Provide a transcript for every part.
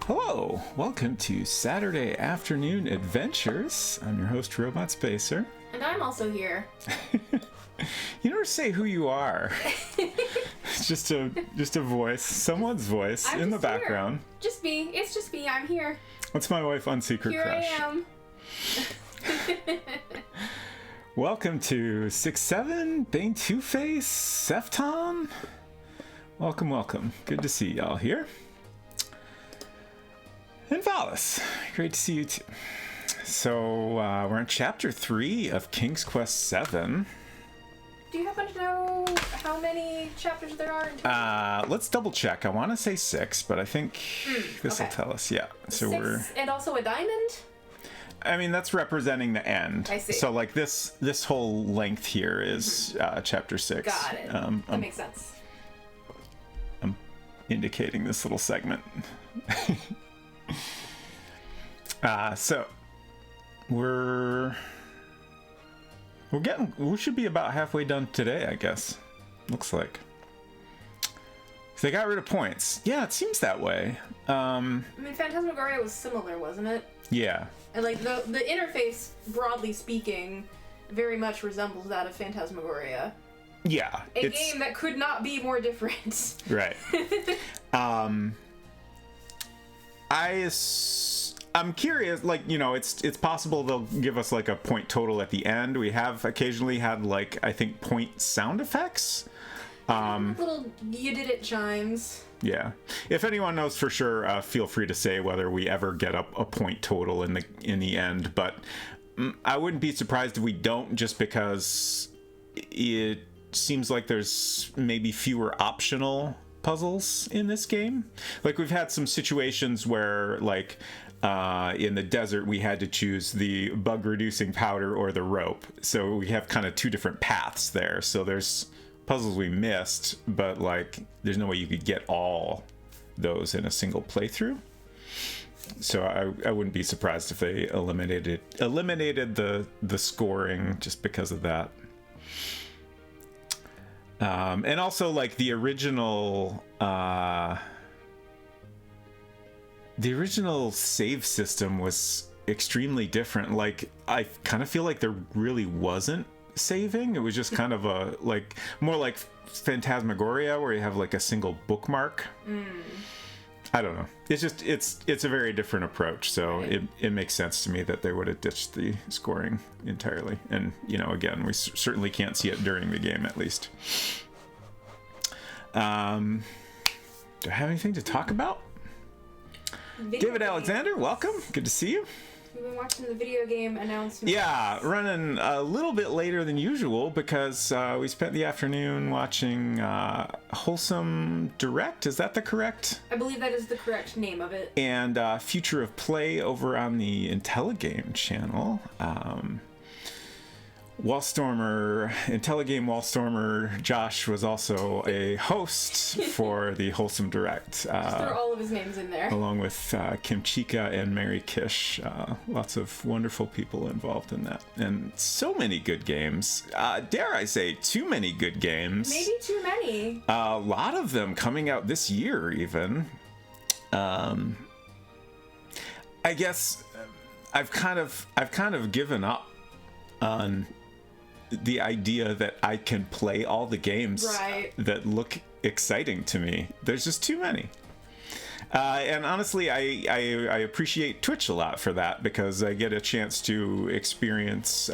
Hello, welcome to Saturday Afternoon Adventures. I'm your host, Robot Spacer. And I'm also here. You never say who you are. It's just a voice, someone's voice in the background. Here. Just me. It's just me. I'm here. That's my wife on Secret here Crush. Here I am. Welcome to 6-7, Bane Two-Face, Sefton. Welcome, welcome. Good to see y'all here. And Valis, great to see you too. So we're in Chapter 3 of King's Quest VII. Do you happen to know how many chapters there are in total? Let's double check. I want to say 6, but I think this will tell us. Yeah. So 6 and also a diamond? I mean, that's representing the end. I see. So like this whole length here is Chapter 6. Got it. That makes sense. I'm indicating this little segment. So we should be about halfway done today, I guess. Looks like. So they got rid of points. Yeah, it seems that way. I mean, Phantasmagoria was similar, wasn't it? Yeah. And like the interface, broadly speaking, very much resembles that of Phantasmagoria. Yeah. A game that could not be more different. Right. I'm curious, like, you know, it's possible they'll give us like a point total at the end. We have occasionally had like, I think, point sound effects. Little you did it chimes. Yeah. If anyone knows for sure, feel free to say whether we ever get up a point total in the end, but I wouldn't be surprised if we don't, just because it seems like there's maybe fewer optional puzzles in this game. Like, we've had some situations where, like, in the desert we had to choose the bug reducing powder or the rope, so we have kind of two different paths there. So there's puzzles we missed, but like there's no way you could get all those in a single playthrough. So I wouldn't be surprised if they eliminated the scoring just because of that. And also, like, the original save system was extremely different. Like, I kind of feel like there really wasn't saving. It was just kind of a, like, more like Phantasmagoria, where you have like a single bookmark. I don't know. It's just, it's a very different approach. So right. It makes sense to me that they would have ditched the scoring entirely. And, you know, again, we certainly can't see it during the game, at least. Do I have anything to talk about? David Alexander, welcome. Good to see you. We've been watching the video game announcements. Yeah, running a little bit later than usual because we spent the afternoon watching Wholesome Direct. Is that the correct? I believe that is the correct name of it. And Future of Play over on the IntelliGame channel. IntelliGame Wallstormer Josh was also a host for the Wholesome Direct. Just threw all of his names in there. Along with Kim Chica and Mary Kish. Lots of wonderful people involved in that. And so many good games. Dare I say, too many good games. Maybe too many. A lot of them coming out this year, even. I guess I've kind of given up on the idea that I can play all the games that look exciting to me. There's just too many. And honestly, I appreciate Twitch a lot for that, because I get a chance to experience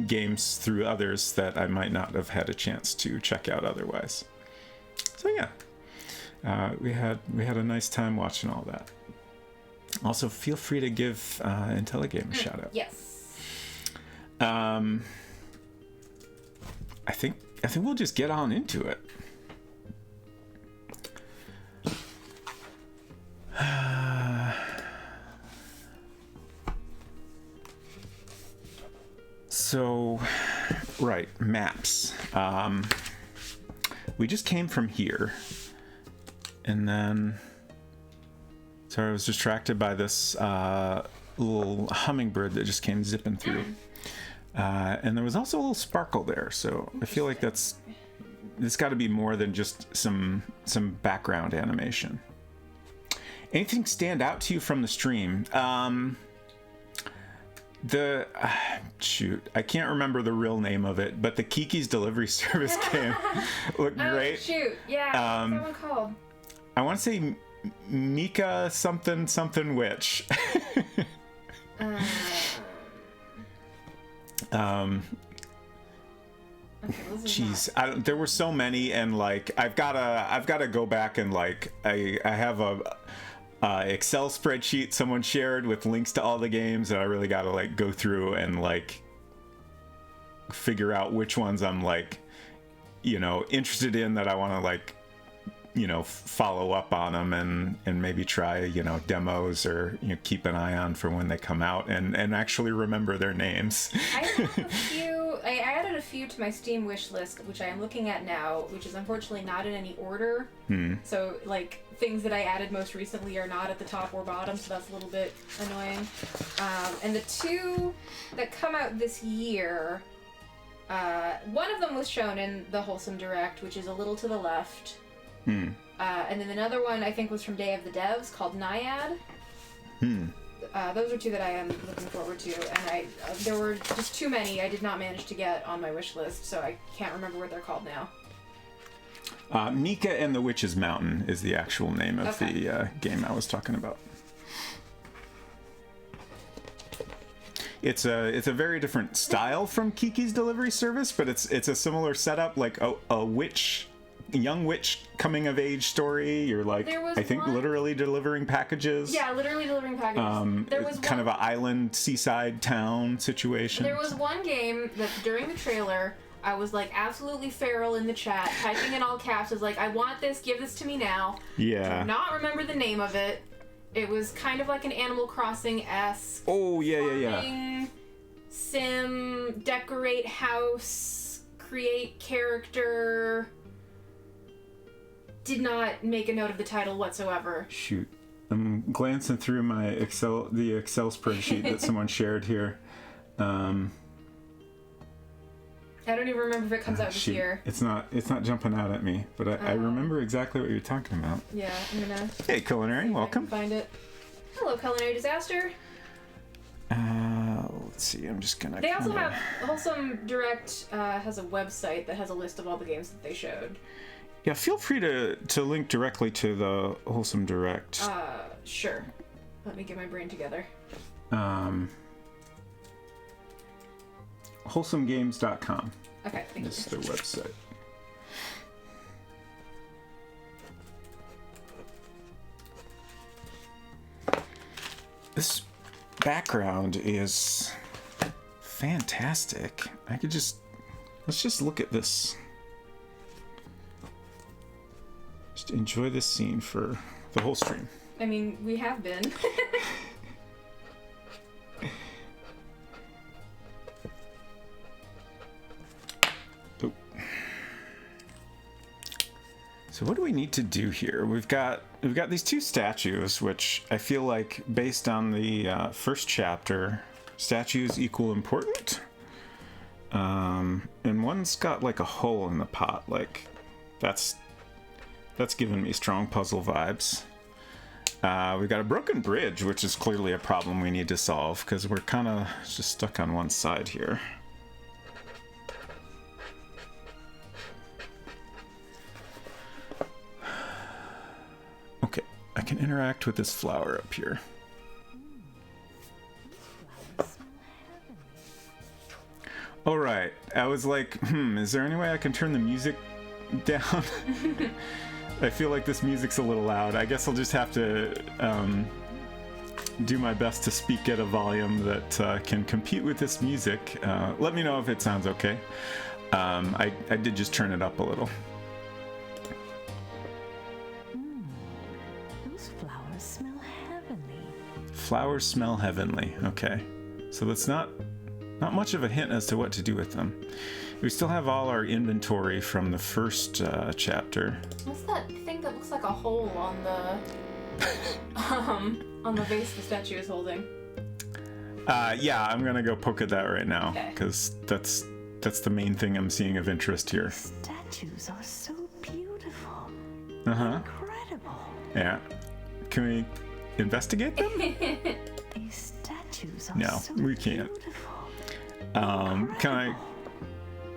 games through others that I might not have had a chance to check out otherwise. So yeah, we had a nice time watching all that. Also, feel free to give IntelliGame a shout out. Yes. I think we'll just get on into it. So, right, maps. We just came from here, and then, sorry, I was distracted by this little hummingbird that just came zipping through. And there was also a little sparkle there, so I feel like it's got to be more than just some background animation. Anything stand out to you from the stream? Shoot, I can't remember the real name of it, but the Kiki's Delivery Service game looked great. Shoot, yeah. What's that one called? I want to say Mika something witch. Jeez, there were so many, and like I've gotta go back and like I have a Excel spreadsheet someone shared with links to all the games, and I really gotta like go through and like figure out which ones I'm like, you know, interested in, that I want to like, you know, follow up on them and maybe try, you know, demos, or, you know, keep an eye on for when they come out and actually remember their names. I added a few to my Steam wish list, which I am looking at now, which is unfortunately not in any order. So, like, things that I added most recently are not at the top or bottom, so that's a little bit annoying. And the two that come out this year, one of them was shown in the Wholesome Direct, which is a little to the left. And then another one, I think, was from Day of the Devs, called Naiad. Those are two that I am looking forward to, and there were just too many I did not manage to get on my wish list, so I can't remember what they're called now. Mika and the Witch's Mountain is the actual name of the game I was talking about. It's a very different style from Kiki's Delivery Service, but it's a similar setup, like a young witch coming of age story. You're like, I think, literally delivering packages. Yeah, literally delivering packages. There was kind of an island seaside town situation. There was one game that during the trailer I was like absolutely feral in the chat, typing in all caps. I was like, I want this, give this to me now. Yeah. Do not remember the name of it. It was kind of like an Animal Crossing-esque. Oh, yeah. Sim, decorate house, create character. Did not make a note of the title whatsoever. Shoot. I'm glancing through the Excel spreadsheet that someone shared here. I don't even remember if it comes out this year. It's not jumping out at me, but I remember exactly what you're talking about. Yeah, I'm gonna... Hey, Culinary, welcome. Find it. Hello, Culinary Disaster. Let's see, I'm just gonna... They also have... Wholesome Direct has a website that has a list of all the games that they showed. Yeah, feel free to link directly to the Wholesome Direct. Sure. Let me get my brain together. wholesomegames.com. Okay, thank you. This is their website. This background is fantastic. Let's just look at this. Just enjoy this scene for the whole stream. I mean, we have been. Oh. So what do we need to do here? We've got these two statues, which I feel like, based on the first chapter, statues equal important. And one's got like a hole in the pot, like that's giving me strong puzzle vibes. We've got a broken bridge, which is clearly a problem we need to solve, because we're kind of just stuck on one side here. Okay, I can interact with this flower up here. Alright, I was like, is there any way I can turn the music down? I feel like this music's a little loud. I guess I'll just have to do my best to speak at a volume that can compete with this music. Let me know if it sounds okay. I did just turn it up a little. Those flowers smell heavenly. Flowers smell heavenly. Okay. So that's not much of a hint as to what to do with them. We still have all our inventory from the first chapter. What's that thing that looks like a hole on the vase the statue is holding? Yeah, I'm gonna go poke at that right now, because that's the main thing I'm seeing of interest here. Statues are so beautiful. Uh-huh. Incredible. Yeah. Can we investigate them? These statues are No, so we can't. beautiful. Can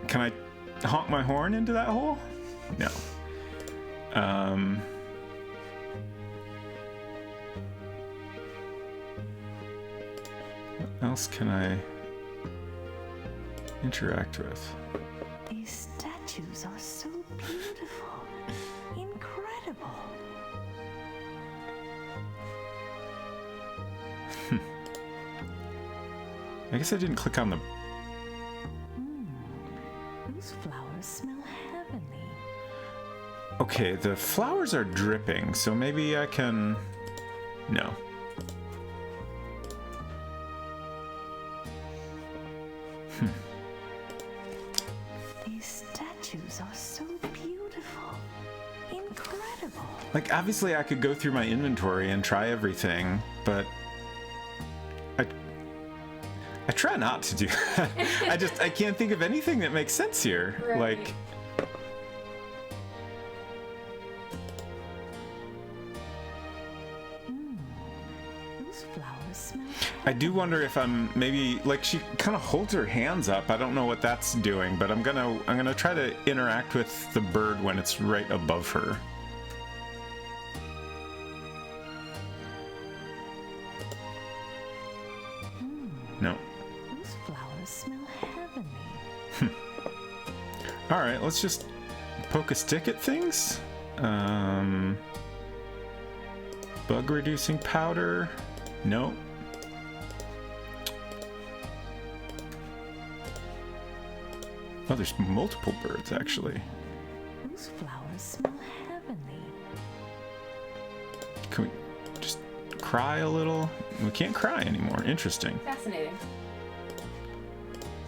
I honk my horn into that hole? No. What else can I interact with? These statues are so beautiful. Incredible. I guess I didn't click on the... Those flowers smell heavenly. Okay, the flowers are dripping, so maybe I can... No. These statues are so beautiful. Incredible. Like, obviously I could go through my inventory and try everything, but... I try not to do that. I can't think of anything that makes sense here. Right. Like... Those flowers smell I do wonder if I'm maybe like she kind of holds her hands up. I don't know what that's doing, but I'm gonna try to interact with the bird when it's right above her. No. Those flowers smell heavenly. All right, let's just poke a stick at things. Bug reducing powder. No. Oh, there's multiple birds actually. Those flowers smell heavenly. Can we just cry a little? We can't cry anymore. Interesting. Fascinating.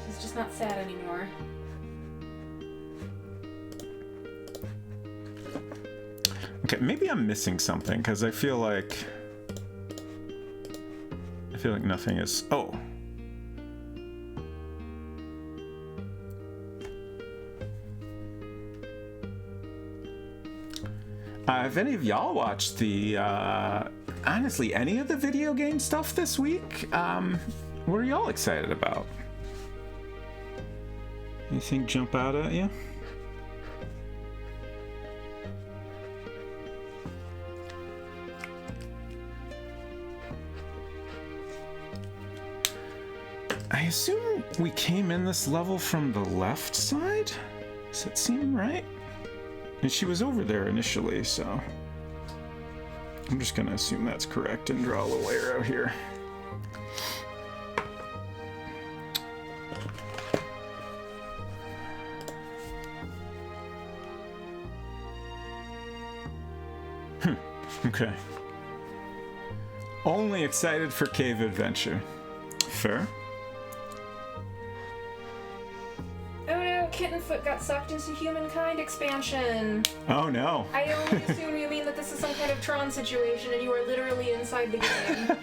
She's just not sad anymore. Okay, maybe I'm missing something because I feel like nothing is. Oh. Have any of y'all watched the honestly any of the video game stuff this week? What are y'all excited about? Anything jump out at you? I assume we came in this level from the left side? Does that seem right? And she was over there initially, so... I'm just gonna assume that's correct and draw a little arrow here. Okay. Only excited for cave adventure. Fair. Oh no, Kittenfoot got sucked into Humankind expansion. Oh no. I only assume you mean that this is some kind of Tron situation and you are literally inside the game.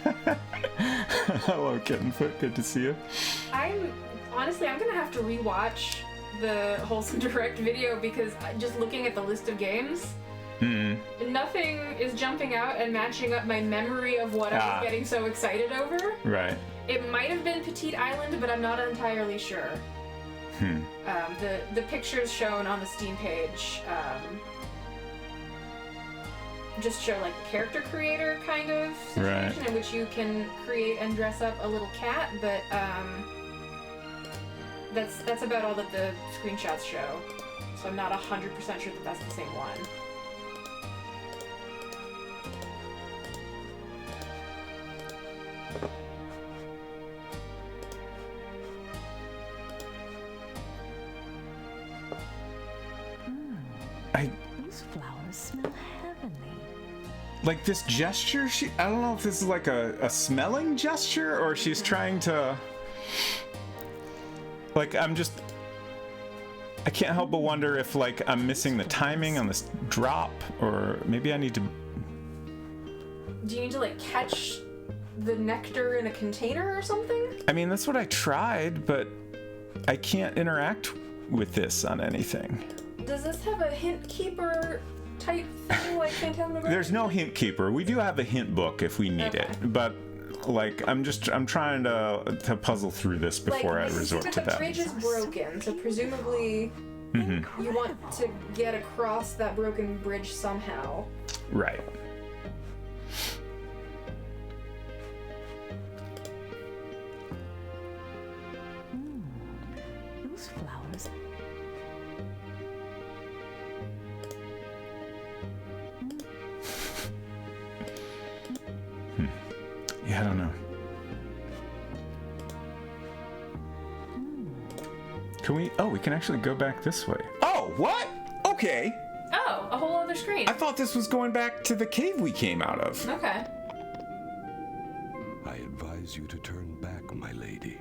Hello, Kittenfoot. Good to see you. I'm gonna have to rewatch the Wholesome Direct video because just looking at the list of games, nothing is jumping out and matching up my memory of what I was getting so excited over. Right. It might have been Petite Island, but I'm not entirely sure. The pictures shown on the Steam page just show like the character creator kind of situation in which you can create and dress up a little cat, but that's about all that the screenshots show. So I'm not 100% sure that that's the same one. Those flowers smell heavenly. Like this gesture, I don't know if this is like a smelling gesture or she's trying to... Like, I can't help but wonder if like I'm missing the timing on this drop, or maybe I need to... Do you need to like catch the nectar in a container or something? I mean, that's what I tried, but I can't interact with this on anything. Does this have a hint keeper type thing like Phantasmagoria? There's no hint keeper. We do have a hint book if we need it, but like I'm trying to puzzle through this before I resort to the that. bridge is broken, so presumably you want to get across that broken bridge somehow. Right. Those flowers. Yeah, I don't know. Can we? Oh, we can actually go back this way. Oh, what? Okay. Oh, a whole other screen. I thought this was going back to the cave we came out of. Okay. I advise you to turn back, my lady.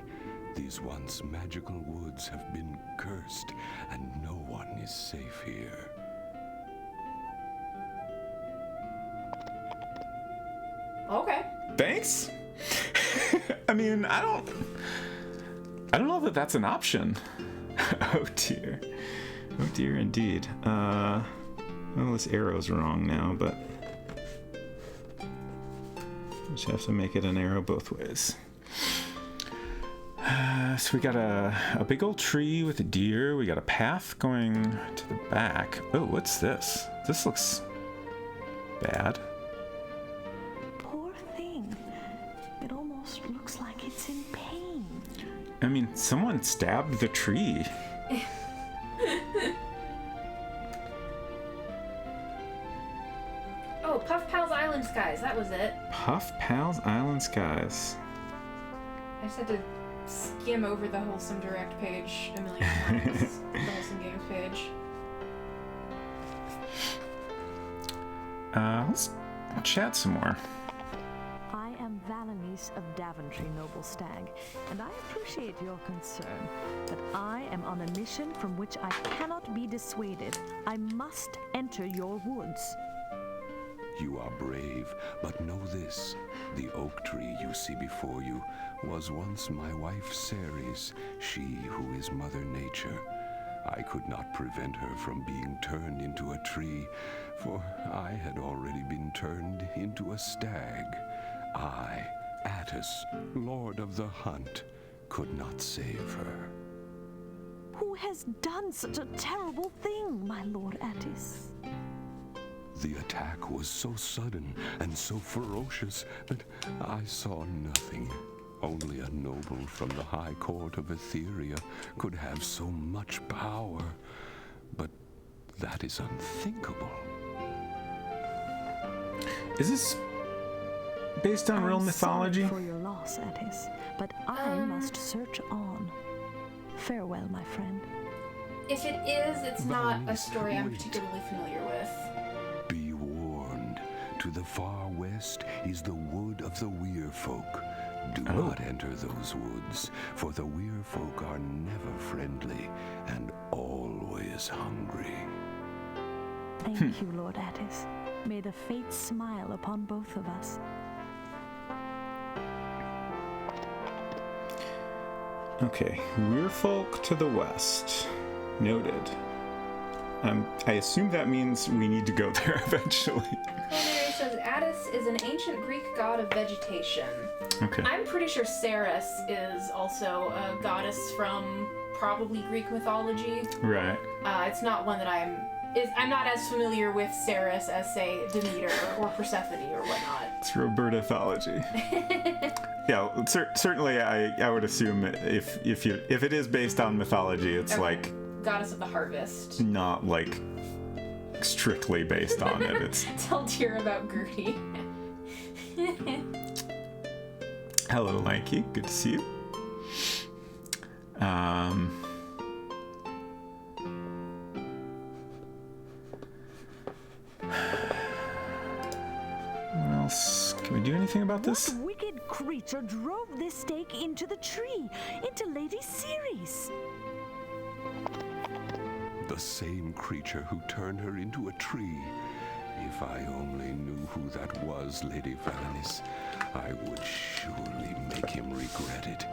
These once magical woods have been cursed, and no one is safe here. Okay. Thanks. I mean, I don't know that that's an option. Oh dear indeed. Well, this arrow's wrong now, but just have to make it an arrow both ways. So we got a big old tree with a deer. We got a path going to the back. Oh, what's this? This looks bad. Poor thing. It almost looks like it's in pain. I mean, someone stabbed the tree. Oh, Puff Pal's Island Skies, that was it. Puff Pal's Island Skies. I just had to skim over the Wholesome Direct page a million times. The Wholesome Games page. Let's chat some more. I am Valenice of Daventry, noble stag, and I appreciate your concern, but I am on a mission from which I cannot be dissuaded. I must enter your woods. You are brave, but know this. The oak tree you see before you was once my wife Ceres, she who is Mother Nature. I could not prevent her from being turned into a tree, for I had already been turned into a stag. I, Attis, Lord of the Hunt, could not save her. Who has done such a terrible thing, my Lord Attis? The attack was so sudden and so ferocious that I saw nothing. Only a noble from the high court of Etheria could have so much power. But that is unthinkable. Is this based on real I'm mythology? sorry for your loss, Attis, but I must search on. Farewell, my friend. If it is, it's not a Valenice, story I'm wait. particularly familiar with. Be warned. To the far west is the wood of the Weir folk. Do not enter those woods, for the Weir folk are never friendly and always hungry. Thank you, Lord Attis. May the fates smile upon both of us. Okay, Weirfolk to the west. Noted. I assume that means we need to go there eventually. Culinary says Attis is an ancient Greek god of vegetation. Okay. I'm pretty sure Ceres is also a goddess from probably Greek mythology. Right. It's not one that I'm not as familiar with Ceres as, say, Demeter or Persephone or whatnot. It's Robertathology. Yeah, certainly I would assume if it is based on mythology, it's Okay. like Goddess of the harvest. not like strictly based on it. It's Tell dear about Gertie. hello, Lanky. Good to see you. What else? Can we do anything about this? What wicked creature drove this stake into the tree, into Lady Ceres? The same creature who turned her into a tree. If I only knew who that was, Lady Valenice, I would surely make him regret it.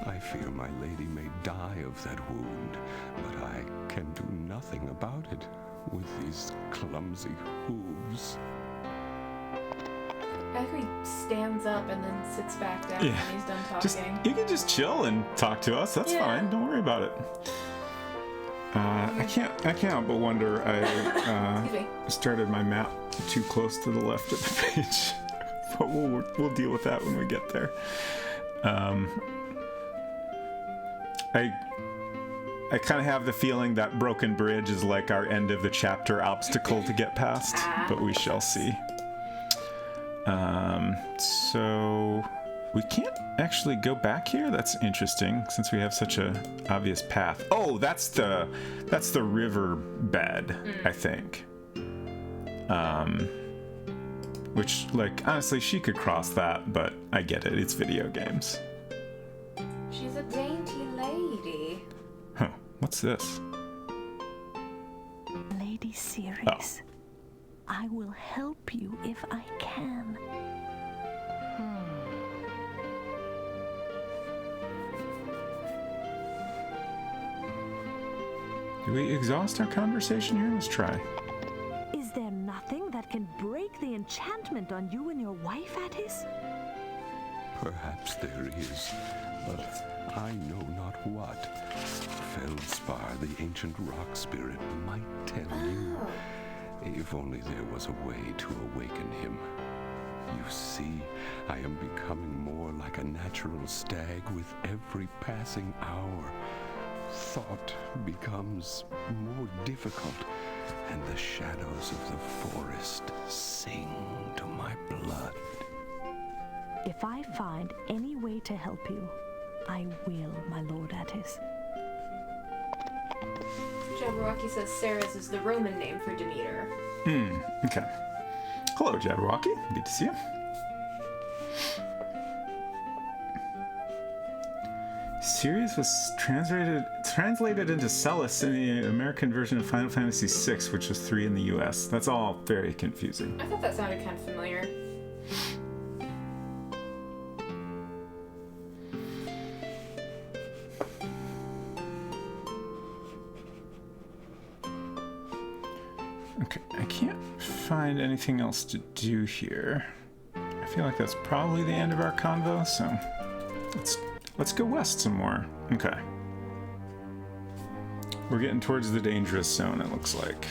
I fear my lady may die of that wound, but I can do nothing about it. with these clumsy hooves. I think he stands up and then sits back down Yeah. when he's done talking. You can just chill and talk to us. That's Yeah. fine. Don't worry about it. I can't help but wonder. I Excuse me. started my map too close to the left of the page, but we'll deal with that when we get there. I kind of have the feeling that Broken Bridge is like our end of the chapter obstacle to get past, but we shall see. So we can't actually go back here. That's interesting, since we have such a obvious path. Oh, that's the river bed, I think. Which, like, honestly, she could cross that, but I get it. It's video games. She's a dainty lady. Huh? What's this? Lady Ceres, I will help you if I can. Do we exhaust our conversation here? Let's try. Is there nothing that can break the enchantment on you and your wife, Attis? Perhaps there is, but I know not what. Feldspar, the ancient rock spirit, might tell you. If only there was a way to awaken him. You see, I am becoming more like a natural stag with every passing hour. Thought becomes more difficult, and the shadows of the forest sing to my blood. If I find any way to help you, I will, my Lord Attis. Jabberwocky says Ceres is the Roman name for Demeter. Okay. Hello, Jabberwocky. Good to see you. Ceres was translated into Celis in the American version of Final Fantasy VI, which was 3 in the US. That's all very confusing. I thought that sounded kind of familiar. Okay, I can't find anything else to do here. I feel like that's probably the end of our convo, so let's go west some more. Okay. We're getting towards the dangerous zone, it looks like.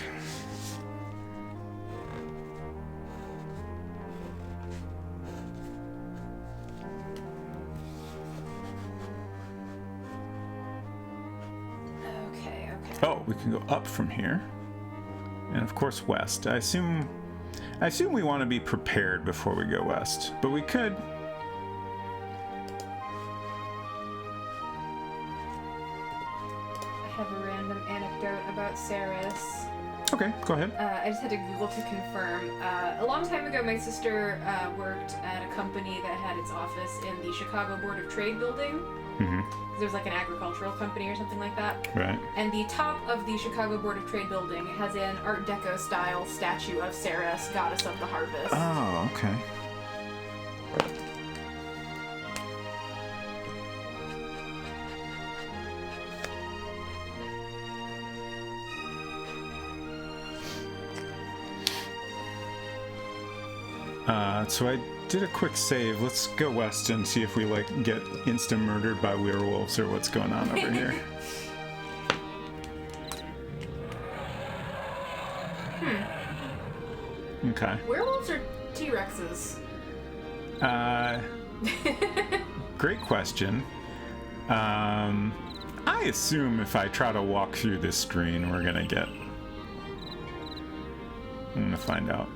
Okay. Oh, we can go up from here. And of course west. I assume we want to be prepared before we go west, but we could. I have a random anecdote about Ceres. Okay, go ahead. I just had to Google to confirm. A long time ago, my sister worked at a company that had its office in the Chicago Board of Trade building. Mm-hmm. There was like an agricultural company or something like that. Right. And the top of the Chicago Board of Trade building has an Art Deco style statue of Ceres, goddess of the harvest. Oh, okay. So I did a quick save. Let's go west and see if we get insta murdered by werewolves or what's going on over here. Okay. Werewolves or T-Rexes? Great question. I assume if I try to walk through this screen, I'm gonna find out.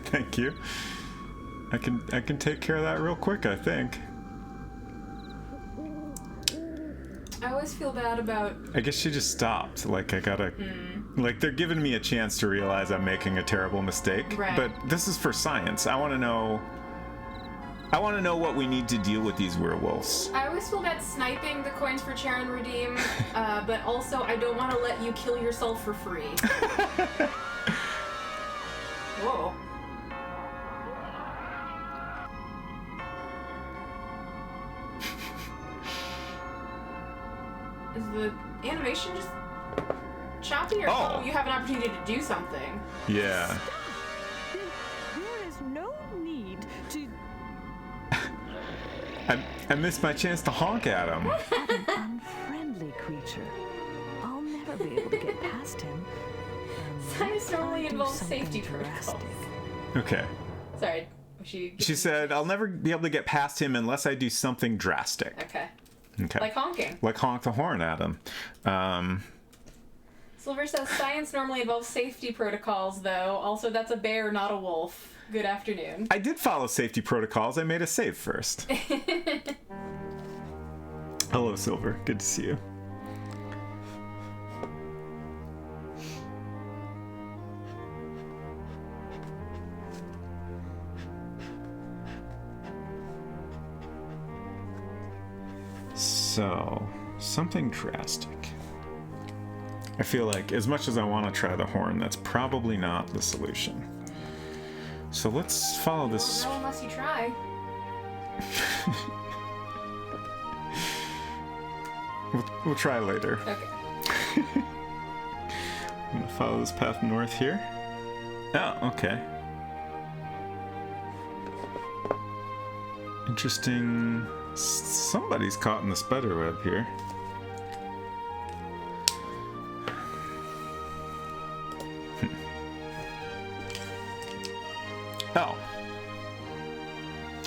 Thank you. I can take care of that real quick, I think. I always feel bad about... I guess she just stopped. They're giving me a chance to realize I'm making a terrible mistake. Right. But this is for science. I want to know what we need to deal with these werewolves. I always feel bad sniping the coins for Charon Redeem, but also I don't want to let you kill yourself for free. Whoa. Is the animation just choppy, or Oh. you have an opportunity to do something? Yeah. There is no need to. I missed my chance to honk at him. An unfriendly creature. I'll never be able to get past him. Science normally I do involves something safety protocols. drastic. Okay. Sorry. She said, I'll never be able to get past him unless I do something drastic. Okay. Okay. Like honking. Like honk the horn at him. Silver says science normally involves safety protocols, though. Also, that's a bear, not a wolf. Good afternoon. I did follow safety protocols. I made a save first. Hello, Silver. Good to see you. So, something drastic. I feel like, as much as I want to try the horn, that's probably not the solution. So let's follow this. No, unless you try. We'll try later. Okay. I'm gonna follow this path north here. Oh, okay. Interesting. Somebody's caught in the spider web here. Oh.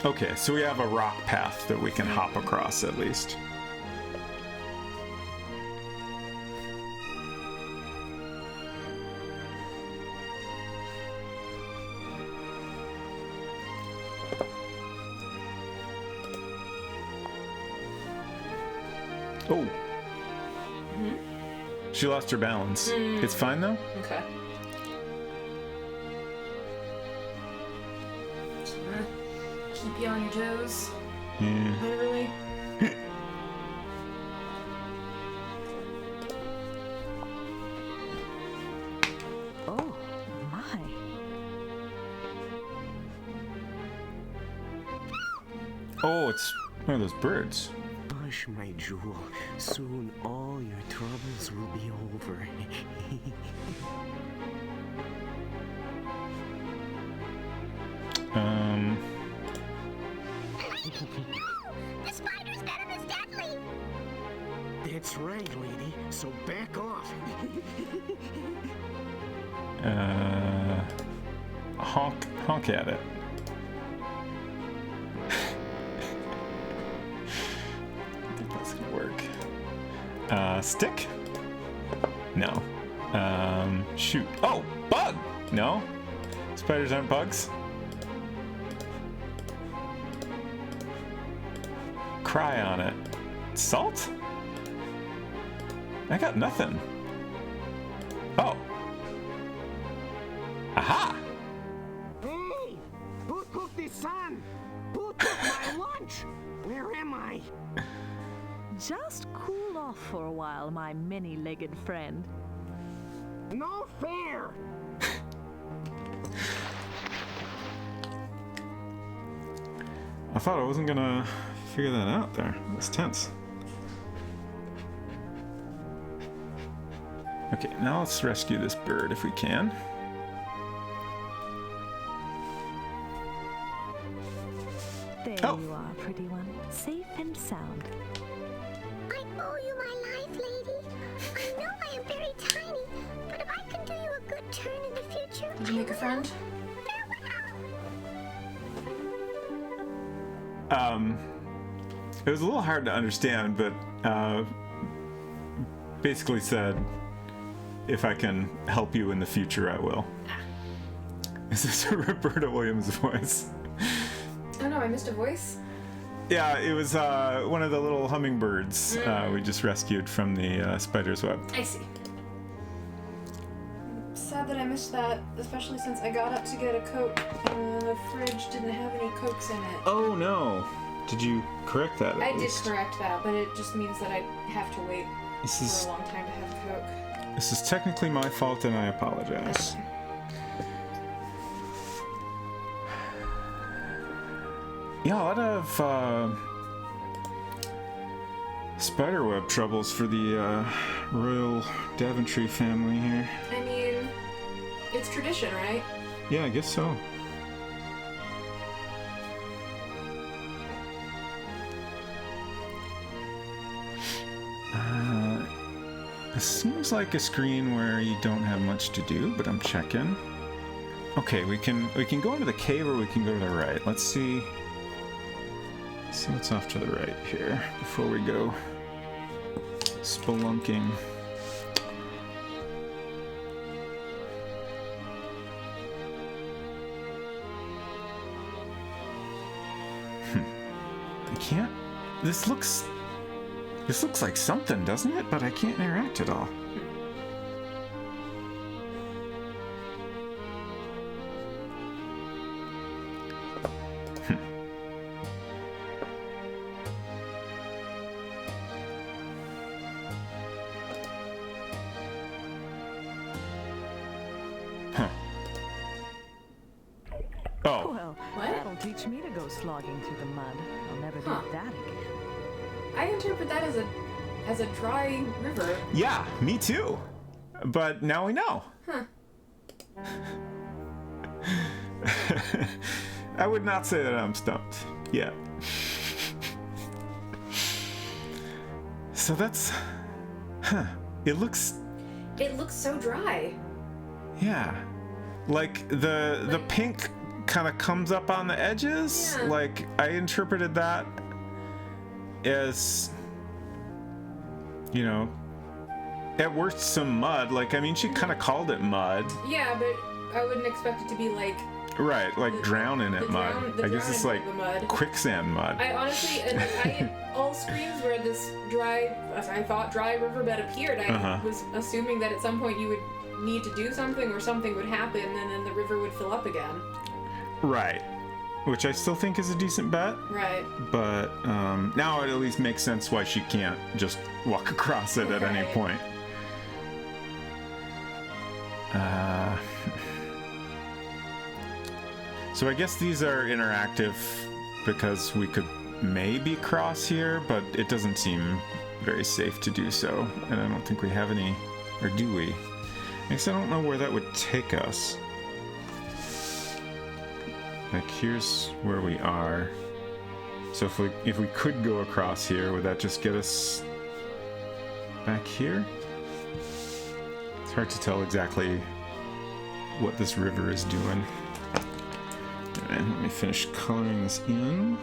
Okay, so we have a rock path that we can hop across at least. Oh. She lost her balance. It's fine though? Okay. Just wanna keep you on your toes. Yeah. Literally. Oh, my. Oh, it's one of those birds. Hush, my jewel. Soon all your troubles will be over. The spider's venom is deadly! That's right, lady. So back off. Honk at it. I think that's gonna work. Stick? No. Shoot. Oh, bug! No? Spiders aren't bugs? Cry on it. Salt? I got nothing. Oh. Aha! Hey! Who took the sun? Who took my lunch? Where am I? Just cool off for a while, my many-legged friend. No fair! I thought I wasn't gonna figure that out there. It's tense. Okay, now let's rescue this bird if we can. There Oh. you are, pretty one. Safe and sound. I owe you my life, lady. I know I am very tiny, but if I can do you a good turn in the future, Did you make a friend? It was a little hard to understand, but basically said, if I can help you in the future, I will. Is this a Roberta Williams voice? Oh no, I missed a voice. Yeah, it was one of the little hummingbirds we just rescued from the spider's web. I see. Sad that I missed that, especially since I got up to get a Coke and the fridge didn't have any Cokes in it. Oh no! Did you correct that at I did least? correct that, but it just means that I have to wait This for is a long time to have a Coke. this is technically my fault, and I apologize. Yeah, a lot of spiderweb troubles for the royal Daventry family here. I mean, it's tradition, right? Yeah, I guess so. This seems like a screen where you don't have much to do, but I'm checking. Okay, we can go into the cave or we can go to the right. Let's see what's off to the right here before we go spelunking. I can't. This looks like something, doesn't it? But I can't interact at all. Oh. Well, What? that'll teach me to go slogging through the mud. I'll never Huh. do that again. I interpret that as a dry river. Yeah, me too. But now we know. Huh. I would not say that I'm stumped yet. So that's... Huh. It looks... It looks so dry. Yeah. Like, the pink kind of comes up on the edges. Yeah. Like, I interpreted that as... You know... At worst, some mud. Like, I mean, she kind of called it mud. Yeah, but I wouldn't expect it to be like Right, like The- drown in it the mud. drown- the I guess it's like drowning of the mud. quicksand mud. I honestly, and all screens where this dry, as I thought dry riverbed appeared, I Uh-huh. was assuming that at some point you would need to do something or something would happen and then the river would fill up again. Right. Which I still think is a decent bet. Right. But now it at least makes sense why she can't just walk across it at any Right. point. So I guess these are interactive because we could maybe cross here, but it doesn't seem very safe to do so. And I don't think we have any, or do we? I guess I don't know where that would take us. Like, here's where we are. So if we could go across here, would that just get us back here? It's hard to tell exactly what this river is doing. And let me finish coloring this in.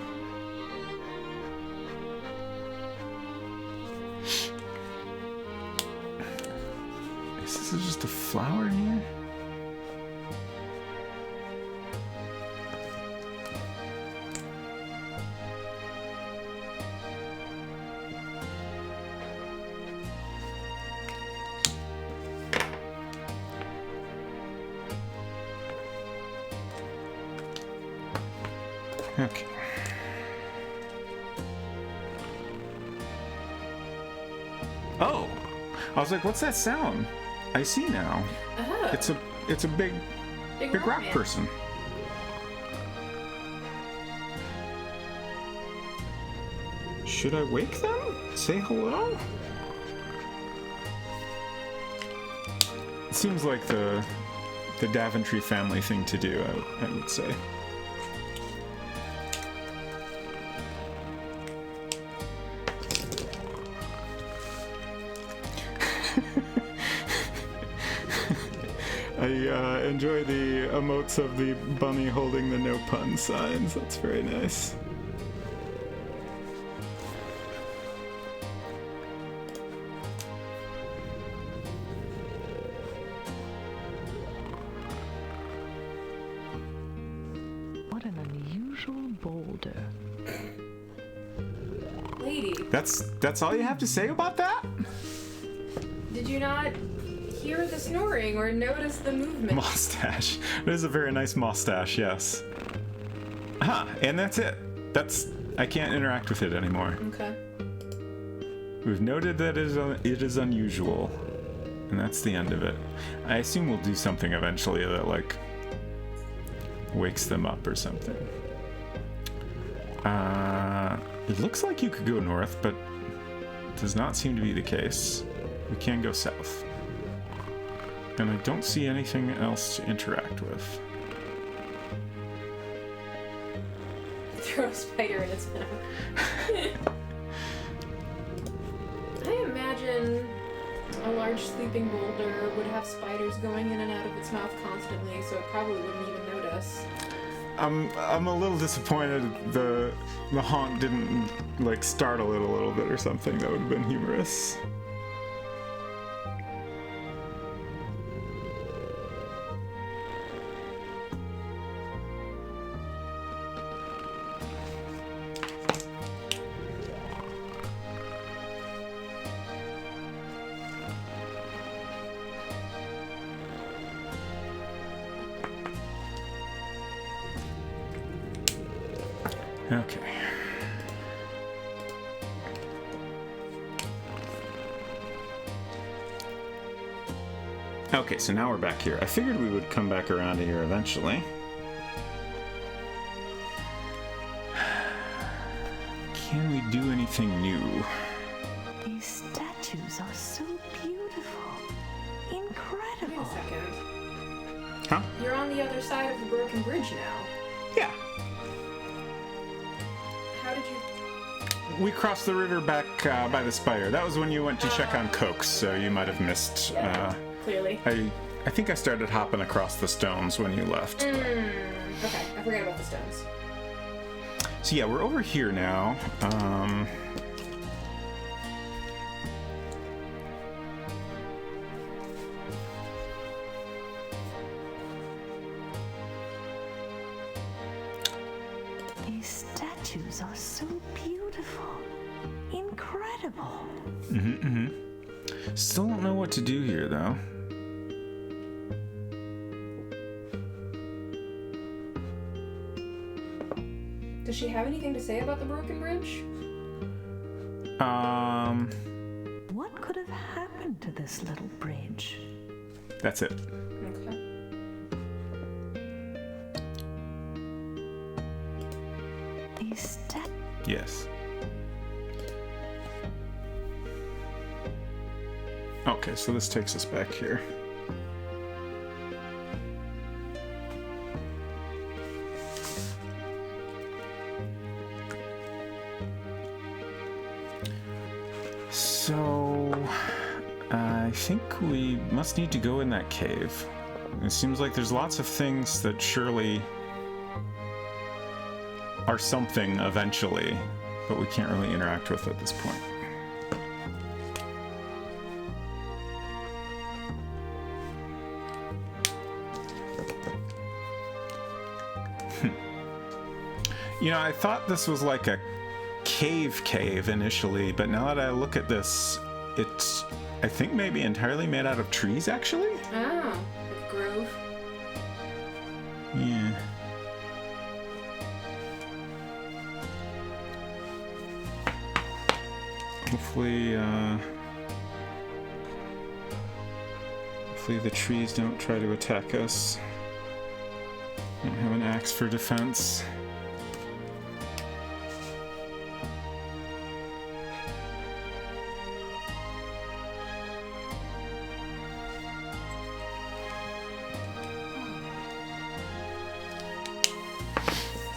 This is just a flower here. Okay. Oh, I was like, "What's that sound?" I see now. Oh. It's a big rock man. person. Should I wake them? Say hello? It seems like the Daventry family thing to do, I would say. I enjoy the emotes of the bunny holding the no pun signs. That's very nice. What an unusual boulder. Lady, That's all you have to say about that? did you not hear the snoring or notice the movement? Mustache. It is a very nice mustache, yes. And that's it. I can't interact with it anymore. Okay. We've noted that it is unusual, and that's the end of it. I assume we'll do something eventually that, like, wakes them up or something. It looks like you could go north, but does not seem to be the case. We can go south. And I don't see anything else to interact with. Throw a spider in its mouth. I imagine a large sleeping boulder would have spiders going in and out of its mouth constantly, so it probably wouldn't even notice. I'm a little disappointed the haunt didn't like startle it a little bit or something. That would have been humorous. Okay. Okay, so now we're back here. I figured we would come back around here eventually. Can we do anything new? These statues are so beautiful. Wait Incredible. a second. Huh? You're on the other side of the broken bridge now. Yeah. How did you... We crossed the river back by the spire. That was when you went to check on Cokes, so you might have missed. Clearly. I think I started hopping across the stones when you left. Okay, I forgot about the stones. So yeah, we're over here now. These statues are so beautiful. Incredible. Still don't know what to do here, though. Does she have anything to say about the broken bridge? What could have happened to this little bridge? That's it. Okay. These statues. Yes. Okay, so this takes us back here. So, I think we must need to go in that cave. It seems like there's lots of things that surely are something eventually, but we can't really interact with at this point. You know, I thought this was like a cave initially, but now that I look at this, it's, I think, maybe entirely made out of trees, actually? Oh, like grove. Yeah. Hopefully the trees don't try to attack us. Don't have an axe for defense.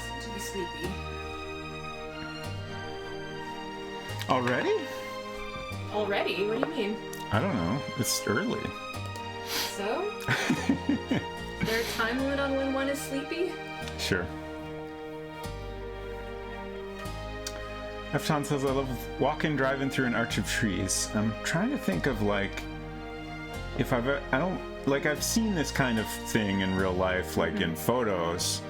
Seems to be sleepy. Already? Already? What do you mean? I don't know. It's early. So? Is there a time limit on when one is sleepy? Sure. Efton says, I love walking, driving through an arch of trees. I'm trying to think of, like, if I've seen this kind of thing in real life, like in photos.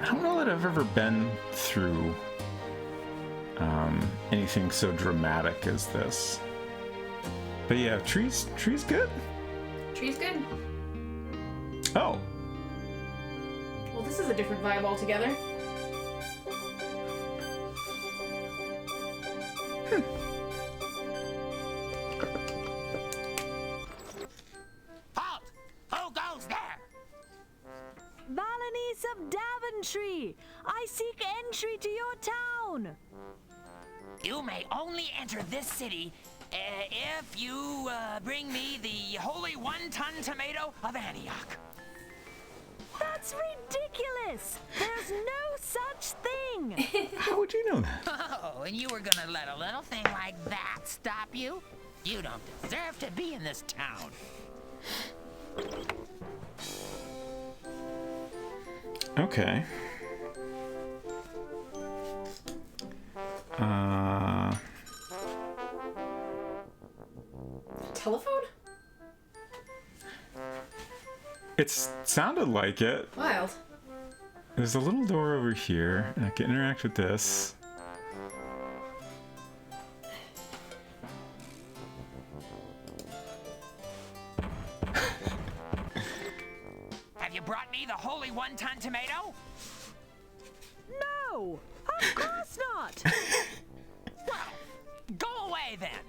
I don't know that I've ever been through anything so dramatic as this. But yeah, trees good? Tree's good. Oh. Well, this is a different vibe altogether. Halt! Who goes there? Valenice of Daventry! I seek entry to your town! You may only enter this city if you bring me the holy 1-ton tomato of Antioch. That's ridiculous! There's no such thing! How would you know that? Oh, and you were gonna let a little thing like that stop you? You don't deserve to be in this town. Okay. Telephone? It sounded like it. Wild. There's a little door over here, and I can interact with this. Have you brought me the holy 1-ton tomato? No! Of course not! Well, go away then.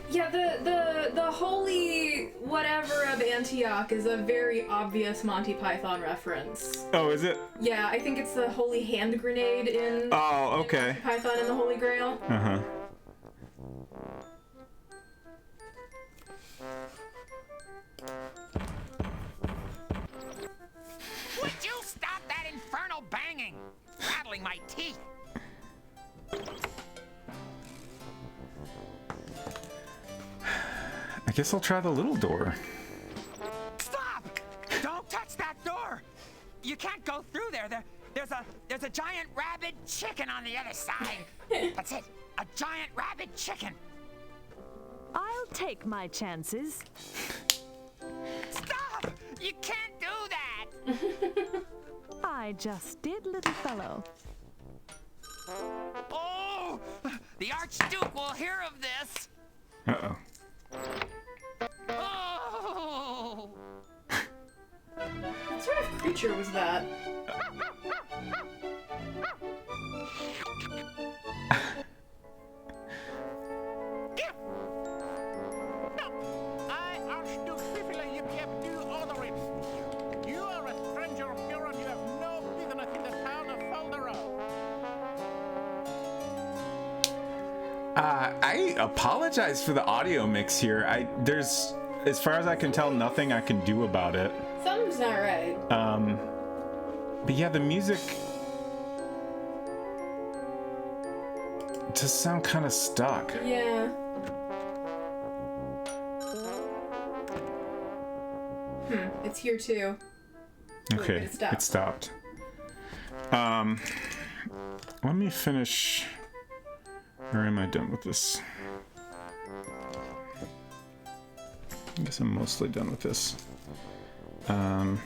Yeah, the holy whatever of Antioch is a very obvious Monty Python reference. Oh, is it? Yeah, I think it's the holy hand grenade in Oh, okay. Monty Python and the Holy Grail. Uh-huh. Would you stop that infernal banging? Rattling my teeth. I guess I'll try the little door. Stop! Don't touch that door. You can't go through there. There's a giant rabid chicken on the other side. That's it. A giant rabid chicken. I'll take my chances. Stop! You can't do that. I just did, little fellow. Oh! The Archduke will hear of this. Uh-oh. Oh! What sort of creature was that? I, Archduke Fiffle, you can't do all it. You are a stranger here and you have no business in the town of Faldero. I apologize for the audio mix here. There's, as far as I can tell, nothing I can do about it. Something's not right. But yeah, the music does sound kind of stuck. Yeah. It's here too. Okay, Wait, but it stopped. Let me finish. Or am I done with this? I guess I'm mostly done with this. I'll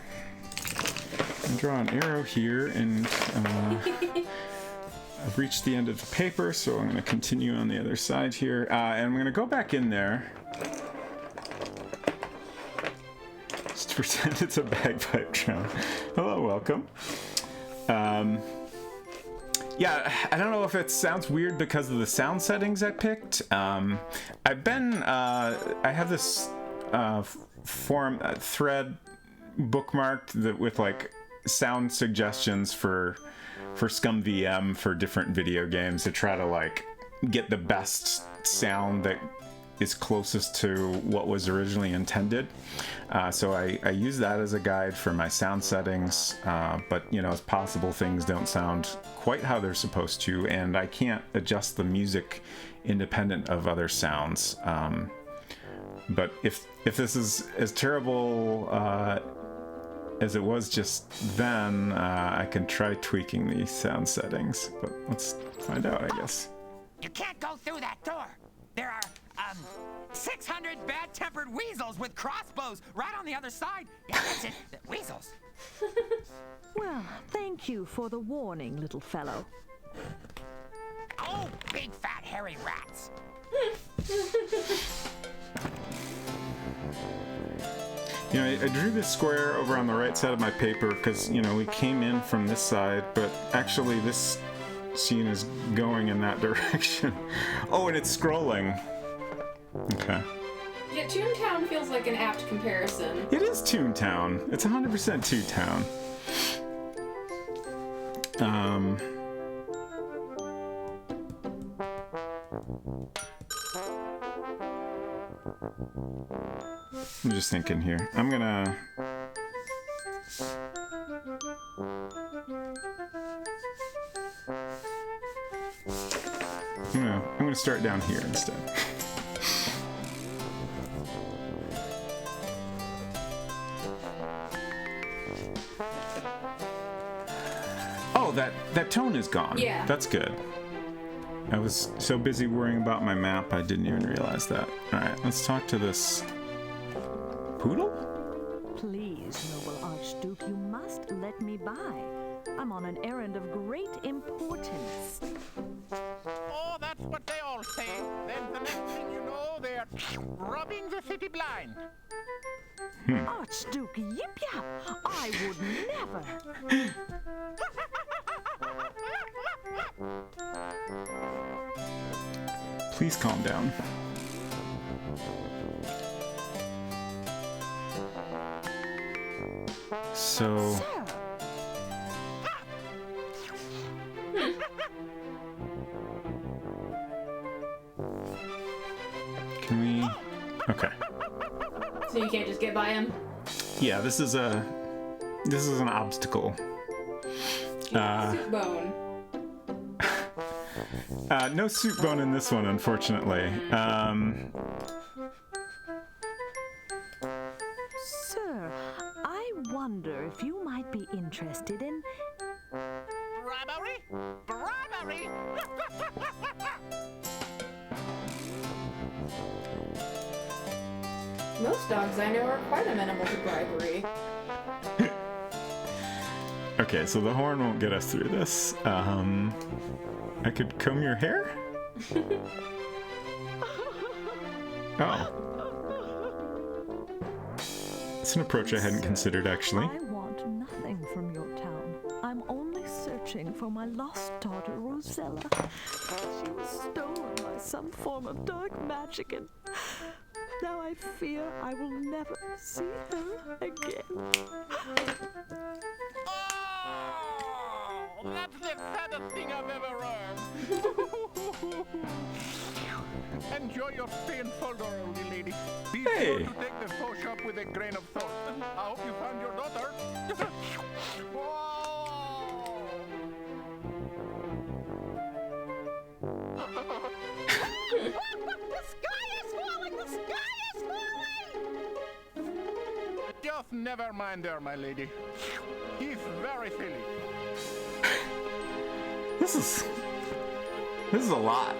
draw an arrow here, and I've reached the end of the paper, so I'm going to continue on the other side here. And I'm going to go back in there. Just to pretend it's a bagpipe drum. Hello, welcome. Yeah, I don't know if it sounds weird because of the sound settings I picked. I have this thread bookmarked with like sound suggestions for Scum VM for different video games to try to like get the best sound that is closest to what was originally intended. So I use that as a guide for my sound settings, but you know, it's possible things don't sound quite how they're supposed to, and I can't adjust the music independent of other sounds. But if this is as terrible as it was just then, I can try tweaking these sound settings, but let's find out, I guess. You can't go through that door. There are 600 bad-tempered weasels with crossbows right on the other side. Yeah, that's it. The weasels. Well, thank you for the warning, little fellow. Oh, big fat hairy rats. You know, I drew this square over on the right side of my paper because, you know, we came in from this side, but actually this scene is going in that direction. Oh, and it's scrolling. Okay. Yeah, Toontown feels like an apt comparison. It is Toontown. It's 100% Toontown. I'm just thinking here. I'm gonna start down here instead. Oh, that tone is gone. Yeah. That's good. I was so busy worrying about my map, I didn't even realize that. Alright, let's talk to this poodle? Please, noble Archduke, you must let me by. I'm on an errand of great importance. Oh, that's what they all say. Then the next thing you know, they're robbing the city blind. Archduke Yip Yap, I would never. Please calm down. So... Sir, Can we... Okay. So you can't just get by him? Yeah, this is an obstacle. Soup bone. No soup bone in this one, unfortunately. sir, I wonder if you might be interested in... Bribery? Bribery? Most dogs I know are quite amenable to bribery. Okay, so the horn won't get us through this. I could comb your hair? Oh. It's an approach I hadn't considered, actually. I want nothing from your town. I'm only searching for my lost daughter, Rosella. She was stolen by some form of dark magic, and now I fear I will never see her again. Oh, that's the saddest thing I've ever heard. Enjoy your stay in Folder, oldie lady. Be Hey. sure to take the faux shop with a grain of salt. I hope you found your daughter. Whoa. The sky is falling! The sky is falling! Just never mind her, my lady. He's very silly. This is a lot.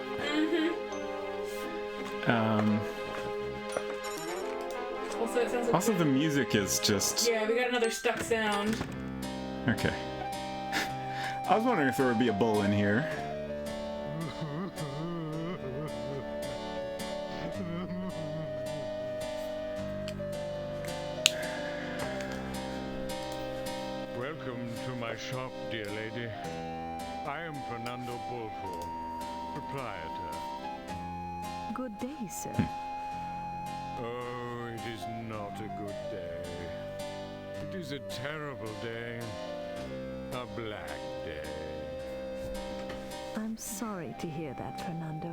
Also, it sounds like Also, the music is just... yeah, we got another stuck sound. Okay. I was wondering if there would be a bull in here. Welcome to my shop, dear lady. I am Fernando Bolfo, proprietor. Good day, sir. Oh, it is not a good day. It is a terrible day. A black day. I'm sorry to hear that, Fernando.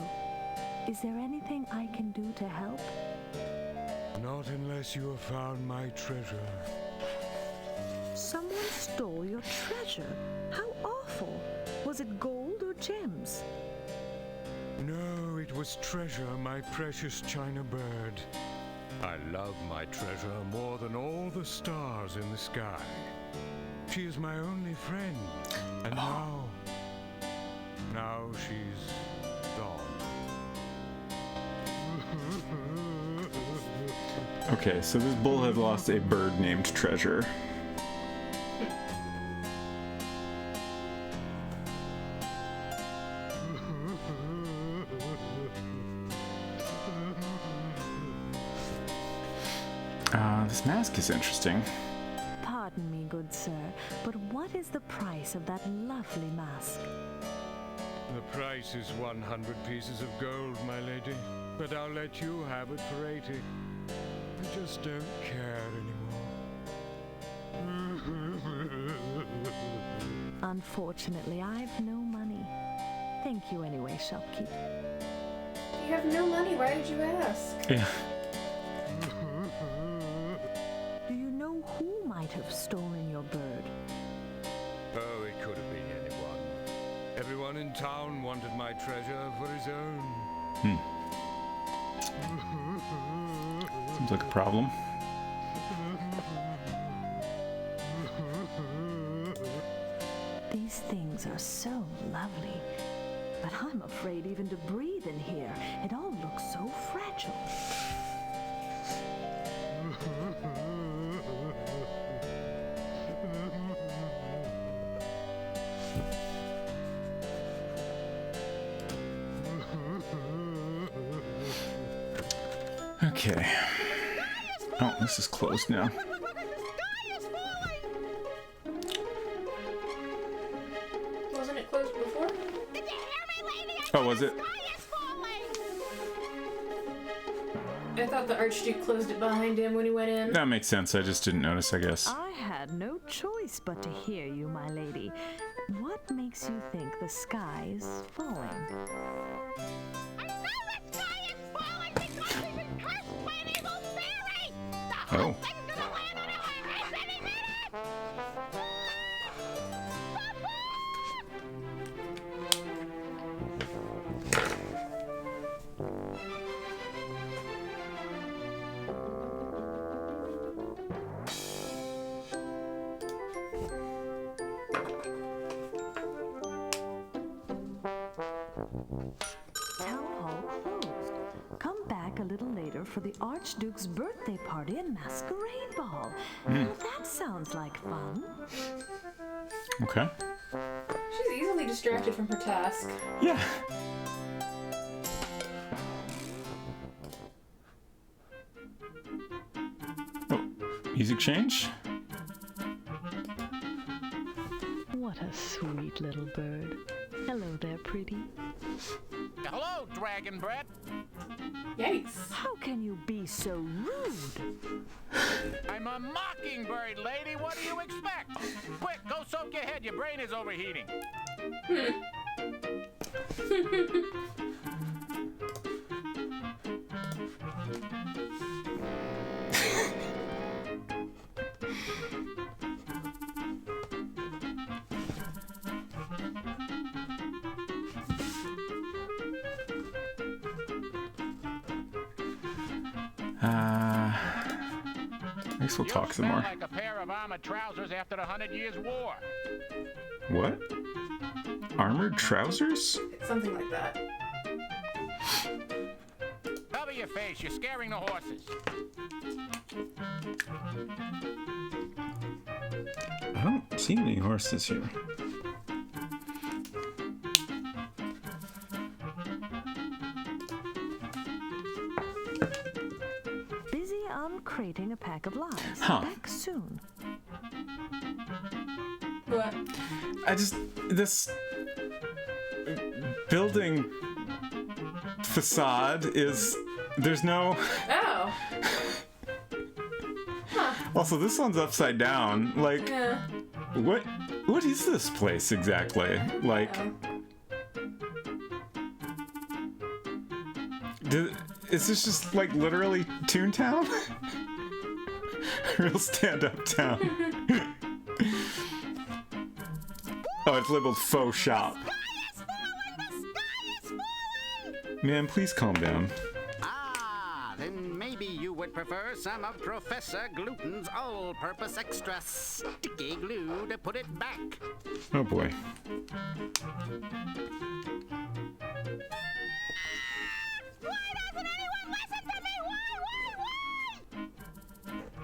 Is there anything I can do to help? Not unless you have found my treasure. Someone stole your treasure. How awful. Was it gold or gems? No, it was treasure, my precious china bird. I love my treasure more than all the stars in the sky. She is my only friend, and now she's gone. Okay, so this bull had lost a bird named Treasure. This mask is interesting. Pardon me, good sir, but what is the price of that lovely mask? The price is 100 pieces of gold, my lady, but I'll let you have it for 80. I just don't care anymore. Unfortunately, I've no money. Thank you anyway, shopkeep. You have no money, why did you ask? Yeah. Seems like a problem. These things are so lovely, but I'm afraid even to breathe in here. It all looks so fragile. Okay. Oh, this is closed now. Wasn't it closed before? Oh, was it? I thought the Archduke closed it behind him when he went in. That makes sense. I just didn't notice, I guess. I had no choice but to hear you, my lady. What makes you think the sky is falling? I know the sky is falling because we've been cursed by an evil fairy! The Oh. whole thing's gonna land on our heads any minute! Town hall closed. Come back a little later for the Archduke's birthday party and masquerade ball. Now that sounds like fun. Okay. She's easily distracted from her task. Yeah. Oh, music change? What a sweet little bird. Hello there, pretty. Hello, Dragon Bread. Yikes. How can you be so rude? I'm a mockingbird, lady. What do you expect? Quick, go soak your head. Your brain is overheating. I guess we'll You talk some smell more. like a pair of armored trousers after the 100 Years' War. What? Armored trousers? It's something like that. Cover your face. You're scaring the horses. I don't see any horses here. Busy uncrating a pack of lies. Huh. Back soon. What? This building facade is, there's no, Oh. also this one's upside down. Like, Yeah. what is this place exactly? Like, is this just like literally Toontown? Real stand-up town. Oh, it's labeled faux shop. Man, please calm down. Ah, then maybe you would prefer some of Professor Gluten's all-purpose extra sticky glue to put it back. Oh boy.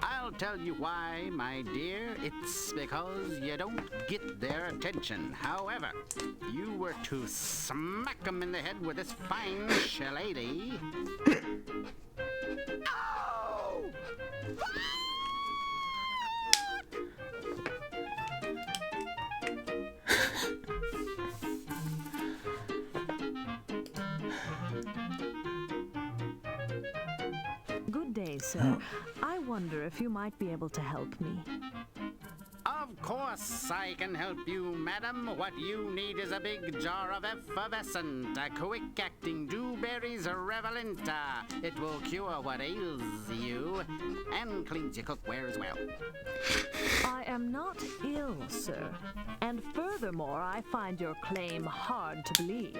I'll tell you why, my dear. It's because you don't get their attention. However, you were to smack 'em in the head with this fine shillelagh. Oh! Good day, sir. I wonder if you might be able to help me. Of course I can help you, madam. What you need is a big jar of effervescent, a quick-acting dewberries revelenta. It will cure what ails you and cleans your cookware as well. I am not ill, sir. And furthermore, I find your claim hard to believe.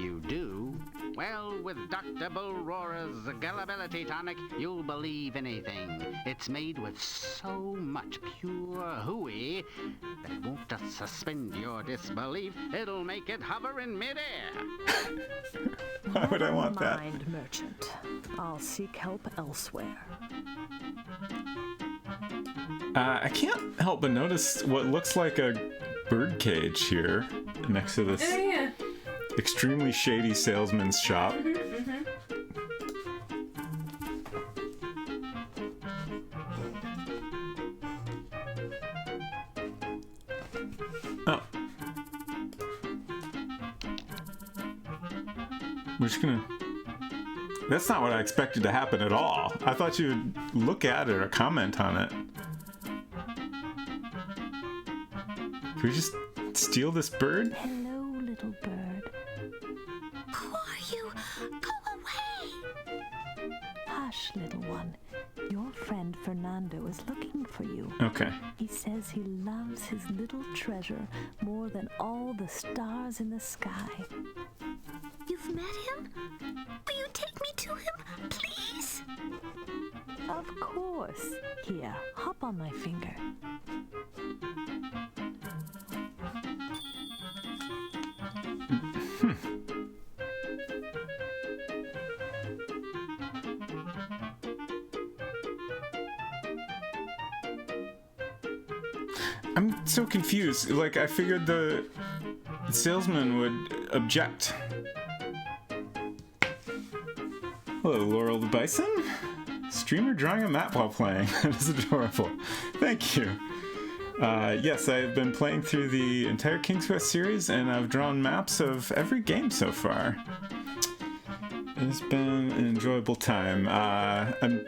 you do, well, with Dr. Bulrora's Gullibility Tonic, you'll believe anything. It's made with so much pure hooey that it won't just suspend your disbelief, it'll make it hover in midair. Why would I want that? Mind, merchant. I'll seek help elsewhere. I can't help but notice what looks like a bird cage here next to this Oh, yeah. extremely shady salesman's shop. Oh. We're just gonna... That's not what I expected to happen at all. I thought you'd look at it or comment on it. Can we just steal this bird? Hello, little bird. Who are you? Go away! Hush, little one. Your friend Fernando is looking for you. Okay. He says he loves his little treasure more than all the stars in the sky. You've met him? Will you take me to him, please? Of course. Here, hop on my finger. I'm so confused. Like, I figured the salesman would object. Hello, Laurel the Bison. Streamer drawing a map while playing. That is adorable. Thank you. Yes, I've been playing through the entire King's Quest series, and I've drawn maps of every game so far. It's been an enjoyable time. I'm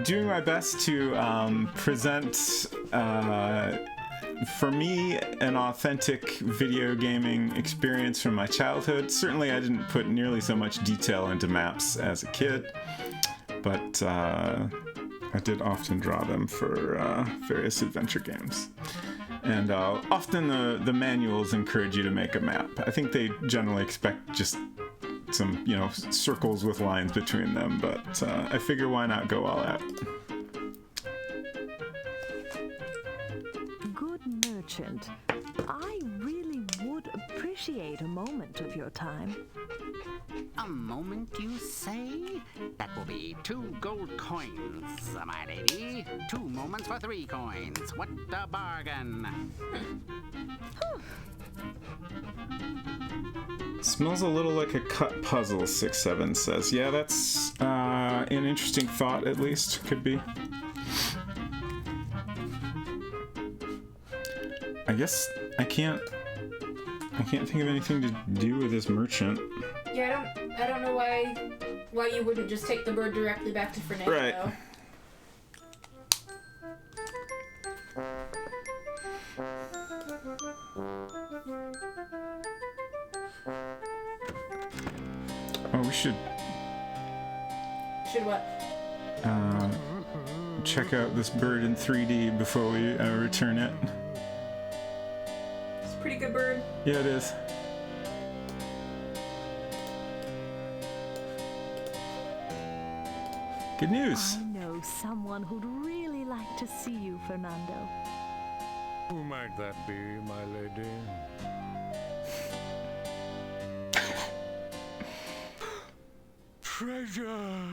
doing my best to present, for me, an authentic video gaming experience from my childhood. Certainly I didn't put nearly so much detail into maps as a kid, but I did often draw them for various adventure games. And often the manuals encourage you to make a map. I think they generally expect just some, you know, circles with lines between them, but I figure why not go all out. Good merchant, I really would appreciate a moment of your time. A moment, you say? That will be 2 gold coins, my lady. 2 moments for 3 coins. What a bargain. Smells a little like a cut puzzle, 6-7 says. Yeah, that's an interesting thought, at least. Could be. I guess I can't think of anything to do with this merchant. Yeah, I don't know why you wouldn't just take the bird directly back to Fernando. Right. Oh, we should what? check out this bird in 3D before we return it. It's a pretty good bird. Yeah, it is. Good news. I know someone who'd really like to see you, Fernando. Who might that be, my lady? Treasure!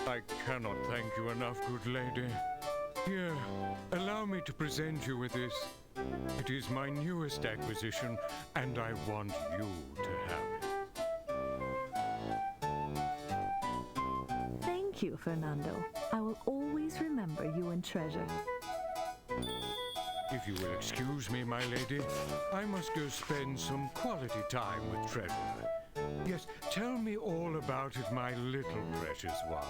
I cannot thank you enough, good lady. Here, allow me to present you with this. It is my newest acquisition, and I want you to have it. Thank you, Fernando. I will always remember you and treasure. If you will excuse me, my lady, I must go spend some quality time with treasure. Yes, tell me all about it, my little precious one.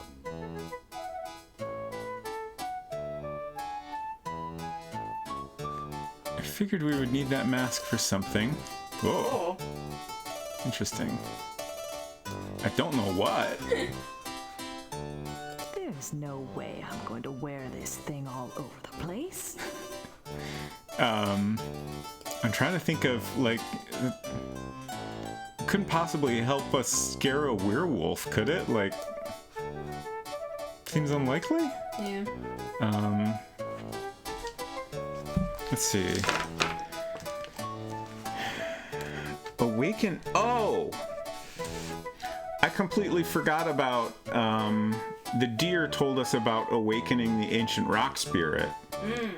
I figured we would need that mask for something. Whoa. Interesting. I don't know what. There's There's no way I'm going to wear this thing all over the place. I'm trying to think of, like, couldn't possibly help us scare a werewolf, could it? Like, seems unlikely? Yeah. Let's see. Awaken. Oh! I completely forgot about, the deer told us about awakening the ancient rock spirit.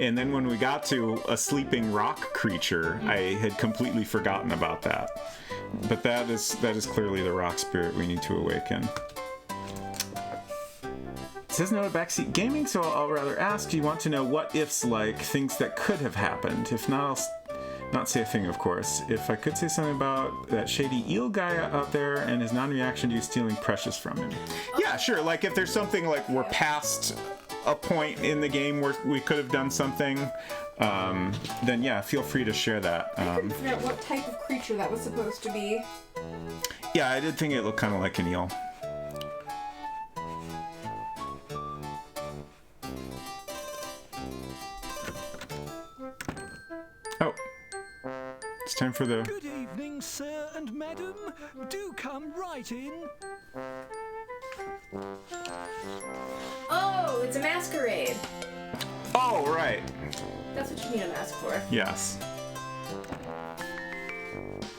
And then when we got to a sleeping rock creature, I had completely forgotten about that. But that is clearly the rock spirit we need to awaken. It says no backseat gaming, so I'll rather ask, do you want to know what ifs, like things that could have happened? If not, I'll not say a thing, of course. If I could say something about that shady eel guy out there and his non-reaction to you stealing Precious from him. Yeah, sure. Like if there's something like we're past a point in the game where we could have done something, then yeah, feel free to share that. I couldn't figure out what type of creature that was supposed to be. Yeah, I did think it looked kind of like an eel. Oh. It's time for the... Good evening, sir and madam. Do come right in. Oh, it's a masquerade. Oh, right. That's what you need a mask for. Yes.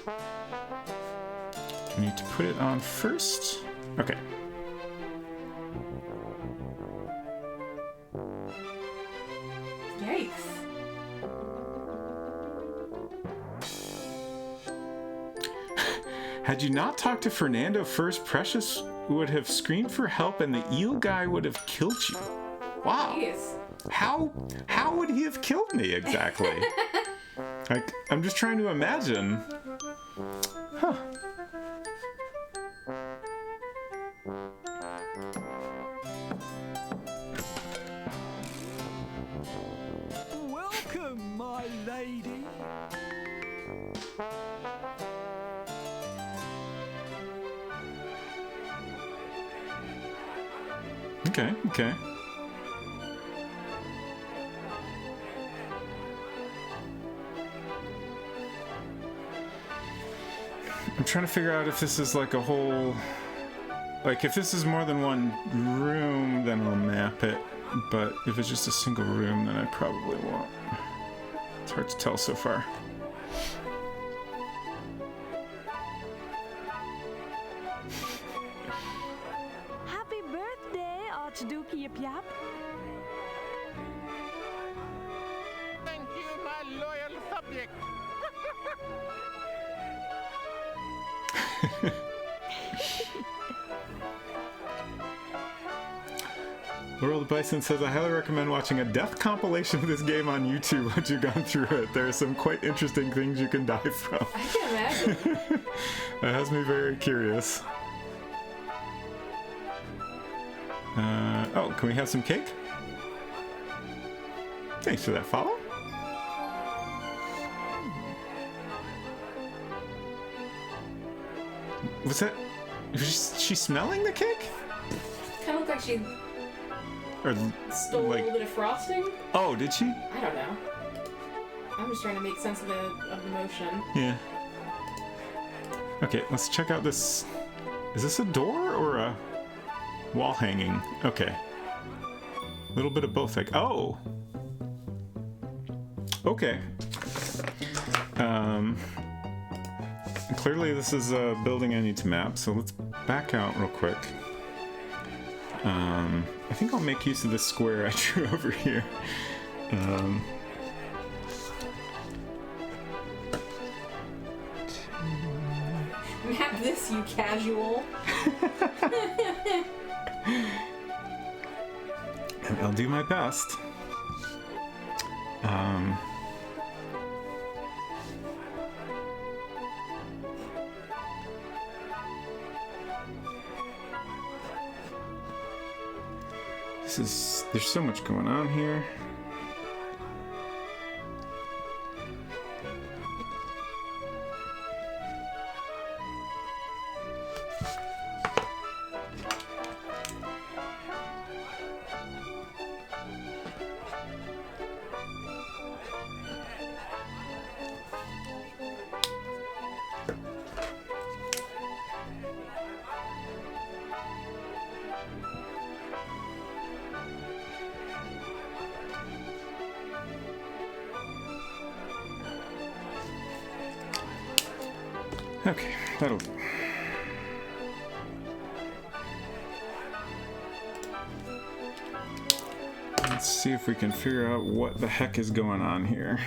I need to put it on first. Okay. Yikes. Had you not talked to Fernando first, Precious would have screamed for help and the eel guy would have killed you. Wow. Jeez. How would he have killed me exactly? Like, I'm just trying to imagine. Huh. Welcome, my lady. Okay, okay. I'm trying to figure out if this is like a whole... Like, if this is more than one room, then I'll map it. But if it's just a single room, then I probably won't. It's hard to tell so far. Happy birthday, Archduke Yip Yap. Thank you, my loyal subject. Laurel the Bison says, I highly recommend watching a death compilation of this game on YouTube once you've gone through it. There are some quite interesting things you can die from. I can imagine. That has me very curious. Oh, can we have some cake? Thanks for that follow. Was that... Was she smelling the cake? Kind of looked like she Or stole a little bit of frosting. Oh, did she? I don't know. I'm just trying to make sense of the motion. Yeah. Okay, let's check out this. Is this a door or a wall hanging? Okay. A little bit of both. Like, oh. Okay. Clearly this is a building I need to map, so let's back out real quick. I think I'll make use of this square I drew over here. Map this, you casual. I'll do my best. There's so much going on here. Okay, that'll do. Let's see if we can figure out what the heck is going on here.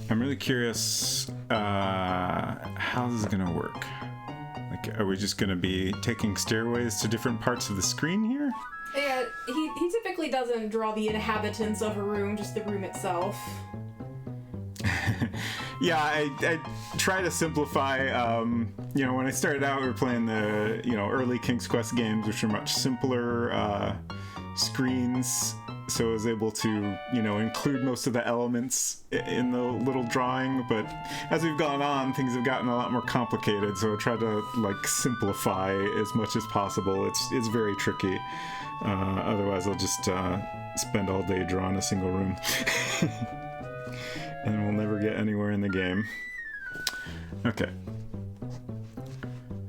I'm really curious how this is gonna work. Like, are we just gonna be taking stairways to different parts of the screen here? Yeah, he typically doesn't draw the inhabitants of a room, just the room itself. Yeah, I try to simplify. You know, when I started out, we were playing the early King's Quest games, which are much simpler screens. So I was able to include most of the elements in the little drawing. But as we've gone on, things have gotten a lot more complicated. So I try to simplify as much as possible. It's very tricky. Otherwise, I'll just spend all day drawing a single room. And we'll never get anywhere in the game. Okay.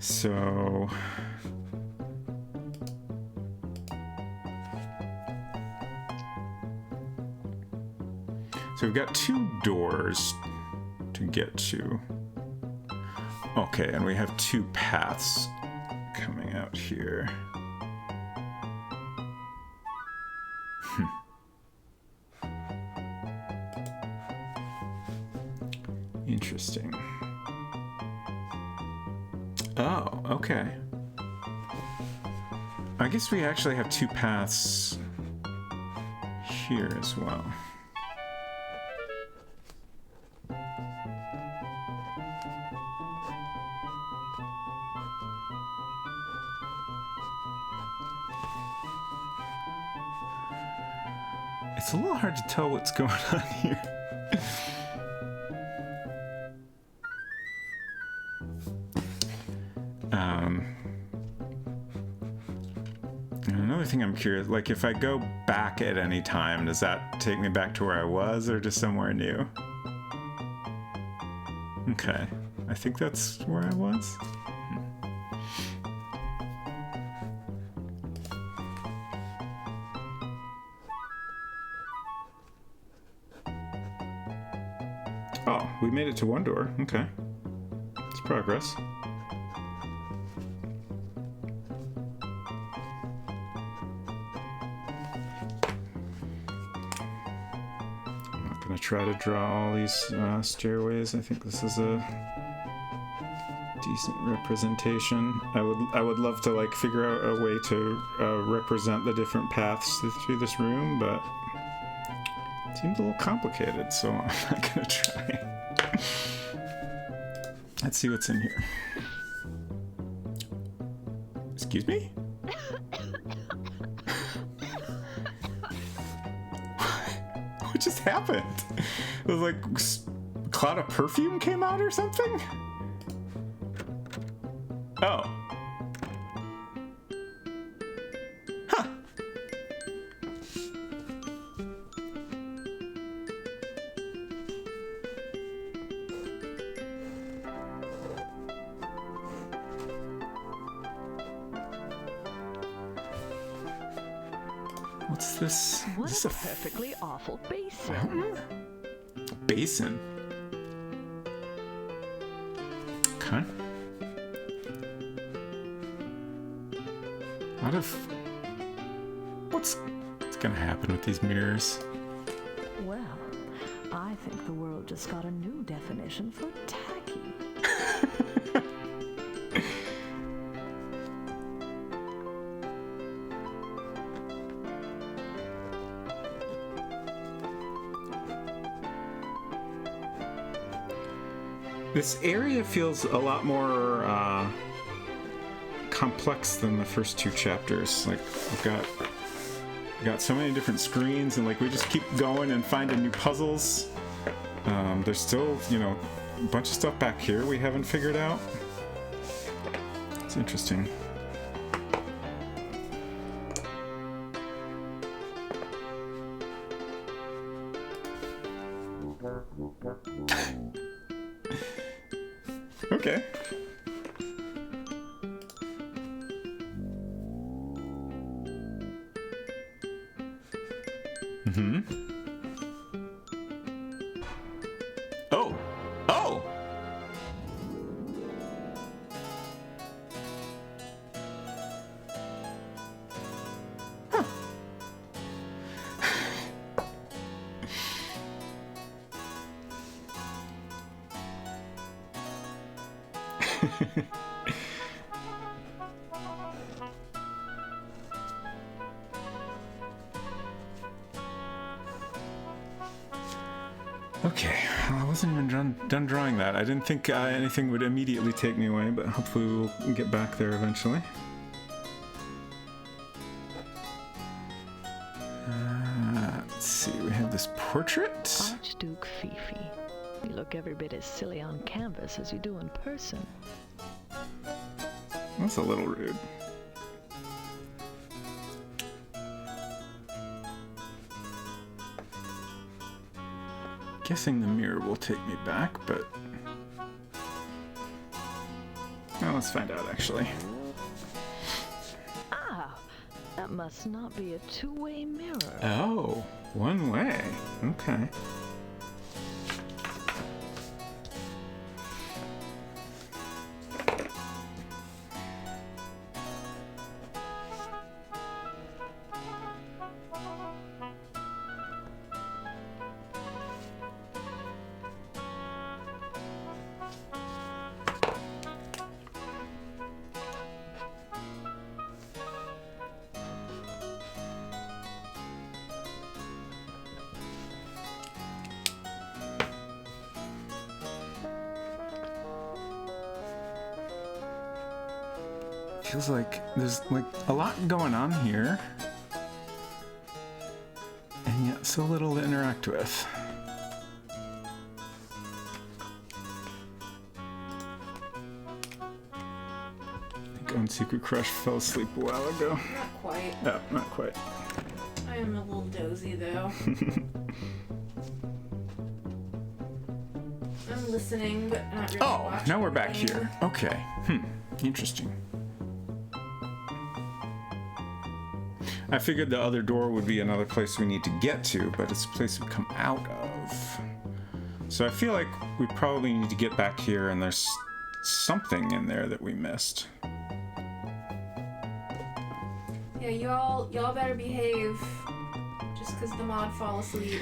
So... So we've got 2 doors to get to. Okay, and we have 2 paths coming out here. Interesting. Oh, okay. I guess we actually have 2 paths here as well. It's a little hard to tell what's going on here. And another thing I'm curious, like if I go back at any time, does that take me back to where I was or just somewhere new? Okay, I think that's where I was. Oh, we made it to 1 door. Okay. It's progress. I'm not going to try to draw all these stairways. I think this is a decent representation. I would love to figure out a way to represent the different paths through this room, but it seems a little complicated, so I'm not going to try. Let's see what's in here. Excuse me? What just happened? It was like a cloud of perfume came out or something? Oh. Huh. What's this? What Is this a perfectly awful basin. Basin? Okay. What's gonna happen with these mirrors? Well, I think the world just got a new definition for tacky. This area feels a lot more complex than the first 2 chapters. Like we've got so many different screens, and we just keep going and finding new puzzles. There's still, a bunch of stuff back here we haven't figured out. It's interesting. Okay. Mm-hmm. Oh! Oh! Huh. Okay, well, I wasn't even done drawing that. I didn't think anything would immediately take me away, but hopefully we'll get back there eventually. Let's see, we have this portrait. Archduke Fifi. You look every bit as silly on canvas as you do in person. That's a little rude. Guessing the mirror will take me back, but... well, let's find out, actually. Ah, that must not be a two-way mirror. Oh, one way. Okay. Feels like there's like a lot going on here, and yet so little to interact with. I think on Secret Crush fell asleep a while ago. Not quite. No, not quite. I am a little dozy though. I'm listening, but not really watching. Now we're back anything. here. Okay. Interesting. I figured the other door would be another place we need to get to, but it's a place we come out of. So I feel like we probably need to get back here, and there's something in there that we missed. Yeah, y'all better behave. Just because the mod fall asleep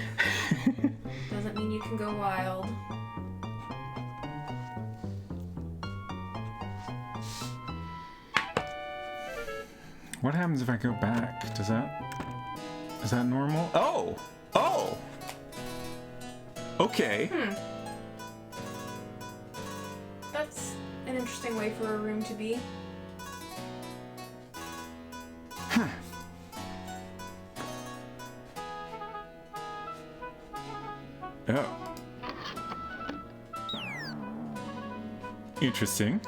doesn't mean you can go wild. What happens if I go back? Is that normal? Oh! Oh! Okay. That's an interesting way for a room to be. Huh. Oh. Interesting.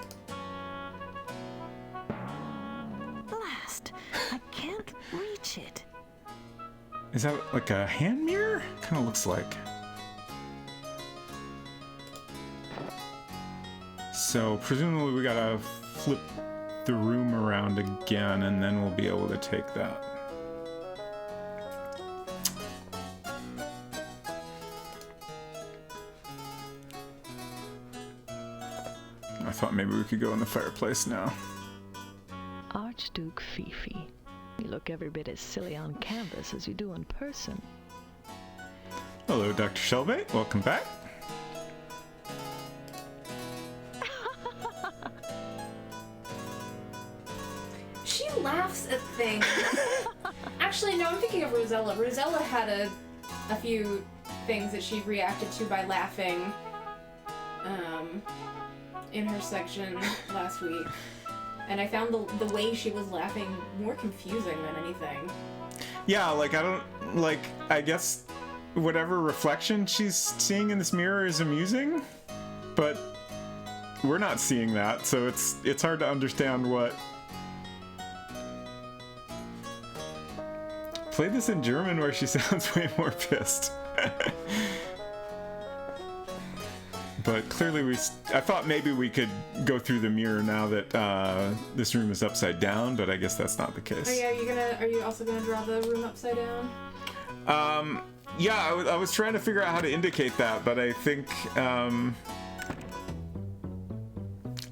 Blast! I can't reach it. Is that like a hand mirror? Kind of looks like. So presumably we gotta flip the room around again, and then we'll be able to take that. I thought maybe we could go in the fireplace now. Archduke Fifi. You look every bit as silly on canvas as you do in person. Hello, Dr. Shelby. Welcome back. She laughs at things. Actually, no, I'm thinking of Rosella. Rosella had a few things that she reacted to by laughing in her section last week. And I found the way she was laughing more confusing than anything. Yeah, I guess whatever reflection she's seeing in this mirror is amusing, but we're not seeing that, so it's hard to understand what. Play this in German where she sounds way more pissed. But clearly I thought maybe we could go through the mirror now that this room is upside down, but I guess that's not the case. Oh yeah, are you also gonna draw the room upside down? Yeah, I was trying to figure out how to indicate that, but I think, I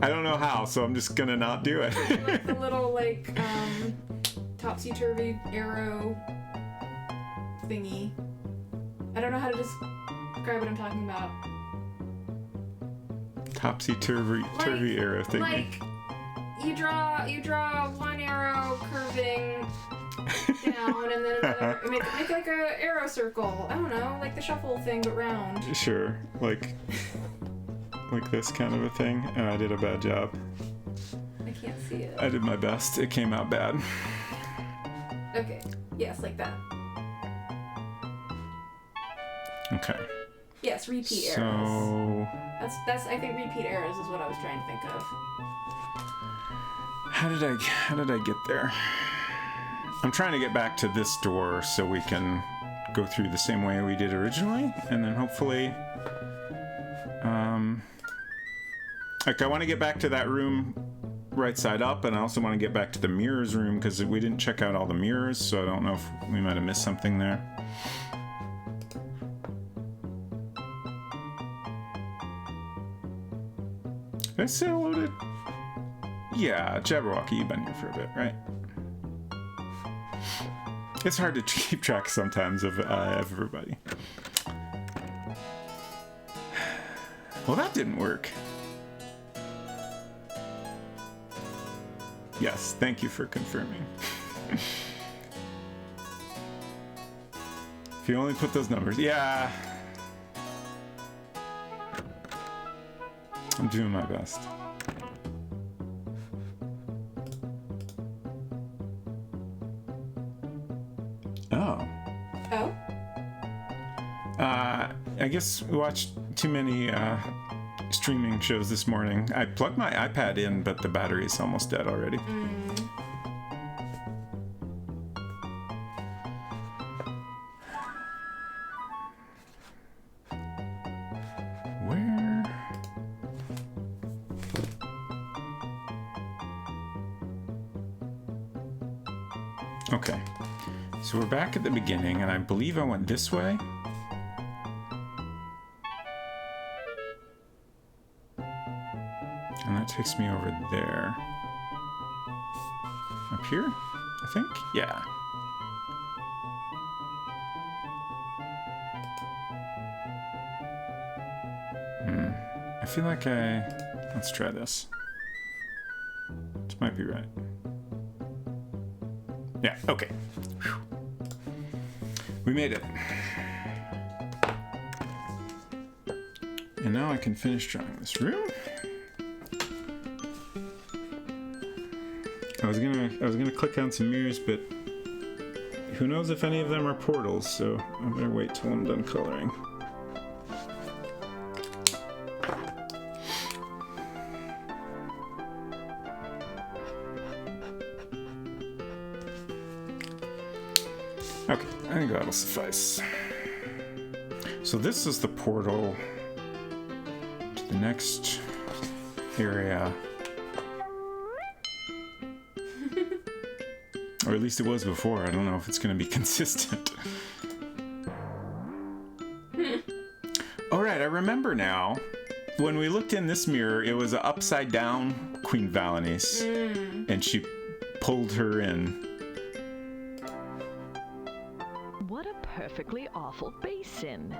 don't know how, so I'm just gonna not do it. Like the little, like, topsy-turvy arrow thingy. I don't know how to describe what I'm talking about. Topsy-turvy arrow thingy. Like, you draw one arrow curving down, and then another, make like a arrow circle. I don't know, like the shuffle thing, but round. Sure, like this kind of a thing. Oh, I did a bad job. I can't see it. I did my best. It came out bad. Okay. Yes, like that. Okay. Yes, repeat arrows. So That's I think repeat arrows is what I was trying to think of. how did I get there? I'm trying to get back to this door so we can go through the same way we did originally, and then hopefully like I want to get back to that room right side up, and I also want to get back to the mirrors room because we didn't check out all the mirrors, so I don't know if we might have missed something there. Did I say hello to... Yeah, Jabberwocky, you've been here for a bit, right? It's hard to keep track sometimes of everybody. Well, that didn't work. Yes, thank you for confirming. If you only put those numbers... Yeah. I'm doing my best. Oh. Oh? I guess we watched too many streaming shows this morning. I plugged my iPad in, but the battery is almost dead already. Where? Okay. So we're back at the beginning, and I believe I went this way. And that takes me over there. Up here, I think? Yeah. I feel like let's try this. This might be right. Yeah, okay. Whew. We made it. And now I can finish drawing this room. I was gonna click on some mirrors, but who knows if any of them are portals, so I better wait till I'm done coloring. Okay, I think that'll suffice. So this is the portal to the next area. Or at least it was before. I don't know if it's going to be consistent. Alright, I remember now. When we looked in this mirror, it was an upside down Queen Valenice. And she pulled her in. What a perfectly awful basin.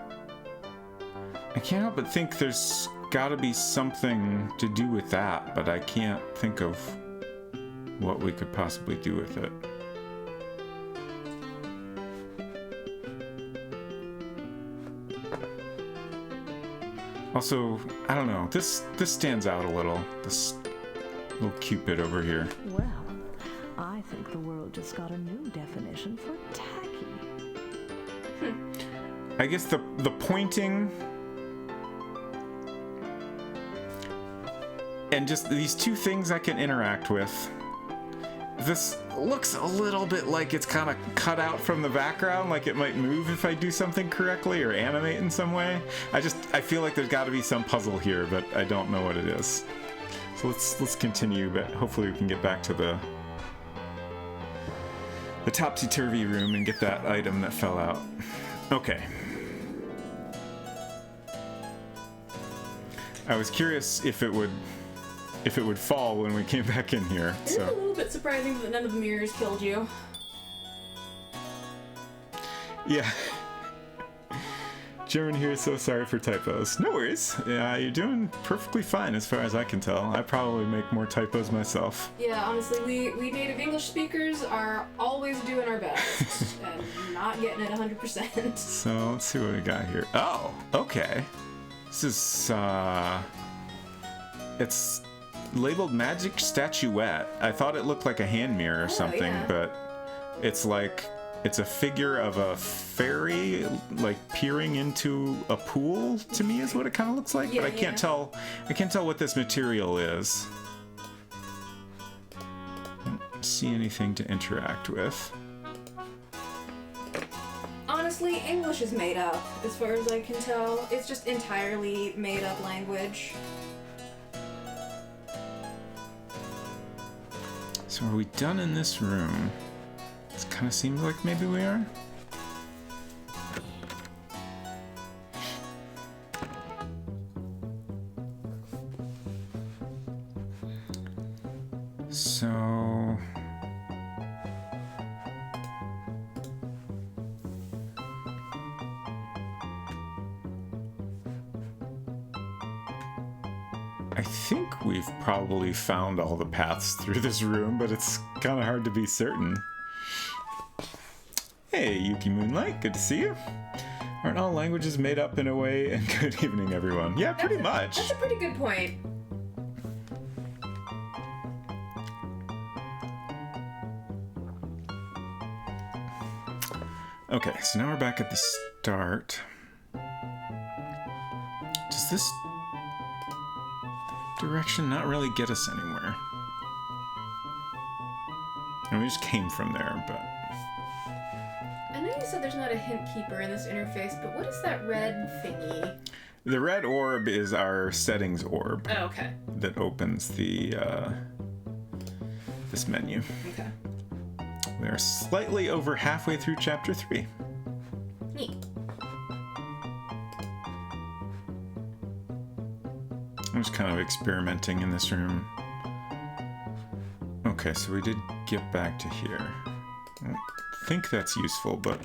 I can't help but think there's got to be something to do with that, but I can't think of what we could possibly do with it. Also, I don't know, this stands out a little, this little cupid over here. Well, I think the world just got a new definition for tacky. I guess the pointing and just these two things I can interact with. This looks a little bit like it's kind of cut out from the background, like it might move if I do something correctly or animate in some way. I feel like there's got to be some puzzle here, but I don't know what it is. So let's continue, but hopefully we can get back to the topsy-turvy room and get that item that fell out. Okay. I was curious if it would fall when we came back in here. It is a little bit surprising that none of the mirrors killed you. Yeah. German here is so sorry for typos. No worries. Yeah, you're doing perfectly fine as far as I can tell. I probably make more typos myself. Yeah, honestly, we native English speakers are always doing our best and not getting it 100%. So let's see what we got here. Oh, okay. This is it's labeled Magic Statuette. I thought it looked like a hand mirror or something, yeah. but it's like it's a figure of a fairy like peering into a pool to me is what it kind of looks like, yeah, but I can't tell what this material is. Don't see anything to interact with. Honestly, English is made up, as far as I can tell. It's just entirely made up language. So are we done in this room? It kind of seems like maybe we are. So I think we've probably found all the paths through this room, but it's kind of hard to be certain. Hey, Yuki Moonlight, good to see you. Aren't all languages made up in a way? And good evening, everyone. Yeah, pretty much. That's a pretty good point. Okay, so now we're back at the start. Does this direction not really get us anywhere? And we just came from there, but... I know you said there's not a hint keeper in this interface, but what is that red thingy? The red orb is our settings orb. Oh, okay. That opens the, this menu. Okay. We are slightly over halfway through Chapter 3. Neat. I'm just kind of experimenting in this room. Okay, so we did get back to here. I don't think that's useful, but...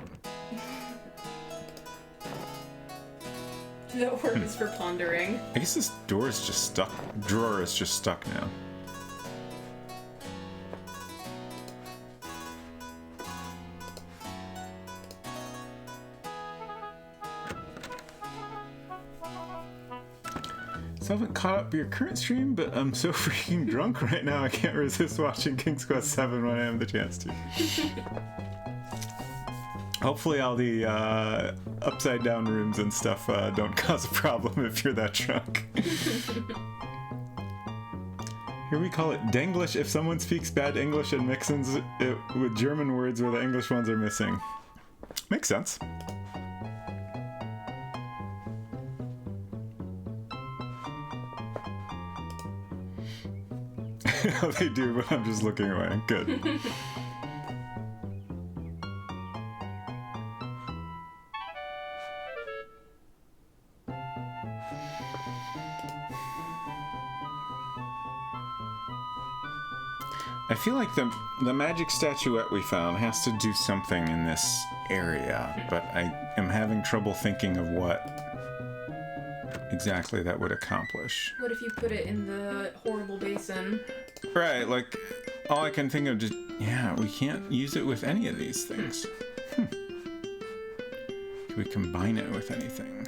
The orb is for pondering. I guess this door is just stuck. Drawer is just stuck now. So I haven't caught up your current stream, but I'm so freaking drunk right now I can't resist watching King's Quest VII when I have the chance to. Hopefully all the upside down rooms and stuff don't cause a problem if you're that drunk. Here we call it Denglish if someone speaks bad English and mixes it with German words where the English ones are missing. Makes sense. They do, but I'm just looking away. Good. I feel like the magic statuette we found has to do something in this area, but I am having trouble thinking of what exactly that would accomplish. What if you put it in the horrible basin? Right, like, all I can think of just... Yeah, we can't use it with any of these things. Can we combine it with anything?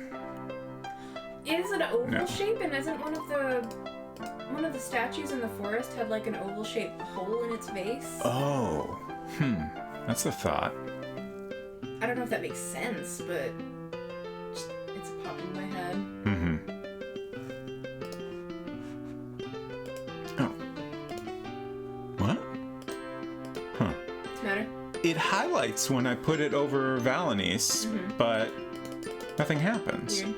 Is it an oval shape, and isn't one of the statues in the forest had like an oval-shaped hole in its base? Oh, that's a thought. I don't know if that makes sense, but it's popping in my head. Oh. What? Huh. What's the matter? It highlights when I put it over Valenice, but nothing happens. Weird.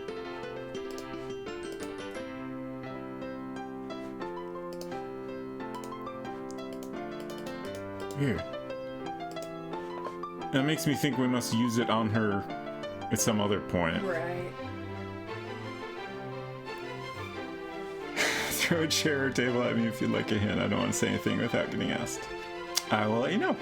Weird. That makes me think we must use it on her at some other point. Right. Throw a chair or table at me if you'd like a hint. I don't want to say anything without getting asked. I will let you know.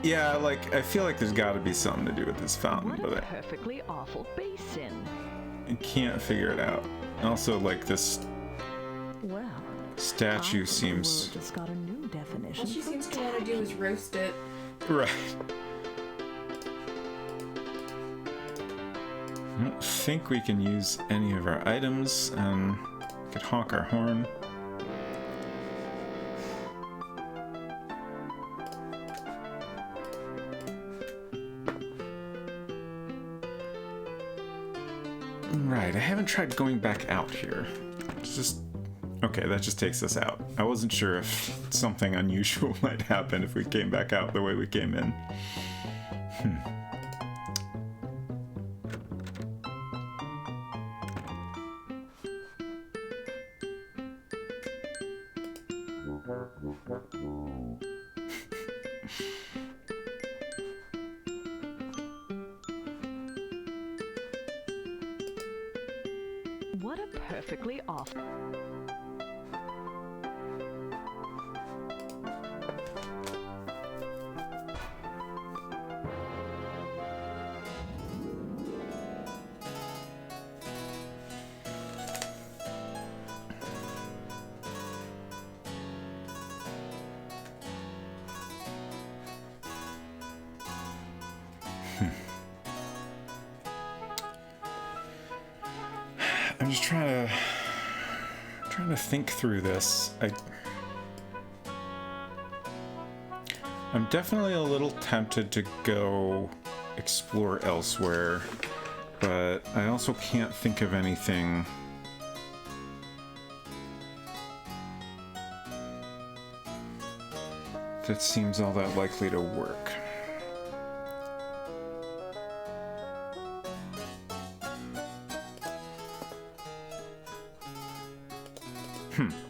Yeah, like, I feel like there's got to be something to do with this fountain, What but a perfectly awful basin. I can't figure it out. Also, like, this Well, statue I think seems... the word just got a new definition. All she seems to want to do is roast it. Right. I don't think we can use any of our items. We could honk our horn. Right, I haven't tried going back out here. It's just... Okay, that just takes us out. I wasn't sure if something unusual might happen if we came back out the way we came in. What a perfectly awful... I'm just trying to think through this. I'm definitely a little tempted to go explore elsewhere, but I also can't think of anything that seems all that likely to work.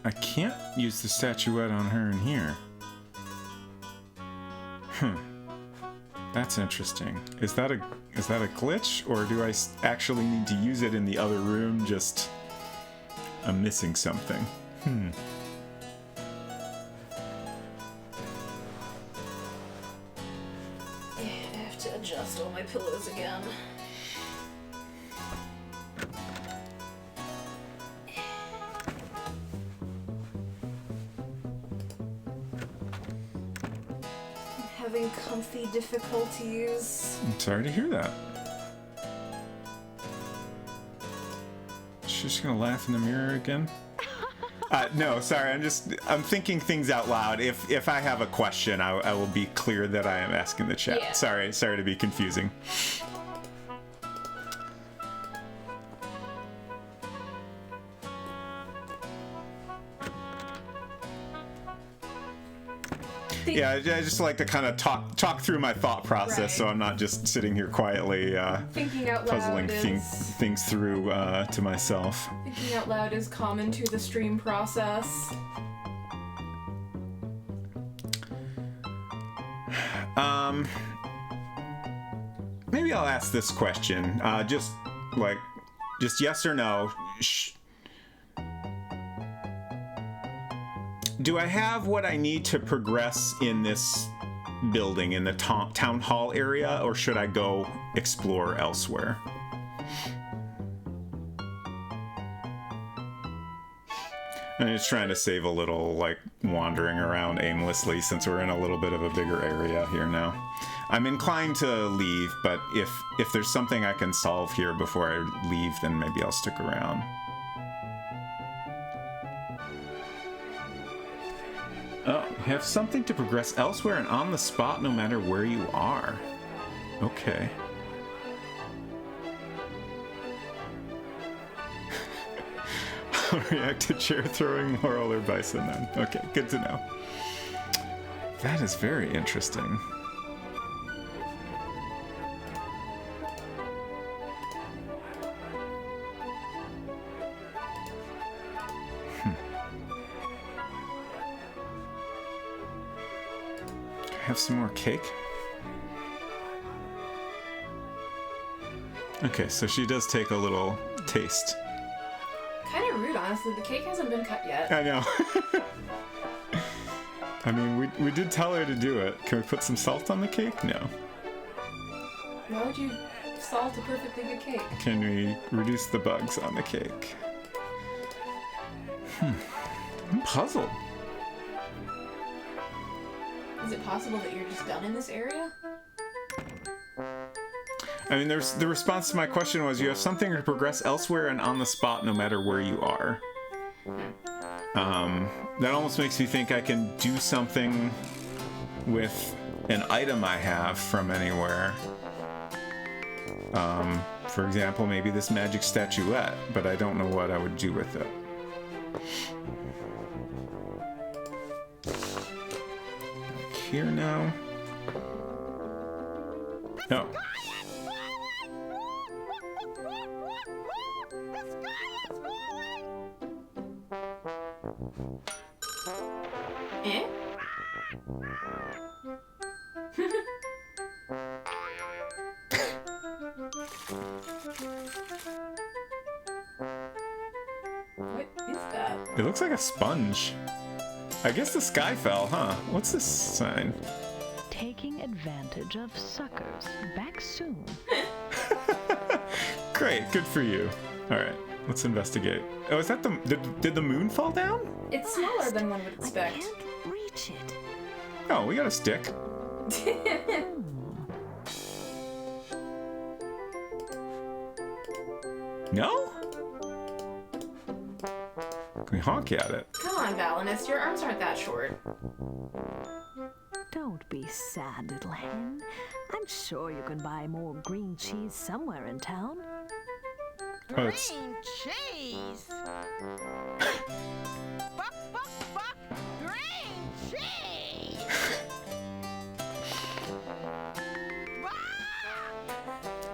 I can't use the statuette on her in here. That's interesting. Is that a glitch, or do I actually need to use it in the other room? Just I'm missing something. I have to adjust all my pillows again. Having comfy difficulties. I'm sorry to hear that. She's just gonna laugh in the mirror again? No, sorry. I'm thinking things out loud. If I have a question, I will be clear that I am asking the chat. Yeah. Sorry to be confusing. Yeah, I just like to kind of talk through my thought process, so I'm not just sitting here quietly Thinking out loud puzzling is... things through to myself. Thinking out loud is common to the stream process. Maybe I'll ask this question. Just yes or no. Do I have what I need to progress in this building, in the town hall area, or should I go explore elsewhere? I'm just trying to save a little, wandering around aimlessly since we're in a little bit of a bigger area here now. I'm inclined to leave, but if there's something I can solve here before I leave, then maybe I'll stick around. Oh, you have something to progress elsewhere and on the spot no matter where you are. Okay. I'll react to chair throwing Laurel or Bison then. Okay, good to know. That is very interesting. have some more cake? Okay, so she does take a little taste. Kind of rude, honestly. The cake hasn't been cut yet. I know. I mean, we did tell her to do it. Can we put some salt on the cake? No. Why would you salt a perfectly good cake? Can we reduce the bugs on the cake? I'm puzzled. Is it possible that you're just done in this area? I mean, the response to my question was, you have something to progress elsewhere and on the spot no matter where you are. That almost makes me think I can do something with an item I have from anywhere. For example, maybe this magic statuette, but I don't know what I would do with it. Here now. No. Eh? What is that? It looks like a sponge. I guess the sky fell, huh? What's this sign? Taking advantage of suckers. Back soon. Great, good for you. All right, let's investigate. Oh, is that did the moon fall down? It's smaller than one would expect. I can't reach it. Oh, we got a stick. No? Can we honk at it? Come on, Valinus, your arms aren't that short. Don't be sad, little hen. I'm sure you can buy more green cheese somewhere in town. Oh, it's... Green cheese! Buck, buck, buck! Green cheese!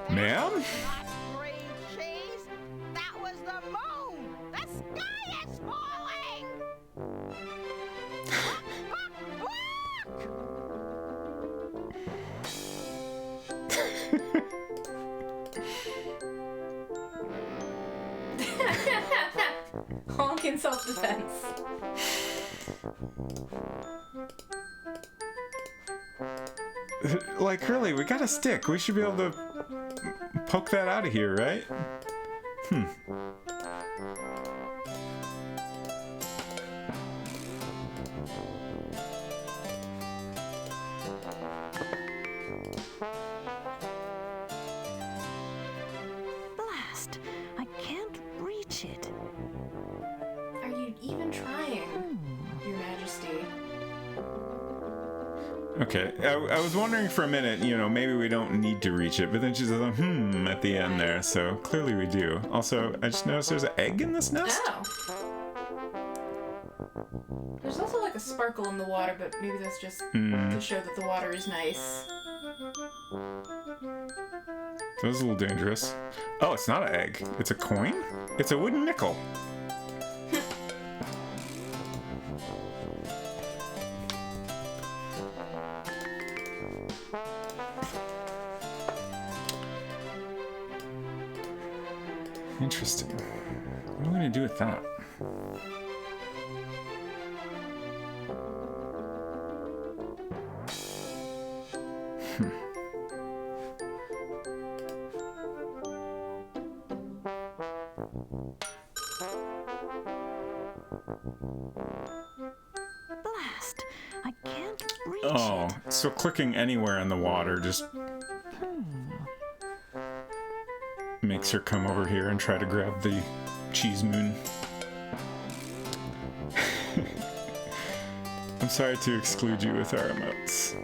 Ma'am? Not green cheese! That was the moon! The sky is falling! Buck, buck, Honk in self-defense. Like, really, we got a stick. We should be able to poke that out of here, right? Blast! I can't reach it. Are you even trying, Your Majesty? Okay, I was wondering for a minute, you know, maybe we don't need to reach it, but then she says, at the end there, so clearly we do. Also, I just noticed there's an egg in this nest. Oh. There's also like a sparkle in the water, but maybe that's just to show that the water is nice. That was a little dangerous. Oh, it's not an egg. It's a coin? It's a wooden nickel. Interesting. What am I going to do with that? Blast! I can't reach Oh, it. so clicking anywhere in the water just makes her come over here and try to grab the cheese moon. I'm sorry to exclude you with our emotes.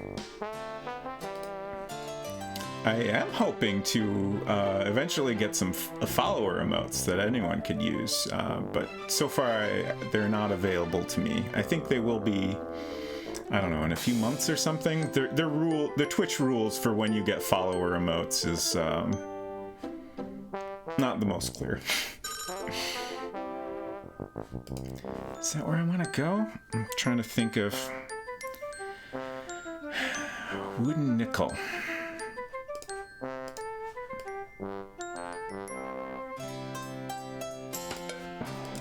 I am hoping to eventually get some follower emotes that anyone could use, but so far they're not available to me. I think they will be, I don't know, in a few months or something. The Twitch rules for when you get follower emotes is not the most clear. Is that where I want to go? I'm trying to think of... Wooden nickel.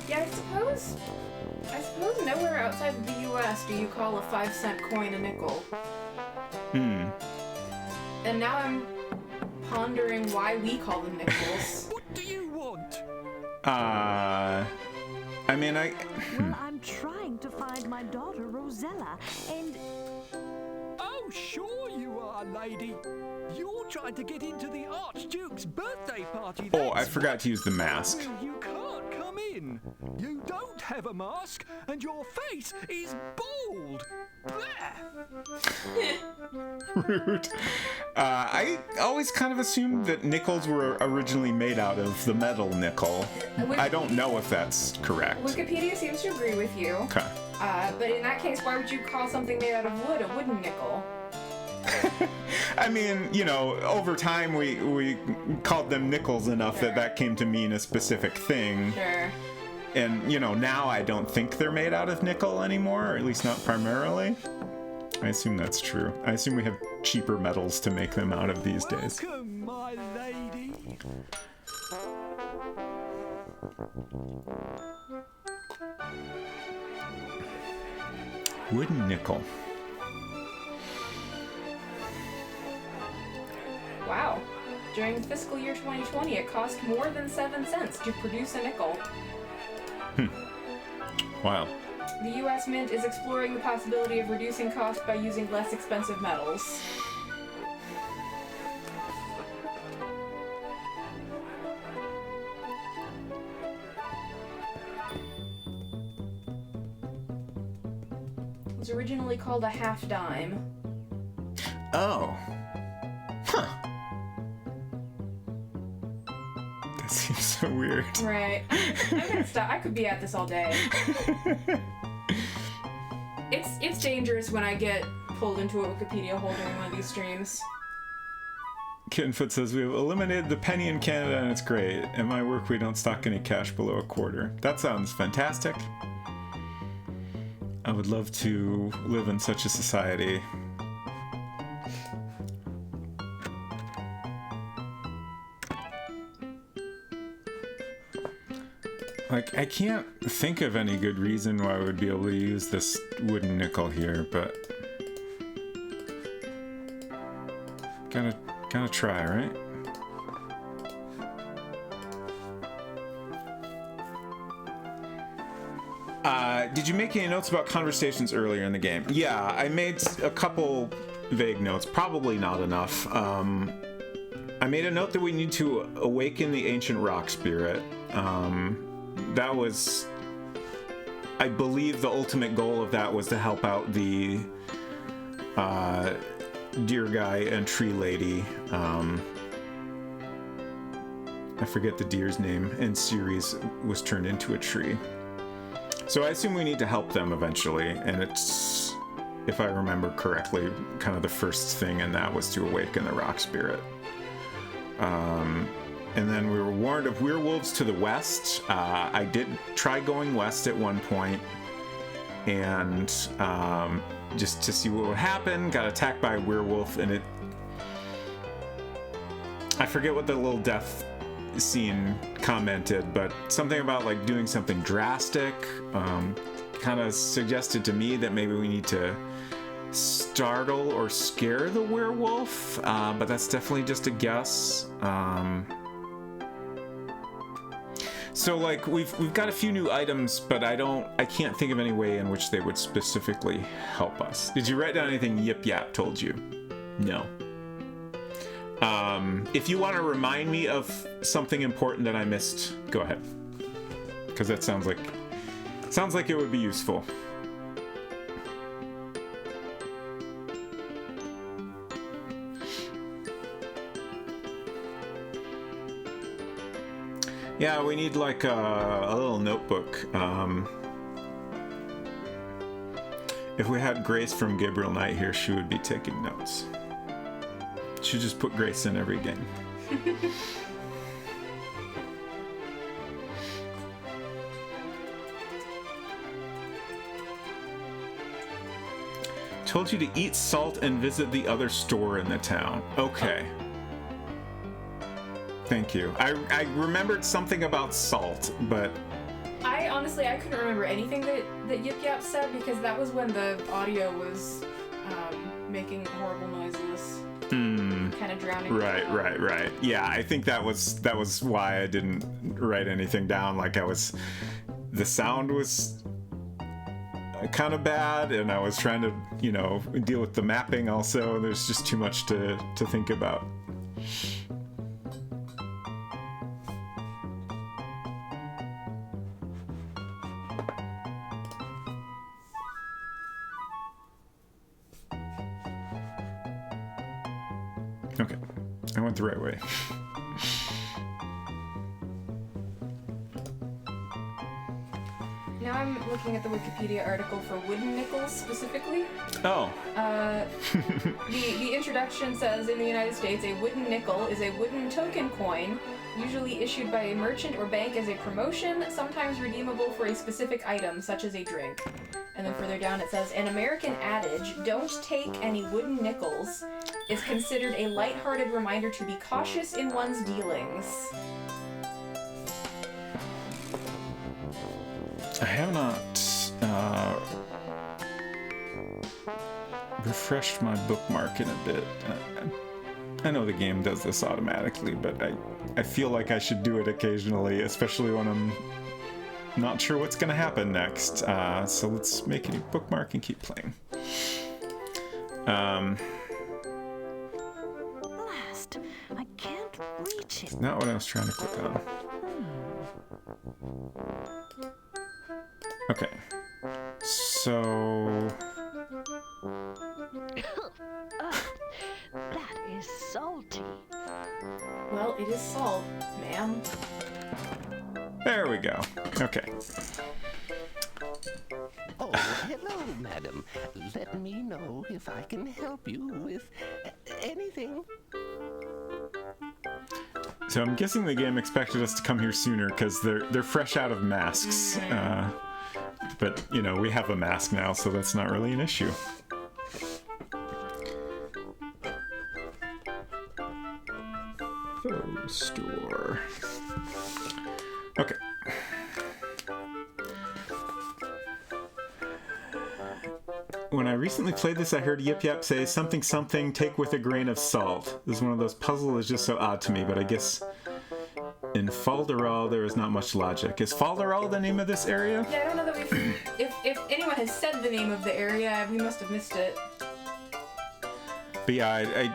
Yeah, I suppose nowhere outside of the U.S. do you call a 5-cent coin a nickel. And now I'm pondering why we call them nickels. What do you want? I mean, Well, I'm trying to find my daughter Rosella, and Oh, sure you are, lady. You're trying to get into the Archduke's birthday party. oh, I that's forgot to use the mask. Well, you can't come in. You don't have a mask, and your face is bald. There. Rude. I always kind of assumed that nickels were originally made out of the metal nickel. I don't know if that's correct. Wikipedia seems to agree with you. Okay. But in that case, why would you call something made out of wood a wooden nickel? I mean, you know, over time we called them nickels enough that came to mean a specific thing. Sure. And, you know, now I don't think they're made out of nickel anymore, or at least not primarily. I assume that's true. I assume we have cheaper metals to make them out of these days. Welcome, my lady. Wooden nickel. Wow. During fiscal year 2020, it cost more than 7 cents to produce a nickel. Wow. The U.S. Mint is exploring the possibility of reducing cost by using less expensive metals. It was originally called a half dime. Oh. Huh. That seems so weird. Right. I'm gonna stop. I could be at this all day. It's dangerous when I get pulled into a Wikipedia hole during one of these streams. Kittenfoot says, we have eliminated the penny in Canada and it's great. At my work, we don't stock any cash below a quarter. That sounds fantastic. I would love to live in such a society. Like, I can't think of any good reason why I would be able to use this wooden nickel here, but gotta try, right? Did you make any notes about conversations earlier in the game? Yeah, I made a couple vague notes, probably not enough. I made a note that we need to awaken the ancient rock spirit. That was, I believe the ultimate goal of that was to help out the deer guy and tree lady. I forget the deer's name, and Ceres was turned into a tree. So I assume we need to help them eventually, and it's, if I remember correctly, kind of the first thing in that was to awaken the rock spirit. And then we were warned of werewolves to the west. I did try going west at one point, and just to see what would happen, got attacked by a werewolf, and I forget what the little death scene commented, but something about like doing something drastic, kind of suggested to me that maybe we need to startle or scare the werewolf, but that's definitely just a guess. So like we've got a few new items, but I can't think of any way in which they would specifically help us. Did you write down anything Yip Yap told you? No. If you want to remind me of something important that I missed, go ahead, because that sounds like it would be useful. Yeah, we need like a little notebook. If we had Grace from Gabriel Knight here, she would be taking notes. Should just put Grace in every game. Told you to eat salt and visit the other store in the town. Okay. Thank you. I remembered something about salt, but... I honestly couldn't remember anything that Yip Yap said because that was when the audio was making horrible noises. Kind of drowning. Right. Yeah, I think that was why I didn't write anything down. Like the sound was kind of bad, and I was trying to, deal with the mapping also. There's just too much to think about. Okay, I went the right way. Now I'm looking at the Wikipedia article for wooden nickels specifically. Oh. The introduction says, in the United States, a wooden nickel is a wooden token coin, usually issued by a merchant or bank as a promotion, sometimes redeemable for a specific item, such as a drink. And then further down it says, an American adage, don't take any wooden nickels, is considered a lighthearted reminder to be cautious in one's dealings. I have not refreshed my bookmark in a bit. I know the game does this automatically, but I feel like I should do it occasionally, especially when I'm not sure what's going to happen next. So let's make a new bookmark and keep playing. Blast! I can't reach it. Not what I was trying to click on. Okay. So... That is salty. Well, it is salt, ma'am. There we go. Okay. Oh, hello, madam. Let me know if I can help you with anything. So I'm guessing the game expected us to come here sooner because they're fresh out of masks. But, we have a mask now, so that's not really an issue. Faux store. Okay. When I recently played this, I heard Yip Yap say something take with a grain of salt. This is one of those puzzles that's just so odd to me, but I guess in Falderal there is not much logic. Is Falderal the name of this area? Yeah, I don't know that we've... if anyone has said the name of the area, we must have missed it. But yeah,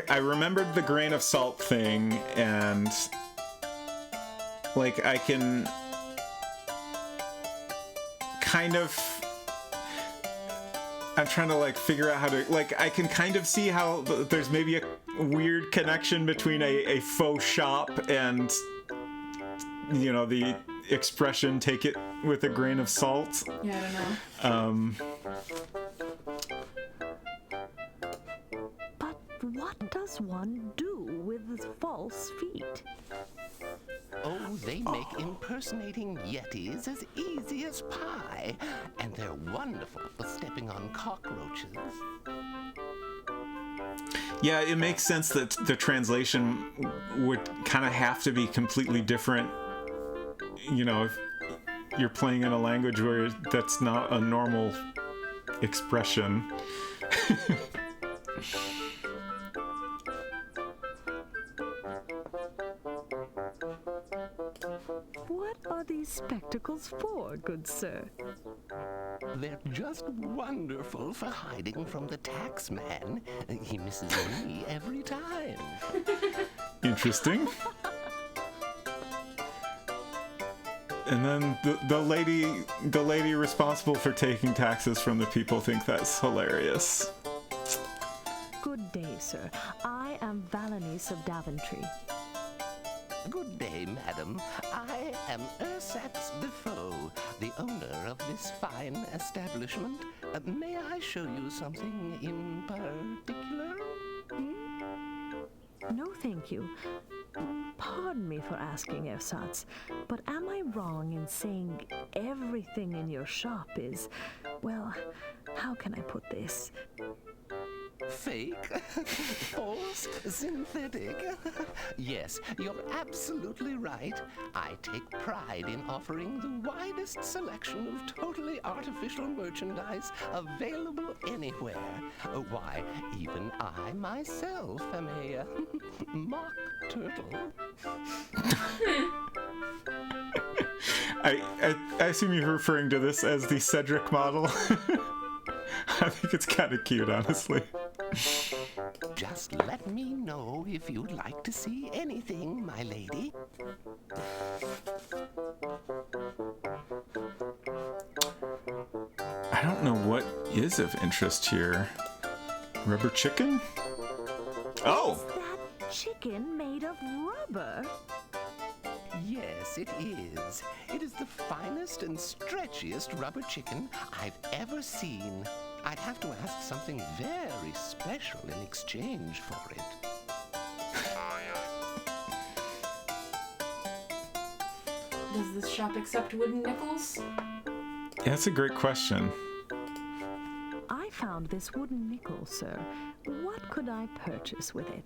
I remembered the grain of salt thing, and like I can kind of... I'm trying to figure out how to I can kind of see how there's maybe a weird connection between a faux shop and the expression "take it with a grain of salt." Yeah, I don't know. But what does one do with false feet? Oh, they make impersonating Yetis as easy as pie, and they're wonderful for stepping on cockroaches. Yeah, it makes sense that the translation would kind of have to be completely different, if you're playing in a language where that's not a normal expression. What are these spectacles for, good sir? They're just wonderful for hiding from the tax man. He misses me every time. Interesting. And then the lady responsible for taking taxes from the people think that's hilarious. Good day, sir. I am Valenice of Daventry. Good day, madam. I am Ersatz Defoe, the owner of this fine establishment. May I show you something in particular? No, thank you. Pardon me for asking, Ersatz, but am I wrong in saying every everything in your shop is, well, how can I put this? Fake? False? Synthetic? Yes, you're absolutely right. I take pride in offering the widest selection of totally artificial merchandise available anywhere. Why, even I myself am a mock turtle. I assume you're referring to this as the Cedric model. I think it's kind of cute, honestly. Just let me know if you'd like to see anything, my lady. I don't know what is of interest here. Rubber chicken? Oh! Is that chicken made of rubber? Yes, it is. It is the finest and stretchiest rubber chicken I've ever seen. I'd have to ask something very special in exchange for it. Does this shop accept wooden nickels? Yeah, that's a great question. I found this wooden nickel, sir. What could I purchase with it?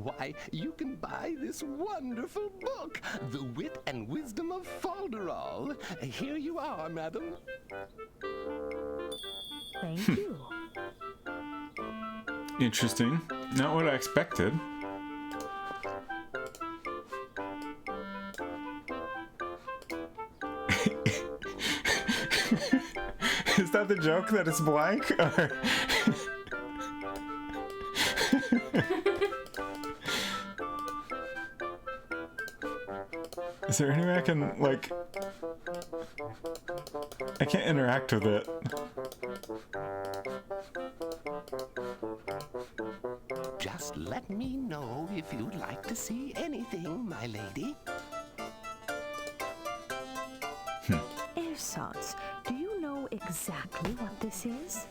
Why, you can buy this wonderful book, The Wit and Wisdom of Falderall. Here you are, madam. Thank you. Interesting. Not what I expected. Is that the joke that it's blank? Or... Is there any way I can, like... I can't interact with it. Just let me know if you'd like to see anything, my lady. Ersatz, do you know exactly what this is?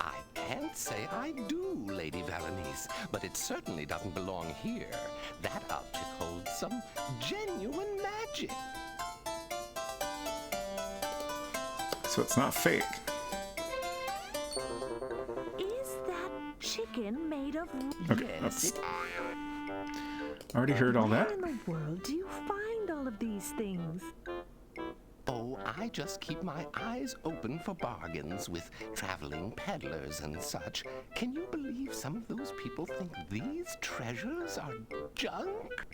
I can't say I do, Lady Valenice, but it certainly doesn't belong here. That object holds some genuine magic. So it's not fake. Is that chicken made of... Okay, Yes, that's... Already heard all that? Where in the world do you find all of these things? Oh, I just keep my eyes open for bargains with traveling peddlers and such. Can you believe some of those people think these treasures are junk?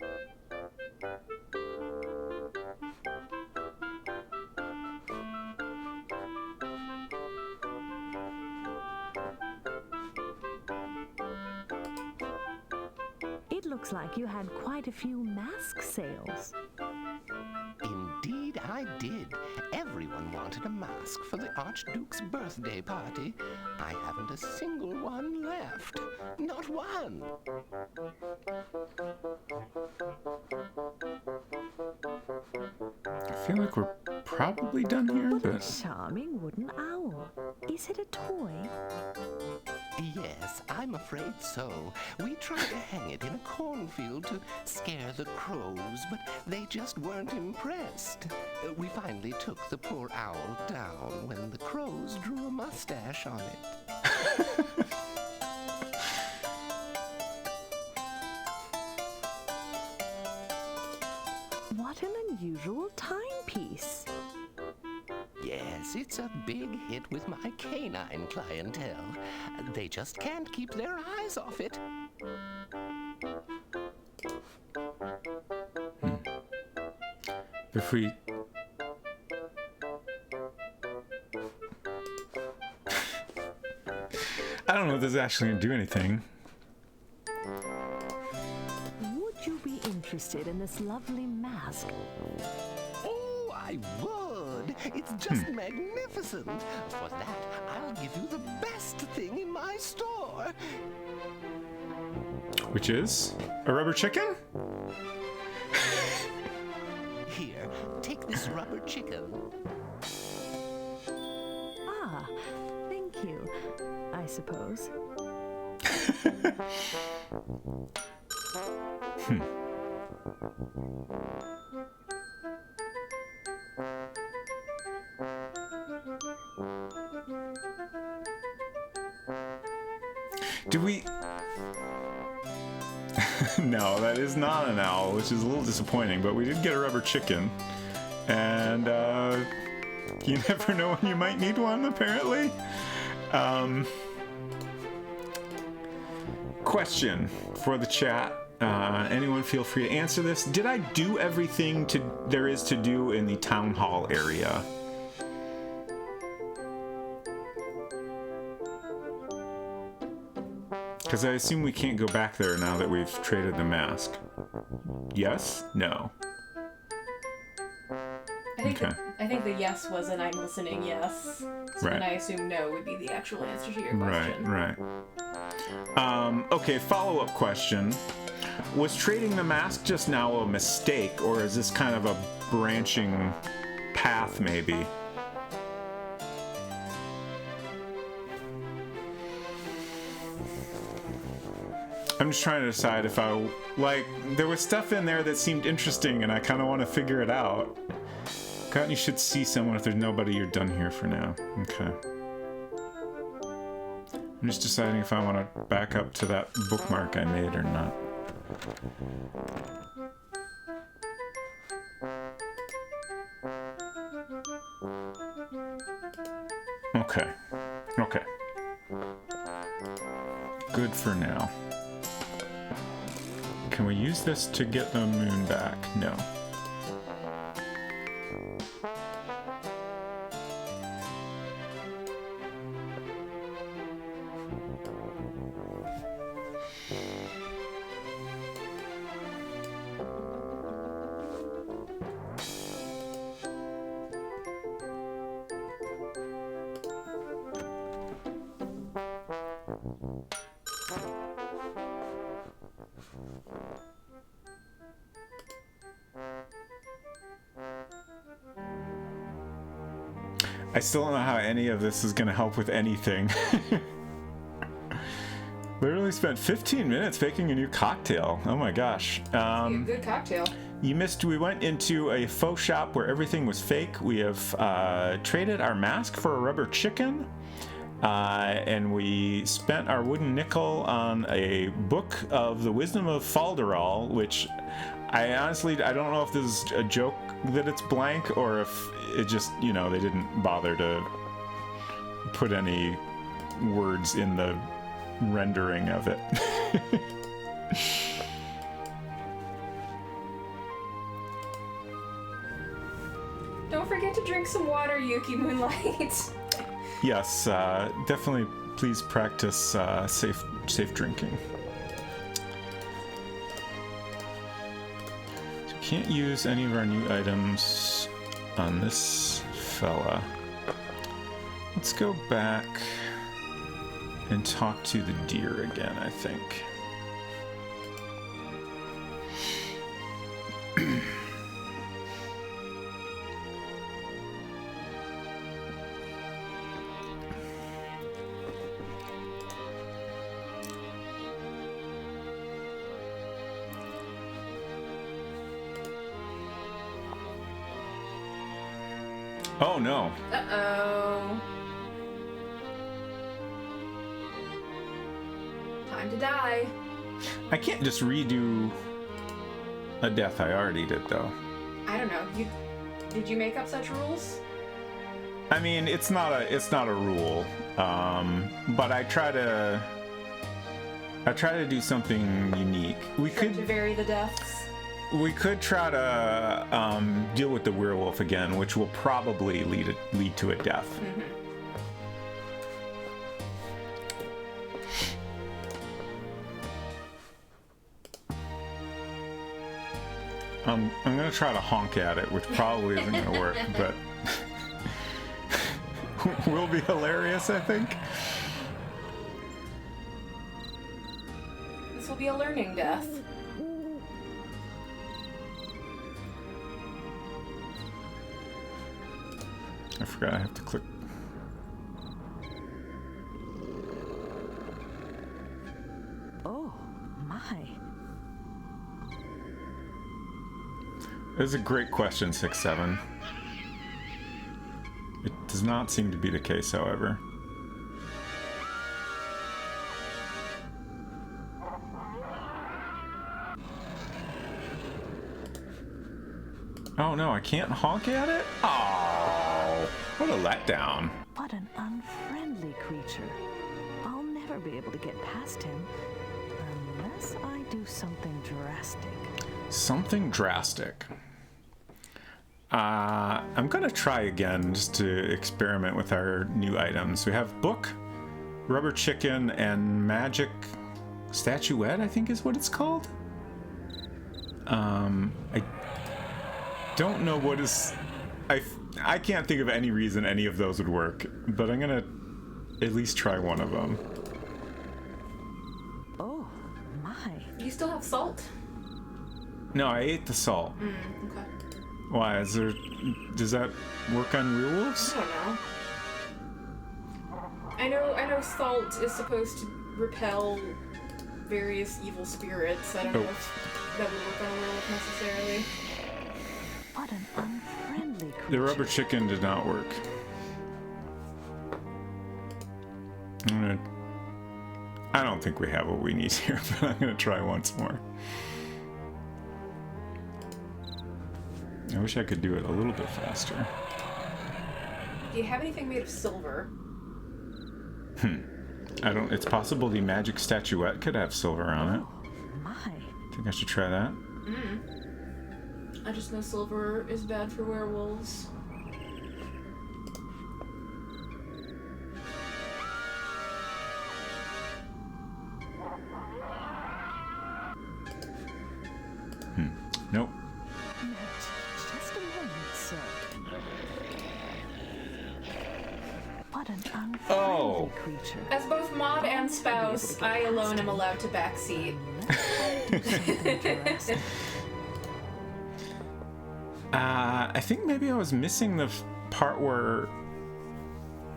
It looks like you had quite a few mask sales. Indeed, I did. Everyone wanted a mask for the Archduke's birthday party. I haven't a single one left. Not one. I feel like we're probably done here, What a but... charming wooden owl. Is it a toy? Yes, I'm afraid so. We tried to hang it in a cornfield to scare the crows, but they just weren't impressed. We finally took the poor owl down when the crows drew a mustache on it. What an unusual timepiece. Yes, it's a big hit with my canine clientele. They just can't keep their eyes off it. If we... I don't know if this is actually going to do anything. Would you be interested in this lovely mask? Oh, I would. It's just magnificent. For that, I'll give you the best thing in my store. Which is? A rubber chicken? Here, take this rubber chicken. Ah, thank you, I suppose. Do we... No, that is not an owl, which is a little disappointing, but we did get a rubber chicken. And, you never know when you might need one, apparently. Question for the chat. Anyone feel free to answer this. Did I do everything there is to do in the town hall area? Because I assume we can't go back there now that we've traded the mask. Yes? No? I think the yes was an I'm listening yes. So Right. then I assume no would be the actual answer to your question. Right. Okay, follow-up question. Was trading the mask just now a mistake, or is this kind of a branching path, maybe? I'm just trying to decide if there was stuff in there that seemed interesting and I kind of want to figure it out. God, you should see someone if there's nobody. You're done here for now. Okay. I'm just deciding if I want to back up to that bookmark I made or not. Okay. Good for now. Can we use this to get the moon back? No. I still don't know how any of this is going to help with anything. Literally spent 15 minutes making a new cocktail. Oh my gosh. Good cocktail. You missed, we went into a faux shop where everything was fake. We have traded our mask for a rubber chicken. And we spent our wooden nickel on a book of the Wisdom of Falderal, which I honestly, I don't know if this is a joke that it's blank or if it just, they didn't bother to put any words in the rendering of it. Don't forget to drink some water, Yuki Moonlight. Yes, definitely please practice safe drinking. So can't use any of our new items on this fella. Let's go back and talk to the deer again, I think. Oh no. Uh-oh. Time to die. I can't just redo a death I already did, though. I don't know. Did you make up such rules? I mean, it's not a rule, but I try to do something unique. We could to vary the deaths. We could try to deal with the werewolf again, which will probably lead to a death. Mm-hmm. I'm gonna try to honk at it, which probably isn't gonna work, but will be hilarious, I think. This will be a learning death. I forgot I have to click. Oh, my. That's a great question, 6-7. It does not seem to be the case, however. Oh no, I can't honk at it? Oh, what a letdown. What an unfriendly creature. I'll never be able to get past him unless I do something drastic. Something drastic. I'm gonna try again just to experiment with our new items. We have book, rubber chicken, and magic statuette, I think is what it's called. I don't know what is... I can't think of any reason any of those would work, but I'm gonna at least try one of them. Oh, my. You still have salt? No, I ate the salt. Okay. Why? Does that work on werewolves? I don't know. I know salt is supposed to repel various evil spirits. I don't know if that would work on a werewolf necessarily. What an unfriendly creature. The rubber chicken did not work. I don't think we have what we need here, but I'm gonna try once more. I wish I could do it a little bit faster. Do you have anything made of silver? I don't... It's possible the magic statuette could have silver on it. My. Think I should try that? I just know silver is bad for werewolves. Nope. Just a moment, sir. What an unfriendly creature. As both mod and spouse, I alone am allowed to backseat. I think maybe I was missing the part where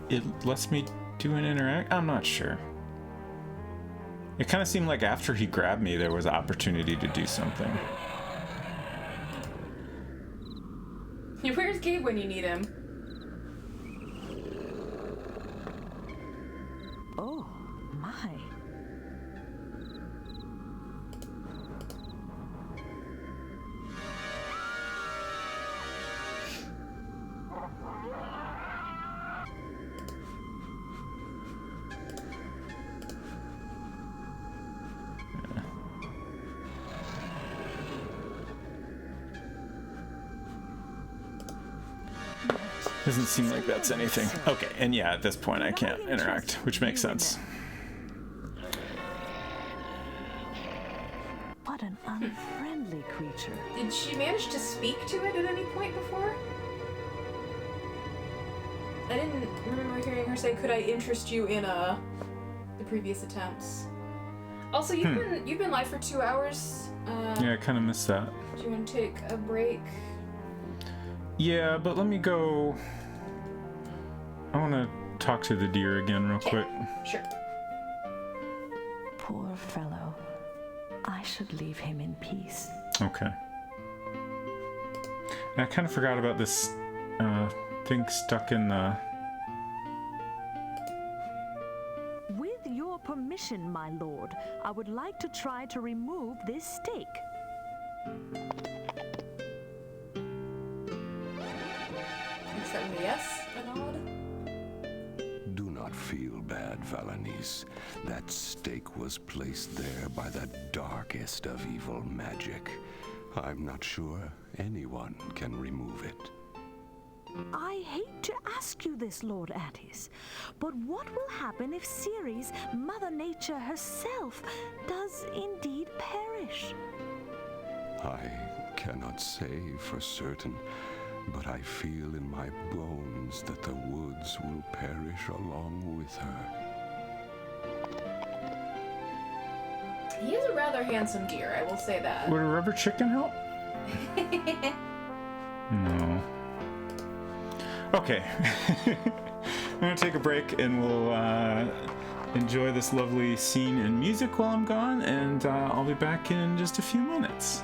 it lets me do an interact. I'm not sure. It kind of seemed like after he grabbed me, there was an opportunity to do something. Where's Gabe when you need him? Oh, my. Doesn't seem like that's anything. Okay, and yeah, at this point I can't interact, which makes sense. What an unfriendly creature. Did she manage to speak to it at any point before? I didn't remember hearing her say, "Could I interest you in the previous attempts?" Also, you've been live for 2 hours. Yeah, I kind of missed that. Do you want to take a break? Yeah, but let me go. I want to talk to the deer again real quick. Sure. Poor fellow. I should leave him in peace. Okay. And I kind of forgot about this thing stuck in the... With your permission, my lord, I would like to try to remove this stake. Is that a yes? A nod? Do not feel bad, Valanice. That stake was placed there by the darkest of evil magic. I'm not sure anyone can remove it. I hate to ask you this, Lord Attis, but what will happen if Ceres, Mother Nature herself, does indeed perish? I cannot say for certain, but I feel in my bones that the woods will perish along with her. He is a rather handsome deer, I will say that. Would a rubber chicken help? No. Okay. I'm gonna take a break and we'll enjoy this lovely scene and music while I'm gone, and I'll be back in just a few minutes.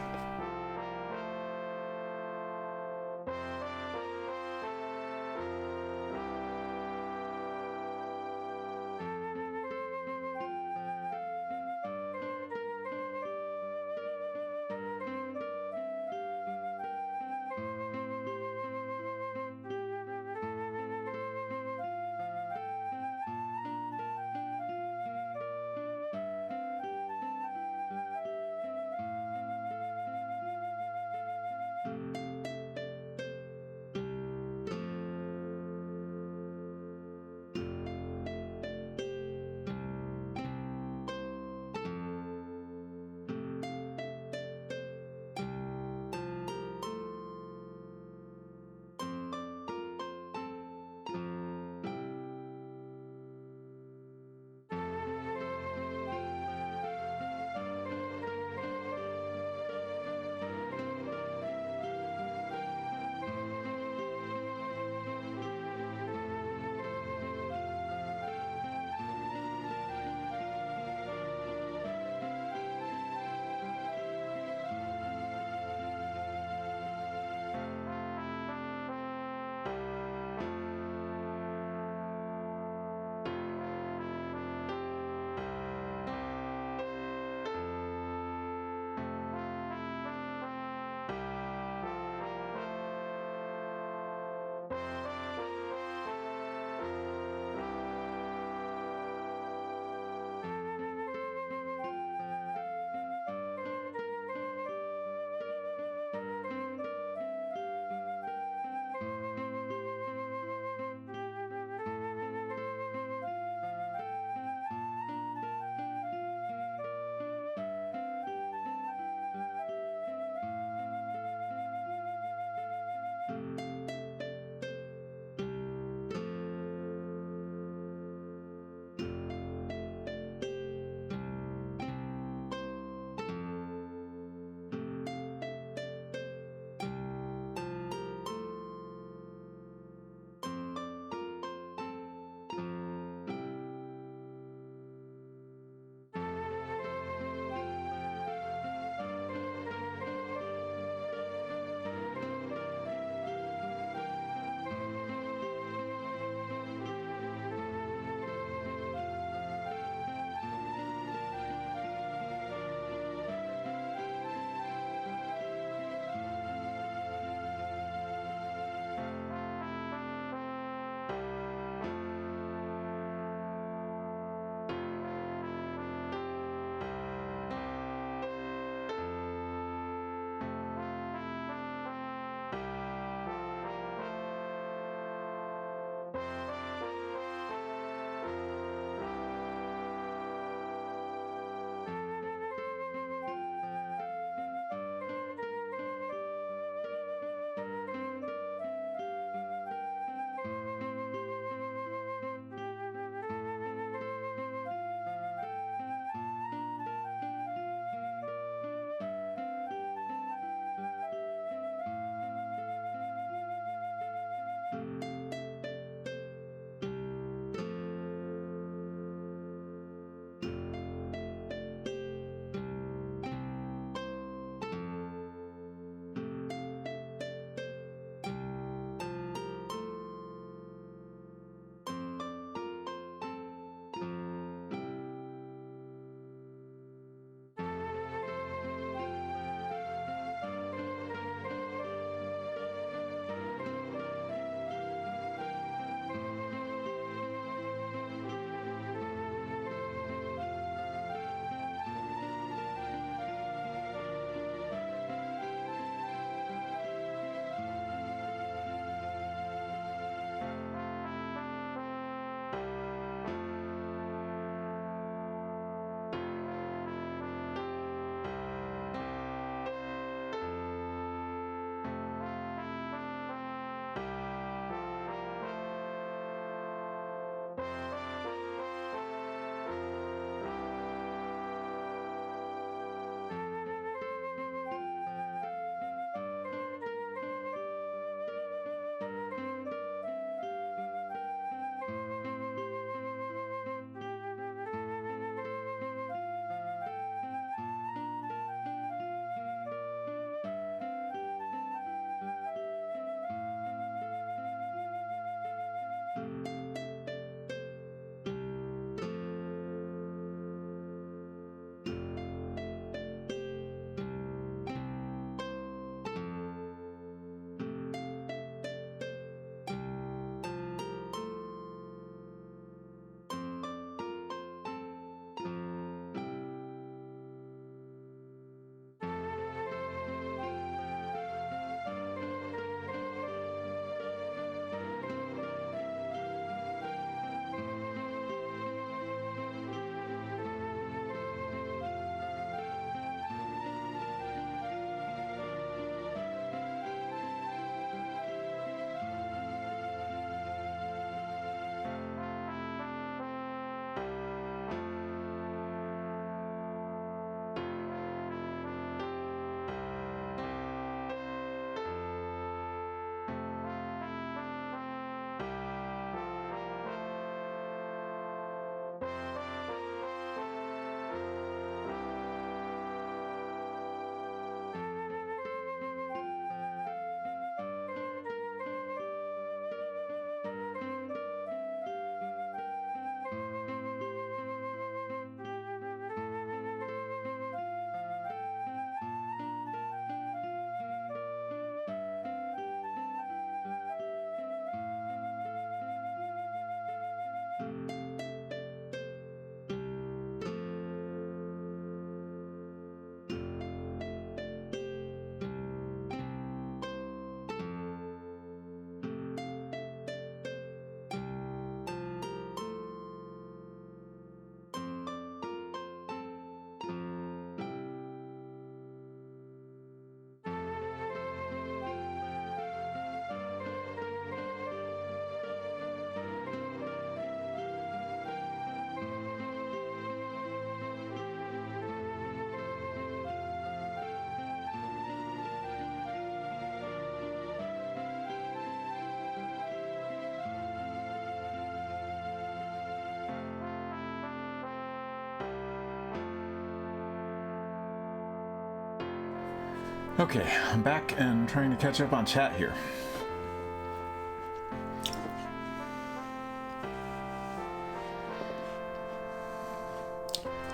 Okay, I'm back and trying to catch up on chat here.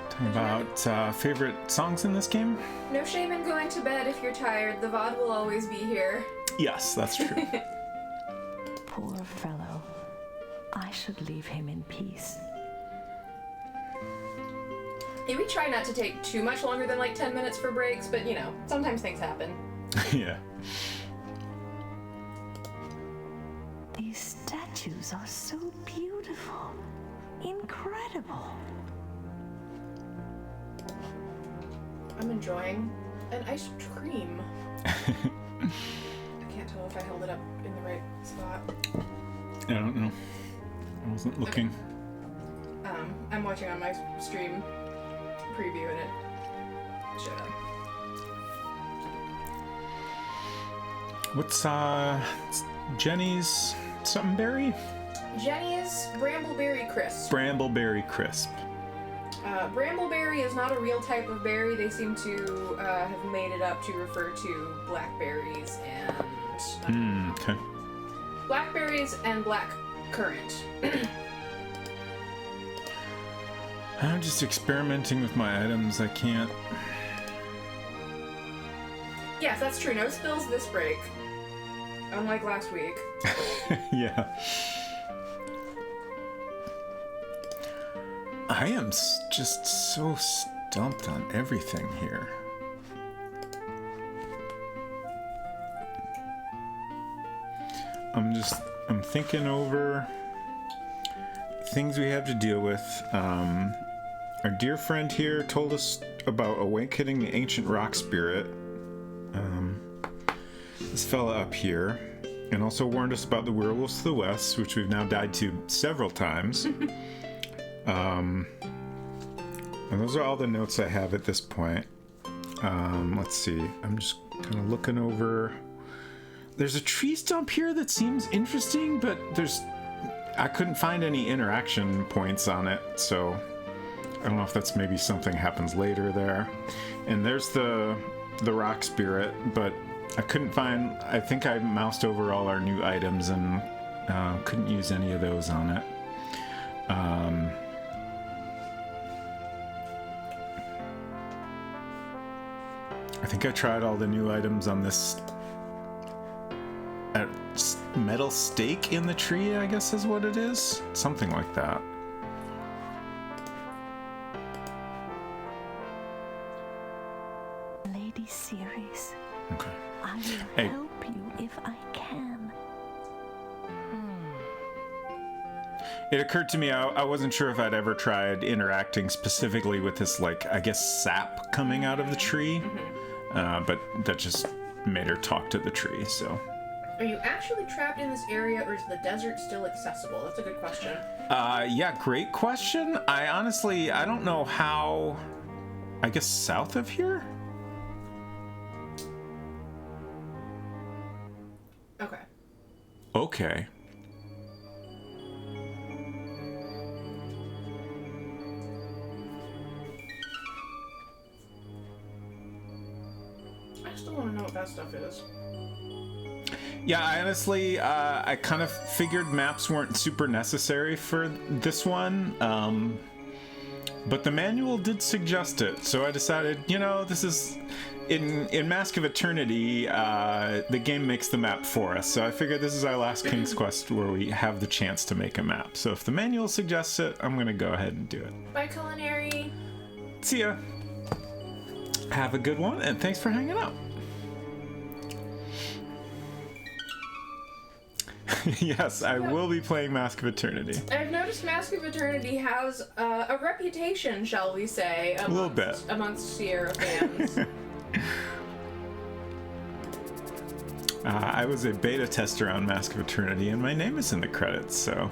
Talking about favorite songs in this game? No shame in going to bed if you're tired. The VOD will always be here. Yes, that's true. Poor fellow. I should leave him in peace. Yeah, we try not to take too much longer than like 10 minutes for breaks, but you know, sometimes things happen. Yeah. These statues are so beautiful. Incredible. I'm enjoying an ice cream. I can't tell if I held it up in the right spot. I don't know. I wasn't looking. Okay. I'm watching on my stream preview and it showed up. What's Jenny's something berry? Jenny's Brambleberry Crisp. Brambleberry Crisp. Brambleberry is not a real type of berry. They seem to have made it up to refer to blackberries and Okay. blackberries and black currant. I'm just experimenting with my items. I can't. Yes, that's true. No spills this break. Unlike last week. Yeah. I am just so stumped on everything here. I'm thinking over things we have to deal with. Our dear friend here told us about awakening the ancient rock spirit. This fella up here, and also warned us about the werewolves to the west, which we've now died to several times. And those are all the notes I have at this point. Let's see. I'm just kind of looking over. There's a tree stump here that seems interesting, but I couldn't find any interaction points on it, so I don't know if that's maybe something happens later there. And there's the rock spirit, but I couldn't find. I think I moused over all our new items and couldn't use any of those on it. I think I tried all the new items on this metal stake in the tree, I guess is what it is. Something like that. Lady Ceres, Okay. I will help you if I can. It occurred to me I wasn't sure if I'd ever tried interacting specifically with this, like, I guess sap coming out of the tree. But that just made her talk to the tree, so. Are you actually trapped in this area, or is the desert still accessible? That's a good question. Yeah, great question. I don't know how. I guess south of here? Okay. Okay. I still want to know what that stuff is. Yeah, I honestly, I kind of figured maps weren't super necessary for this one, but the manual did suggest it, so I decided, this is, in Mask of Eternity, the game makes the map for us, so I figured this is our last King's Quest where we have the chance to make a map. So if the manual suggests it, I'm gonna go ahead and do it. Bye, Culinary. See ya. Have a good one, and thanks for hanging out. Yes, I will be playing Mask of Eternity. I've noticed Mask of Eternity has a reputation, shall we say, A little bit. Amongst Sierra fans. I was a beta tester on Mask of Eternity, and my name is in the credits, so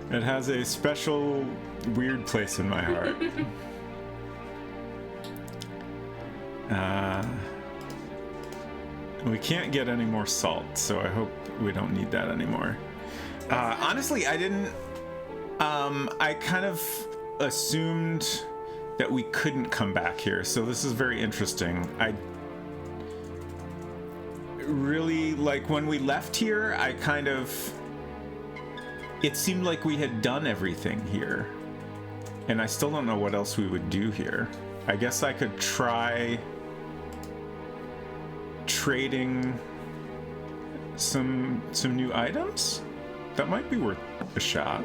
it has a special, weird place in my heart. We can't get any more salt, so I hope we don't need that anymore. Honestly, I didn't. I kind of assumed that we couldn't come back here, so this is very interesting. really, like, when we left here, I kind of... It seemed like we had done everything here. And I still don't know what else we would do here. I guess I could try trading some new items? That might be worth a shot.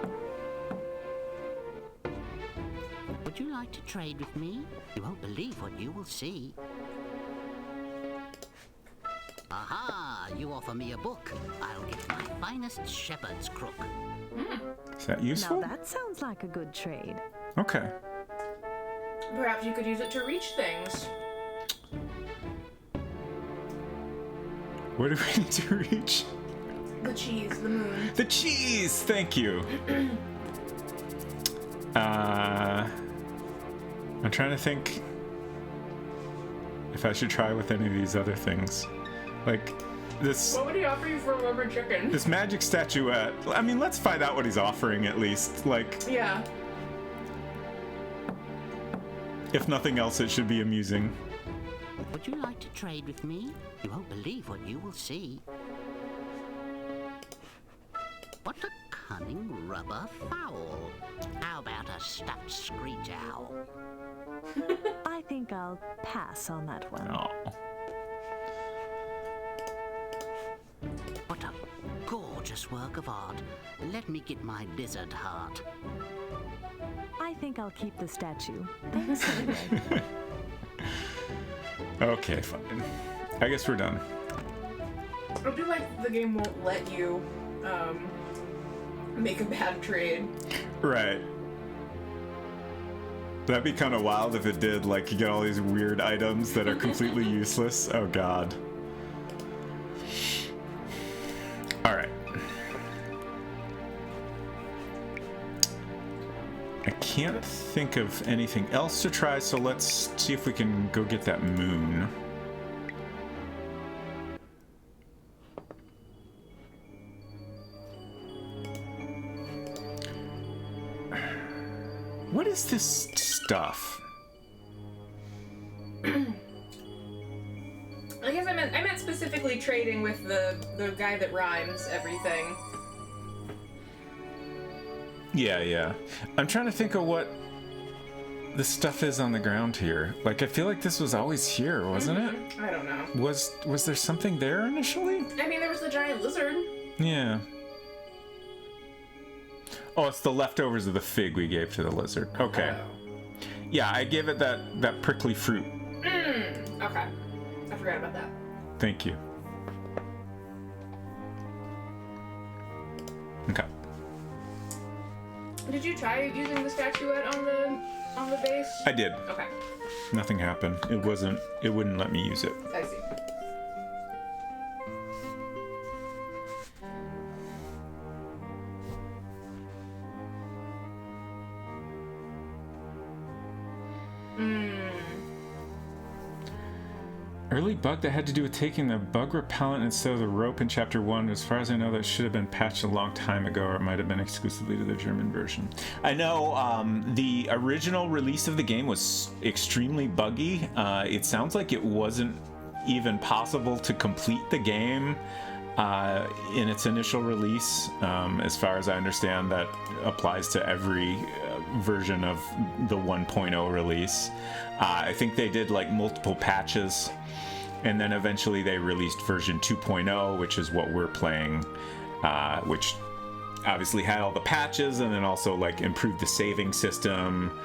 Would you like to trade with me? You won't believe what you will see. Aha! You offer me a book. I'll get my finest shepherd's crook. Is that useful? Now that sounds like a good trade. Okay. Perhaps you could use it to reach things. What do we need to reach? The cheese, the moon. The cheese! Thank you. I'm trying to think if I should try with any of these other things. Like, this... What would he offer you for a rubber chicken? This magic statuette. I mean, let's find out what he's offering at least. Like... Yeah. If nothing else, it should be amusing. Would you like to trade with me? You won't believe what you will see. What a cunning rubber fowl. How about a stuffed screech owl? I think I'll pass on that one. Oh. What a gorgeous work of art. Let me get my lizard heart. I think I'll keep the statue. Thanks anyway. Okay, fine. I guess we're done. I feel like the game won't let you make a bad trade. Right. That'd be kind of wild if it did. Like, you get all these weird items that are completely useless. Oh, God. Alright. I can't think of anything else to try, so let's see if we can go get that moon. What is this stuff? I guess I meant specifically trading with the guy that rhymes everything. Yeah. I'm trying to think of what the stuff is on the ground here. Like, I feel like this was always here, wasn't it? I don't know. Was there something there initially? I mean, there was the giant lizard. Yeah. Oh, it's the leftovers of the fig we gave to the lizard. Okay. Oh. Yeah, I gave it that prickly fruit. Okay. I forgot about that. Thank you. Okay. Did you try using the statuette on the base? I did. Okay. Nothing happened. It wouldn't let me use it. I see. Early bug that had to do with taking the bug repellent instead of the rope in Chapter 1. As far as I know, that should have been patched a long time ago, or it might have been exclusively to the German version. I know the original release of the game was extremely buggy. It sounds like it wasn't even possible to complete the game in its initial release. As far as I understand, that applies to every version of the 1.0 release. I think they did like multiple patches, and then eventually they released version 2.0, which is what we're playing, which obviously had all the patches, and then also like improved the saving system,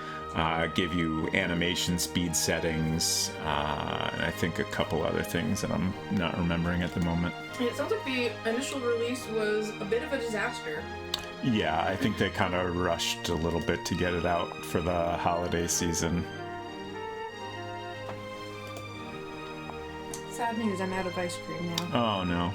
give you animation speed settings, and I think a couple other things that I'm not remembering at the moment. It sounds like the initial release was a bit of a disaster. Yeah, I think they kind of rushed a little bit to get it out for the holiday season. Sad news, I'm out of ice cream now. Oh no.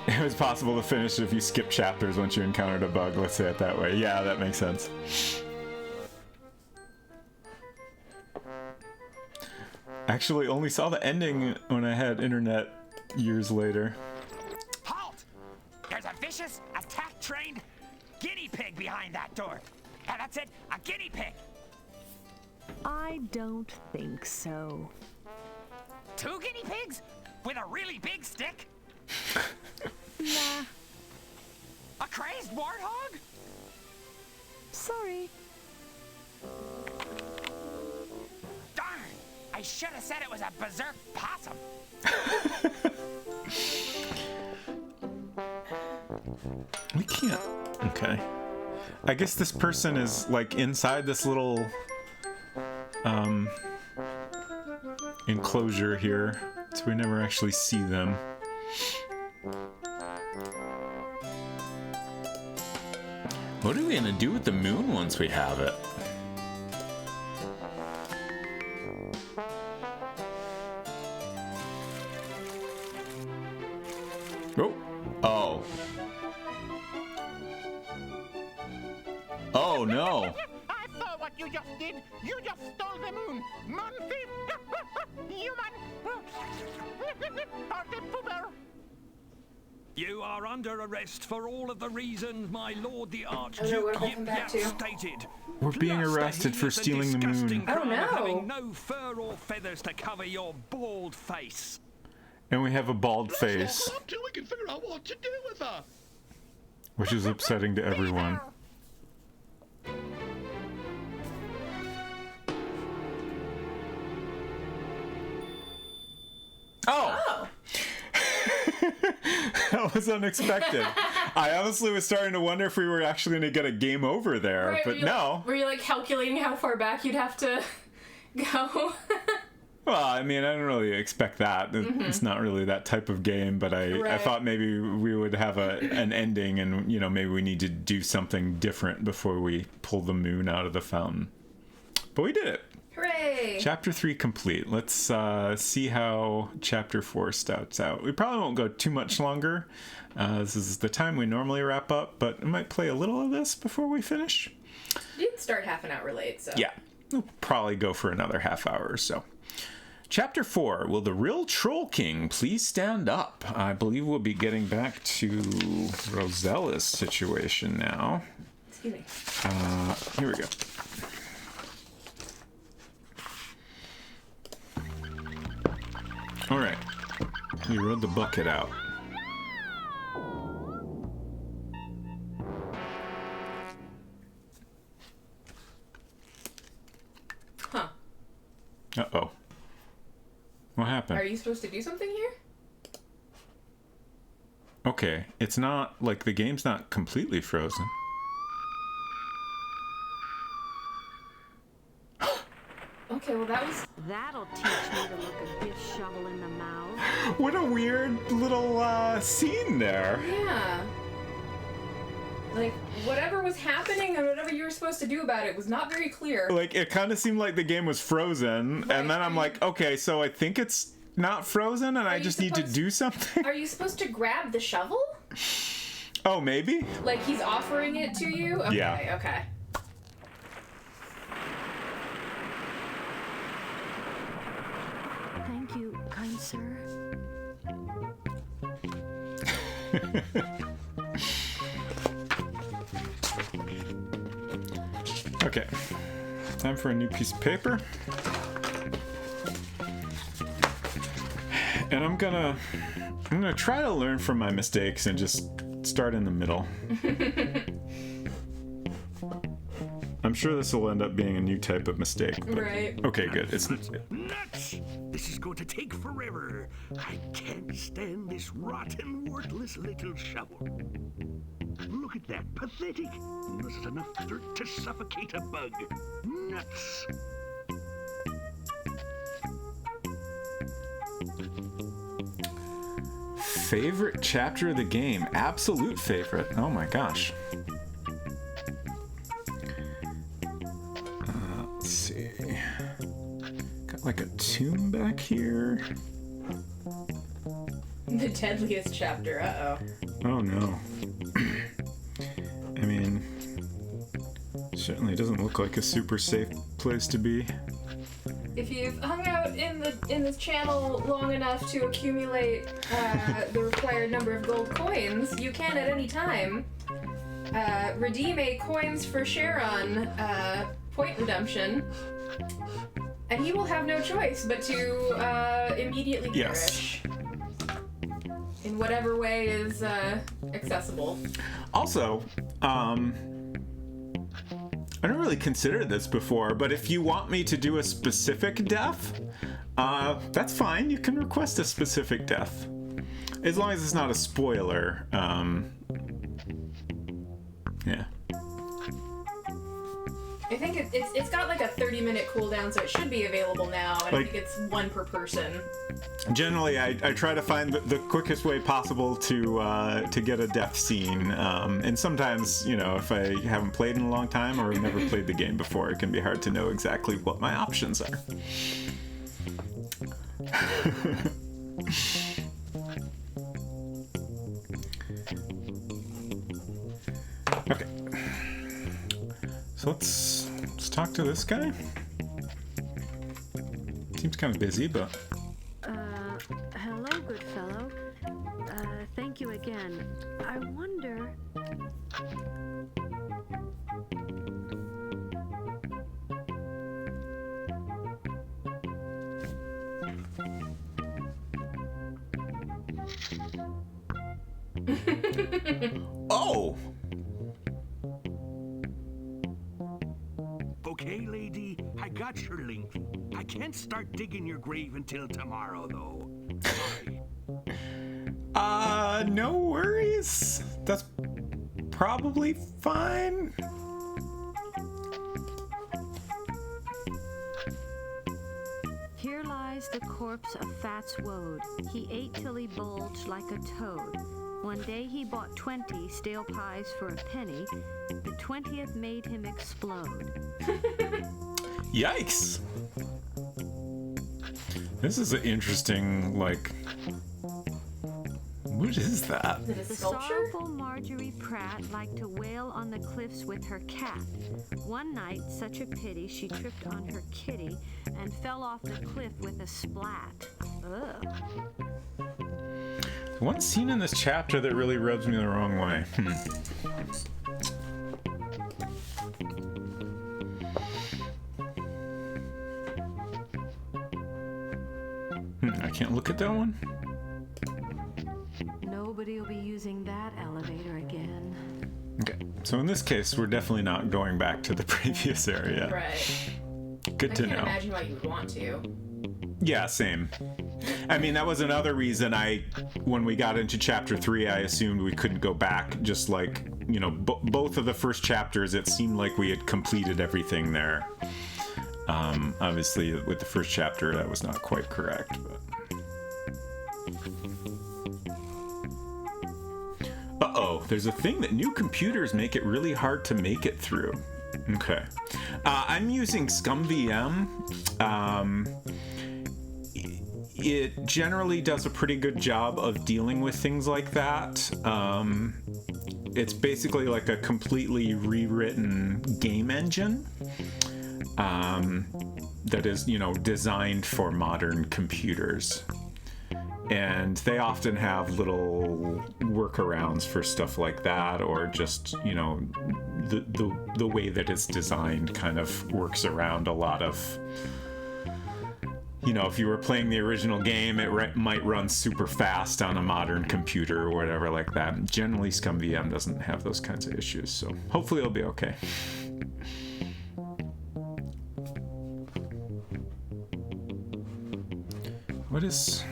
It was possible to finish if you skip chapters once you encountered a bug, let's say it that way. Yeah, that makes sense. Actually, only saw the ending when I had internet years later. Halt! There's a vicious, attack-trained guinea pig behind that door. And that's it, a guinea pig. I don't think so. 2 guinea pigs? With a really big stick? Nah. A crazed warthog? Sorry. Darn! I should have said it was a berserk possum. We can't. Okay. I guess this person is like inside this little enclosure here, so we never actually see them. What are we gonna do with the moon once we have it? Oh. Oh. Oh no. I saw what you just did. You just stole the moon. Moon thief. Human. Party pooper. You are under arrest for all of the reasons my lord the Oh, Archduke no, what have I come back to? stated. We're being Plus, arrested for heinous and stealing the moon. disgusting Oh, crime of no. having no fur or feathers to cover your bald face. And we have a bald face, Let's walk up till we can figure out what to do with her. which is upsetting to everyone. Oh! That was unexpected. I honestly was starting to wonder if we were actually going to get a game over there, Right, but no. Were you like calculating how far back you'd have to go? Well, I mean, I don't really expect that. It's not really that type of game, but I Right. thought maybe we would have an ending and, you know, maybe we need to do something different before we pull the moon out of the fountain. But we did it. Hooray! Chapter 3 complete. Let's see how Chapter 4 starts out. We probably won't go too much longer. This is the time we normally wrap up, but I might play a little of this before we finish. You did start half an hour late, so. Yeah, we'll probably go for another half hour or so. Chapter 4, will the real Troll King please stand up? I believe we'll be getting back to Rosella's situation now. Excuse me. Here we go. All right, you rode the bucket out. Huh. Uh-oh. What happened? Are you supposed to do something here? Okay, it's not, like, the game's not completely frozen. Okay, well that was... That'll teach me to look a bit shovel in the mouth. What a weird little scene there. Yeah. Like, whatever was happening and whatever you were supposed to do about it was not very clear. Like, it kind of seemed like the game was frozen, and then I'm like, okay, so I think it's not frozen, and I just need to do something? Are you supposed to grab the shovel? Oh, maybe? Like, he's offering it to you? Okay, Yeah. okay. Thank you, kind sir. Okay, time for a new piece of paper. And I'm gonna try to learn from my mistakes and just start in the middle. I'm sure this will end up being a new type of mistake. But Right. Okay, good. It's Nuts! This is going to take forever. I can't stand this rotten, worthless little shovel. Look at that. Pathetic. This is enough dirt to suffocate a bug. Nuts. favorite chapter of the game. Absolute favorite. Oh my gosh. Let's see. Got like a tomb back here. The deadliest chapter, uh-oh. Oh no. I mean, certainly doesn't look like a super safe place to be. If you've hung out in this channel long enough to accumulate the required number of gold coins, you can at any time redeem a coins for Sharon point redemption And he will have no choice but to immediately Yes. perish. In whatever way is accessible. Also, I don't really consider this before, but if you want me to do a specific death, that's fine. You can request a specific death. As long as it's not a spoiler. Yeah. I think it's got like a 30-minute cooldown, so it should be available now, and I think it's one per person. Generally, I try to find the quickest way possible to get a death scene, and sometimes, you know, if I haven't played in a long time or never played the game before, it can be hard to know exactly what my options are. Okay. So let's talk to this guy. Seems kind of busy, but... Hello, good fellow. Thank you again. I wonder... Oh! Okay, lady, I got your link. I can't start digging your grave until tomorrow, though. Sorry. No worries. That's probably fine. Here lies the corpse of Fats Woad. He ate till he bulged like a toad. One day he bought 20 stale pies for a penny. The 20th made him explode. Yikes! This is an interesting, like... What is that? Is it a The sculpture? sorrowful Marjorie Pratt liked to wail on the cliffs with her cat. One night, such a pity, she tripped on her kitty and fell off the cliff with a splat. Ugh. One scene in this chapter that really rubs me the wrong way. I can't look at that one. Nobody will be using that elevator again. Okay, so in this case, we're definitely not going back to the previous area. Right. Good to I can't know. imagine why you would want to. Yeah, same. I mean, that was another reason when we got into chapter 3, I assumed we couldn't go back. Just like, you know, both of the first chapters, it seemed like we had completed everything there. Obviously, with the first chapter, that was not quite correct. But... Uh-oh, there's a thing that new computers make it really hard to make it through. Okay. I'm using ScumVM. It generally does a pretty good job of dealing with things like that. It's basically like a completely rewritten game engine that is, you know, designed for modern computers. And they often have little workarounds for stuff like that, or just, you know, the way that it's designed kind of works around a lot of... You know, if you were playing the original game, it might run super fast on a modern computer or whatever like that. Generally, ScumVM doesn't have those kinds of issues, so hopefully it'll be okay. What is...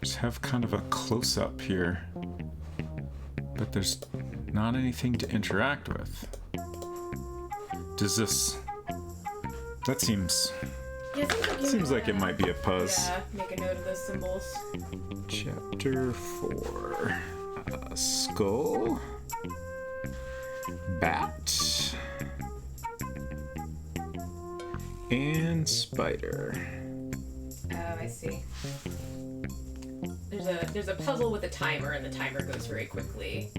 Just have kind of a close-up here, but there's not anything to interact with. Does this... That seems... Yeah, seems like it might be a puzz. Yeah, make a note of those symbols. Chapter 4. Skull. Bat. And spider. Oh, I see. There's a puzzle with a timer, and the timer goes very quickly.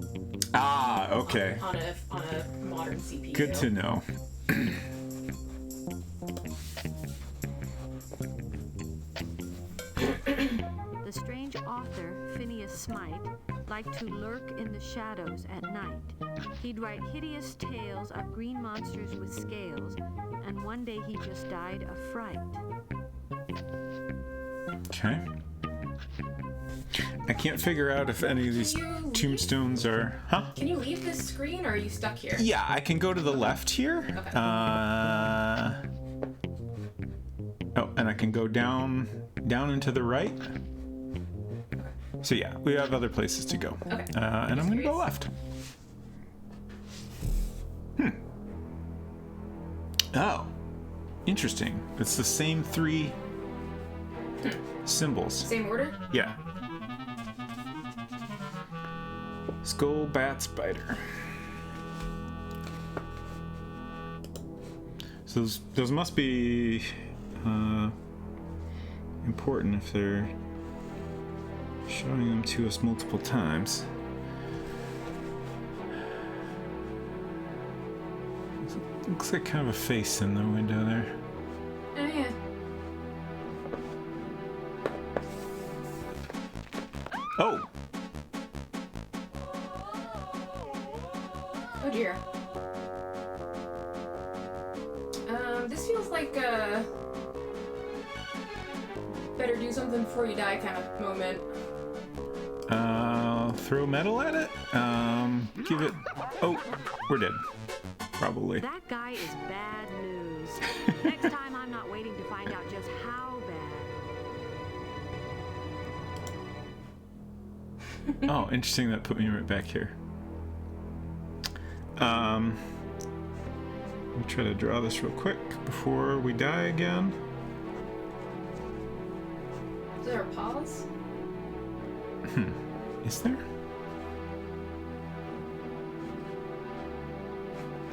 Ah, okay. On a modern CPU. Good to know. The strange author, Phineas Smythe, liked to lurk in the shadows at night. He'd write hideous tales of green monsters with scales, and one day he just died of fright. Okay. I can't figure out if any of these tombstones are... Huh? Can you leave this screen, or are you stuck here? Yeah, I can go to the left here. Okay. Oh, and I can go down and to the right. So yeah, we have other places to go. Okay. And I'm gonna go left. Oh, interesting. It's the same three symbols. Same order? Yeah. Skull, bat, spider. So those must be important if they're showing them to us multiple times. Looks like kind of a face in the window there. Oh yeah. Oh! Oh dear. This feels like a better do something before you die kind of moment. Throw metal at it? Give it... Oh, we're dead. Probably. That guy is bad news. Next time I'm not waiting to find out just how bad. Oh, interesting, that put me right back here. Let me try to draw this real quick before we die again. Is there a pause? Is there?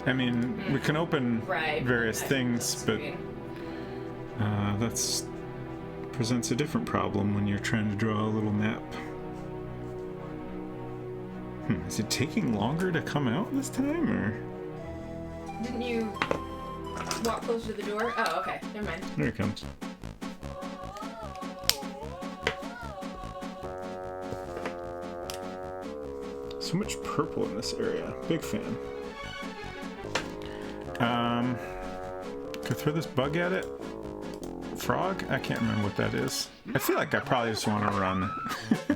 I mean, we can open various things, but that's presents a different problem when you're trying to draw a little map. Is it taking longer to come out this time, or? Didn't you walk closer to the door? Oh, okay. Never mind. There it comes. So much purple in this area. Big fan. Could I throw this bug at it? Frog? I can't remember what that is. I feel like I probably just want to run.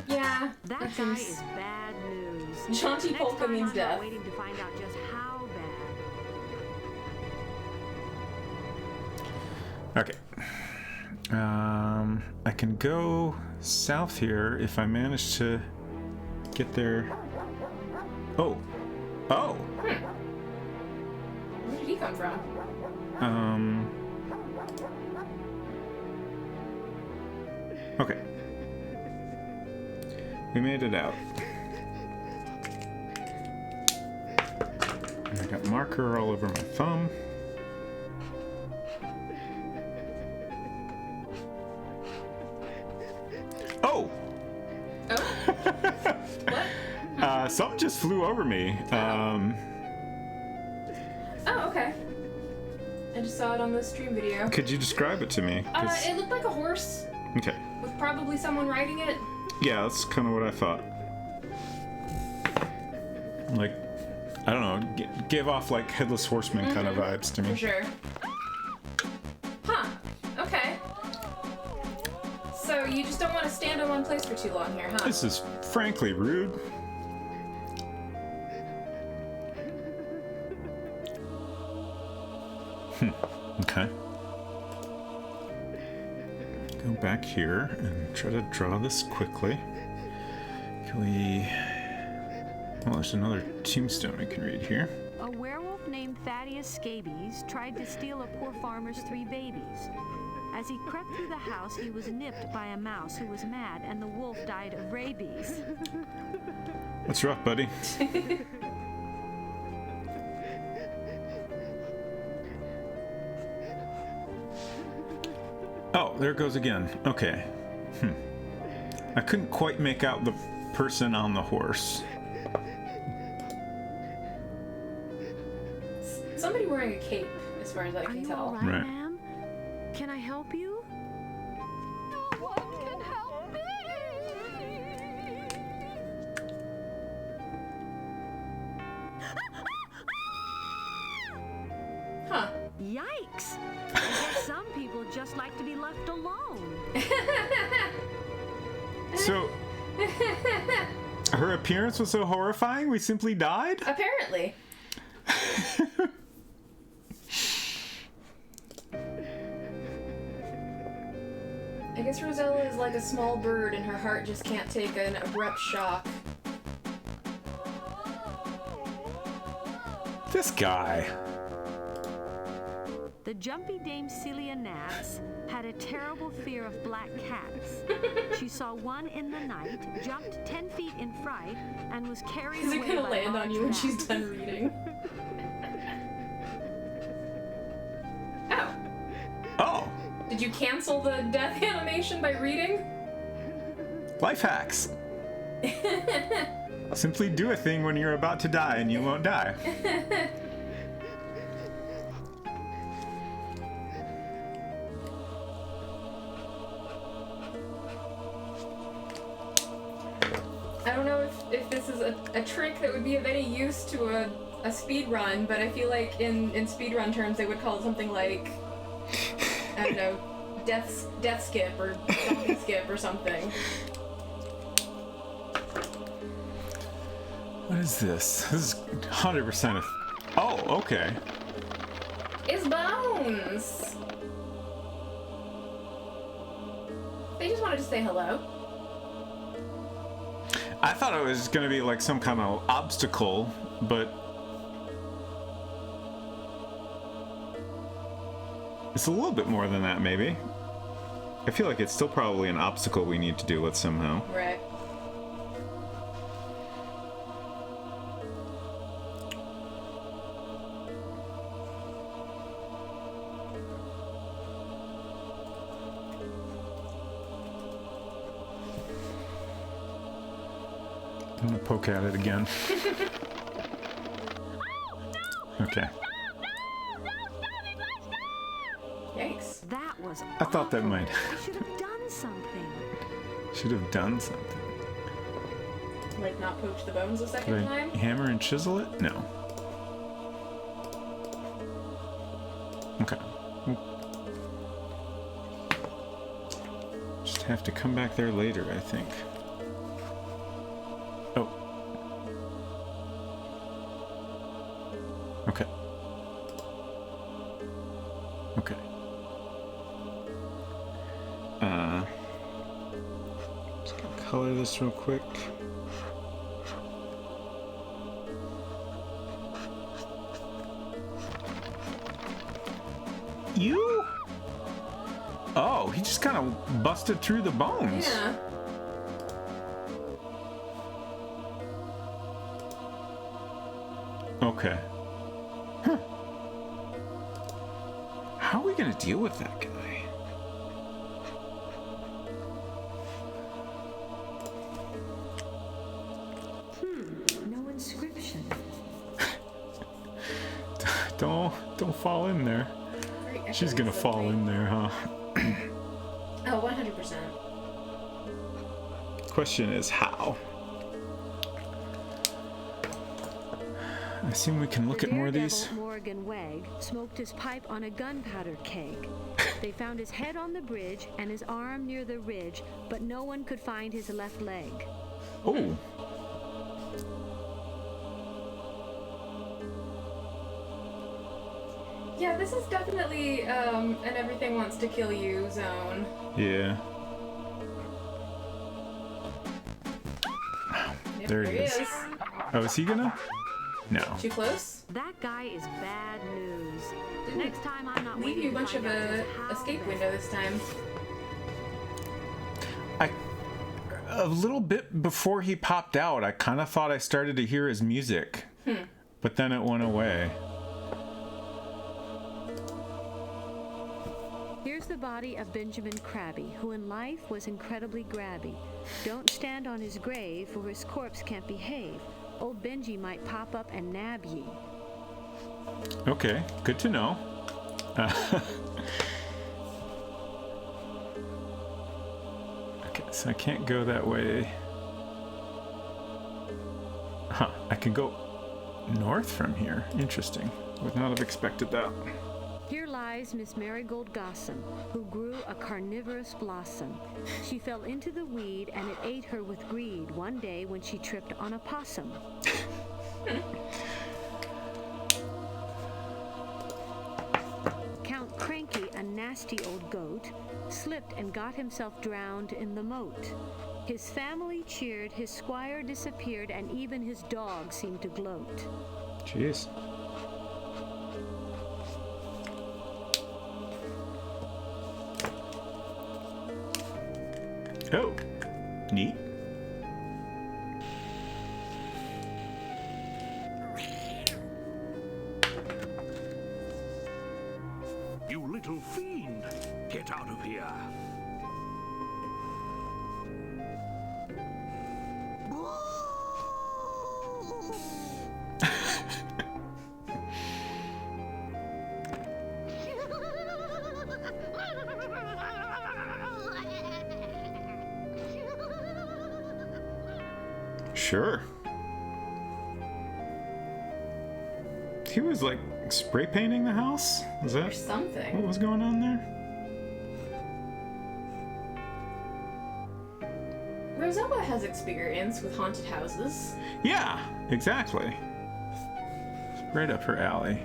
Yeah, that guy is bad news. Jaunty polka means death. Waiting to find out just how bad. Okay. I can go south here if I manage to get there. Oh. Oh. Where did he come from? Okay. We made it out. And I got marker all over my thumb. Oh! Oh? What? Something just flew over me. Oh, okay. I just saw it on the stream video. Could you describe it to me? It looked like a horse. Okay. With probably someone riding it. Yeah, that's kind of what I thought. Like, I don't know, gave off like Headless Horseman kind of vibes to me. For sure. Huh. Okay. So you just don't want to stand in one place for too long here, huh? This is frankly rude. Okay. Go back here and try to draw this quickly. Can we... Well, there's another tombstone I can read here. A werewolf named Thaddeus Scabies tried to steal a poor farmer's 3 babies. As he crept through the house, he was nipped by a mouse who was mad, and the wolf died of rabies. That's rough, buddy. Oh, there it goes again. Okay. I couldn't quite make out the person on the horse. Somebody wearing a cape, as far as I can tell. Are you all right, ma'am? Can I help you? No one can help me. yikes. I guess some people just like to be left alone. So, her appearance was so horrifying, we simply died? Apparently. I guess Rosella is like a small bird and her heart just can't take an abrupt shock. This guy. The jumpy Dame Celia Nats had a terrible fear of black cats. She saw one in the night, jumped 10 feet in fright, and was carried Is away it gonna by land on you when large she's rats. done reading? Oh. Did you cancel the death animation by reading? Life hacks. Simply do a thing when you're about to die and you won't die. I don't know if this is a trick that would be of any use to a speed run, but I feel like in speed run terms they would call it something like, I don't know, death skip or zombie skip or something. What is this? This is 100% Oh, okay. It's Bones! They just wanted to say hello. I thought it was gonna be like some kind of obstacle, but it's a little bit more than that, maybe. I feel like it's still probably an obstacle we need to deal with somehow. Right. I'm gonna poke at it again. Okay. Yikes. That was I thought that might. I should have done something. Should have done something. Like not poach the bones a second Did I time? hammer and chisel it? No. Okay. Just have to come back there later, I think. Oh. Okay. Okay. Just gonna color this real quick. You? Oh, he just kind of busted through the bones. Yeah. Okay. Huh. How are we gonna deal with that guy? No inscription. Don't fall in there. Very She's gonna echoey fall in there, huh? Oh, 100%. Question is how? I assume we can look at more of these. Daredevil Morgan Wegg smoked his pipe on a gunpowder keg. They found his head on the bridge and his arm near the ridge, but no one could find his left leg. Oh. Yeah, this is definitely an everything wants to kill you zone. Yeah. Yep, There he is. Oh, is he gonna? No. Too close? That guy is bad news. Next time I'm not Leave waiting you a to bunch of find out just how escape bad. window this time. A little bit before he popped out, I kind of thought I started to hear his music. But then it went away. Here's the body of Benjamin Krabby, who in life was incredibly grabby. Don't stand on his grave, for his corpse can't behave. Old Benji might pop up and nab ye. Okay, good to know. Okay, so I can't go that way. Huh, I can go north from here. Interesting. Would not have expected that. Here lies Miss Marigold Gosson, who grew a carnivorous blossom. She fell into the weed, and it ate her with greed one day when she tripped on a possum. Count Cranky, a nasty old goat, slipped and got himself drowned in the moat. His family cheered, his squire disappeared, and even his dog seemed to gloat. Jeez. Oh, neat. You little fiend! Get out of here! Sure. He was like spray painting the house? Was that Or something. what was going on there? Rosella has experience with haunted houses. Yeah, exactly. Right up her alley.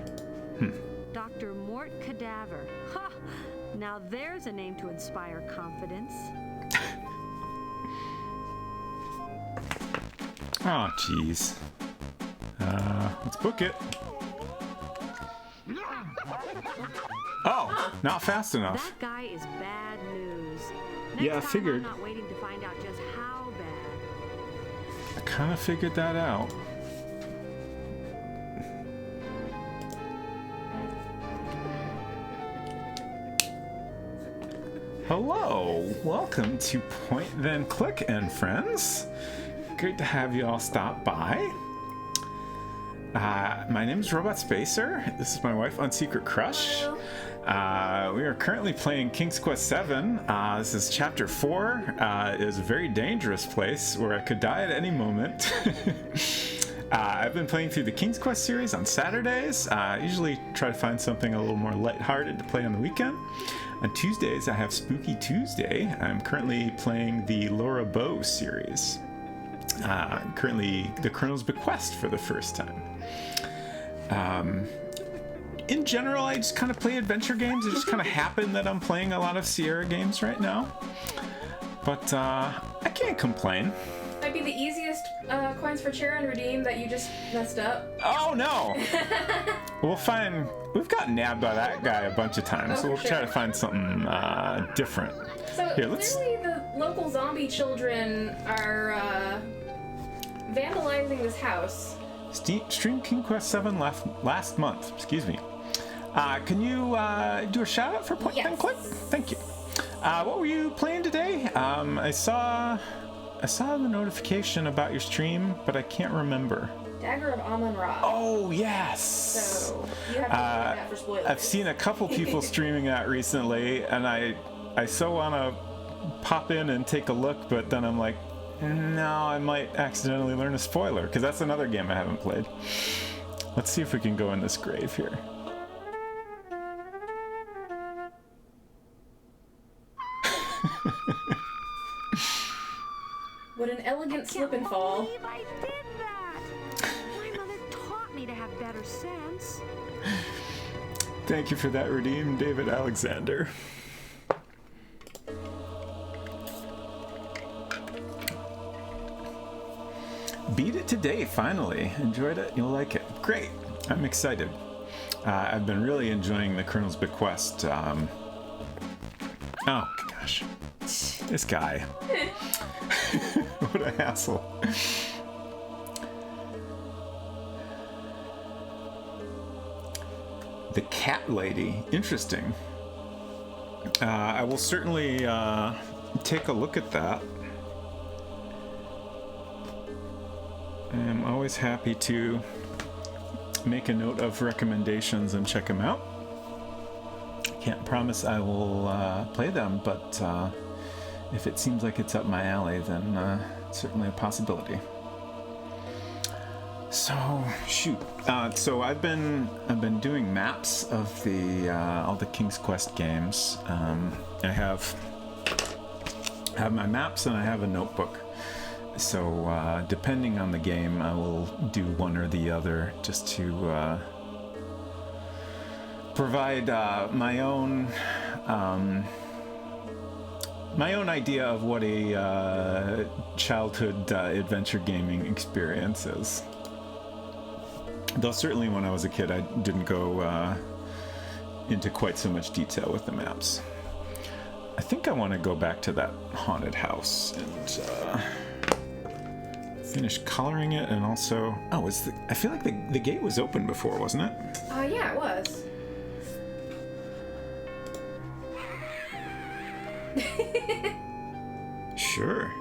Dr. Mort Cadaver. Ha! Now there's a name to inspire confidence. Oh, jeez. Let's book it. Oh, not fast enough. That guy is bad news. Yeah, I Next time figured. I'm not waiting to find out just how bad. I kind of figured that out. Hello, welcome to Point Then Click and friends. Great to have you all stop by. My name is Robot Spacer. This is my wife on Secret Crush. We are currently playing King's Quest VII. This is Chapter 4. It is a very dangerous place where I could die at any moment. I've been playing through the King's Quest series on Saturdays. I usually try to find something a little more lighthearted to play on the weekend. On Tuesdays, I have Spooky Tuesday. I'm currently playing the Laura Bow series. Currently, the Colonel's Bequest for the first time. In general, I just kind of play adventure games. It just kind of happened that I'm playing a lot of Sierra games right now. But I can't complain. Might be the easiest coins for Charon redeem that you just messed up. Oh no! We'll find. We've gotten nabbed by that guy a bunch of times, so we'll try to find something different. So Here, let's. clearly the local zombie children are vandalizing this house. Stream King Quest VII last month. Excuse me. Can you do a shout out for Point and Click? Thank you. What were you playing today? I saw the notification about your stream, but I can't remember. Dagger of Amun-Ra. Oh yes. So you have to look that for spoilers. I've seen a couple people streaming that recently, and I so want to pop in and take a look, but then I'm like, no, I might accidentally learn a spoiler, because that's another game I haven't played. Let's see if we can go in this grave here. What an elegant slip and fall. I did that! My mother taught me to have better sense. Thank you for that redeem, David Alexander. Beat it today, finally. Enjoyed it? You'll like it. Great. I'm excited. I've been really enjoying the Colonel's Bequest. Oh, gosh. This guy. What a hassle. The cat lady. Interesting. I will certainly take a look at that. I'm always happy to make a note of recommendations and check them out. Can't promise I will play them, but if it seems like it's up my alley, then it's certainly a possibility. So shoot. So I've been doing maps of the all the King's Quest games. I have my maps and I have a notebook. So depending on the game, I will do one or the other just to provide my own idea of what a childhood adventure gaming experience is. Though certainly when I was a kid, I didn't go into quite so much detail with the maps. I think I want to go back to that haunted house and finish coloring it, and also... Oh, I feel like the gate was open before, wasn't it? Yeah, it was. Sure.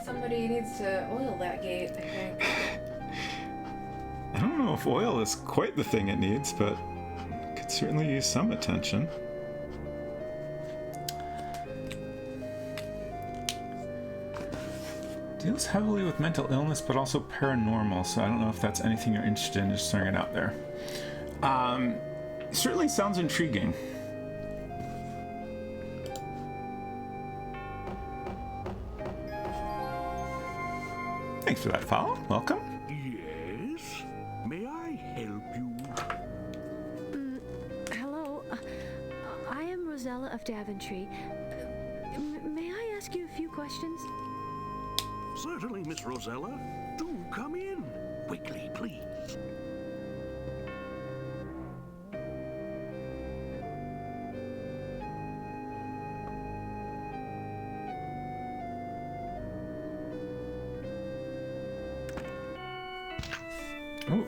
Somebody needs to oil that gate, I think. I don't know if oil is quite the thing it needs, but it could certainly use some attention. Deals heavily with mental illness, but also paranormal, so I don't know if that's anything you're interested in, just throwing it out there. Certainly sounds intriguing. Thanks for that follow. Welcome. Yes? May I help you? Hello. I am Rosella of Daventry. May I ask you a few questions? Certainly, Miss Rosella. Do come in. Quickly, please. Oh.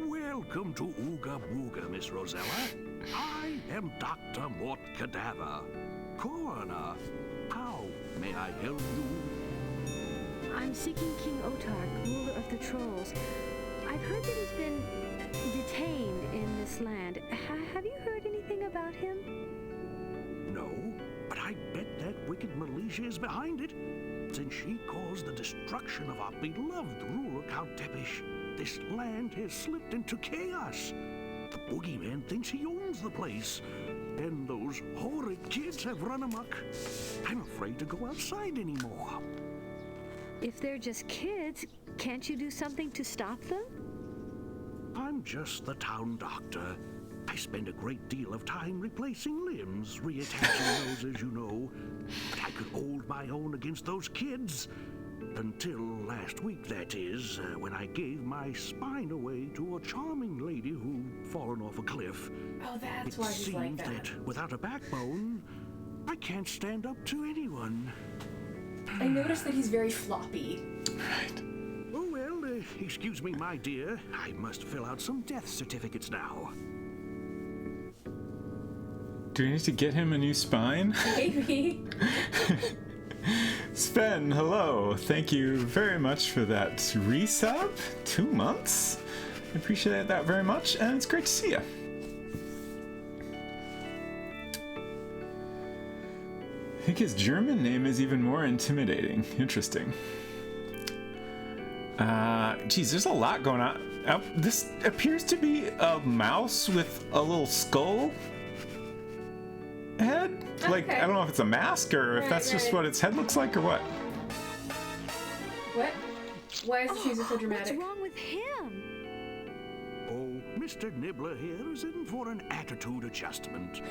Welcome to Ooga Booga, Miss Rosella. I am Dr. Mort Cadaver, coroner. How may I help you? I'm seeking King Otark, ruler of the trolls. I've heard that he's been detained in this land. Have you heard anything about him? No, but I bet that wicked militia is behind it. Since she caused the destruction of our beloved ruler, Count Tepish, this land has slipped into chaos. The boogeyman thinks he owns the place, and those horrid kids have run amok. I'm afraid to go outside anymore. If they're just kids, can't you do something to stop them? I'm just the town doctor. I spend a great deal of time replacing limbs, reattaching those, as you know. But I could hold my own against those kids. Until last week, that is, when I gave my spine away to a charming lady who'd fallen off a cliff. Oh, that's why he's like that. It seems that without a backbone, I can't stand up to anyone. I noticed that he's very floppy. Right. Oh, well, excuse me, my dear. I must fill out some death certificates now. Do we need to get him a new spine? Maybe. Sven, hello. Thank you very much for that resub. 2 months. I appreciate that very much, and it's great to see you. I think his German name is even more intimidating. Interesting. Geez, there's a lot going on. This appears to be a mouse with a little skull head. Okay. Like, I don't know if it's a mask or if that's just what its head looks like or what. What? Why is this music so dramatic? What's wrong with him? Oh, Mr. Nibbler here is in for an attitude adjustment.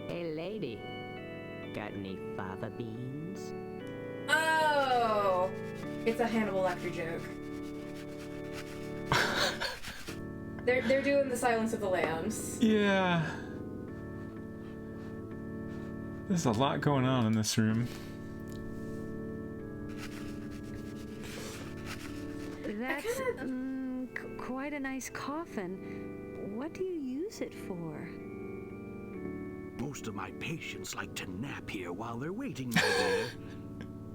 Hey, lady. Got any fava beans? Oh! It's a Hannibal Lecter joke. They're doing the Silence of the Lambs. Yeah. There's a lot going on in this room. That's quite a nice coffin. What do you use it for? Most of my patients like to nap here while they're waiting, my dear.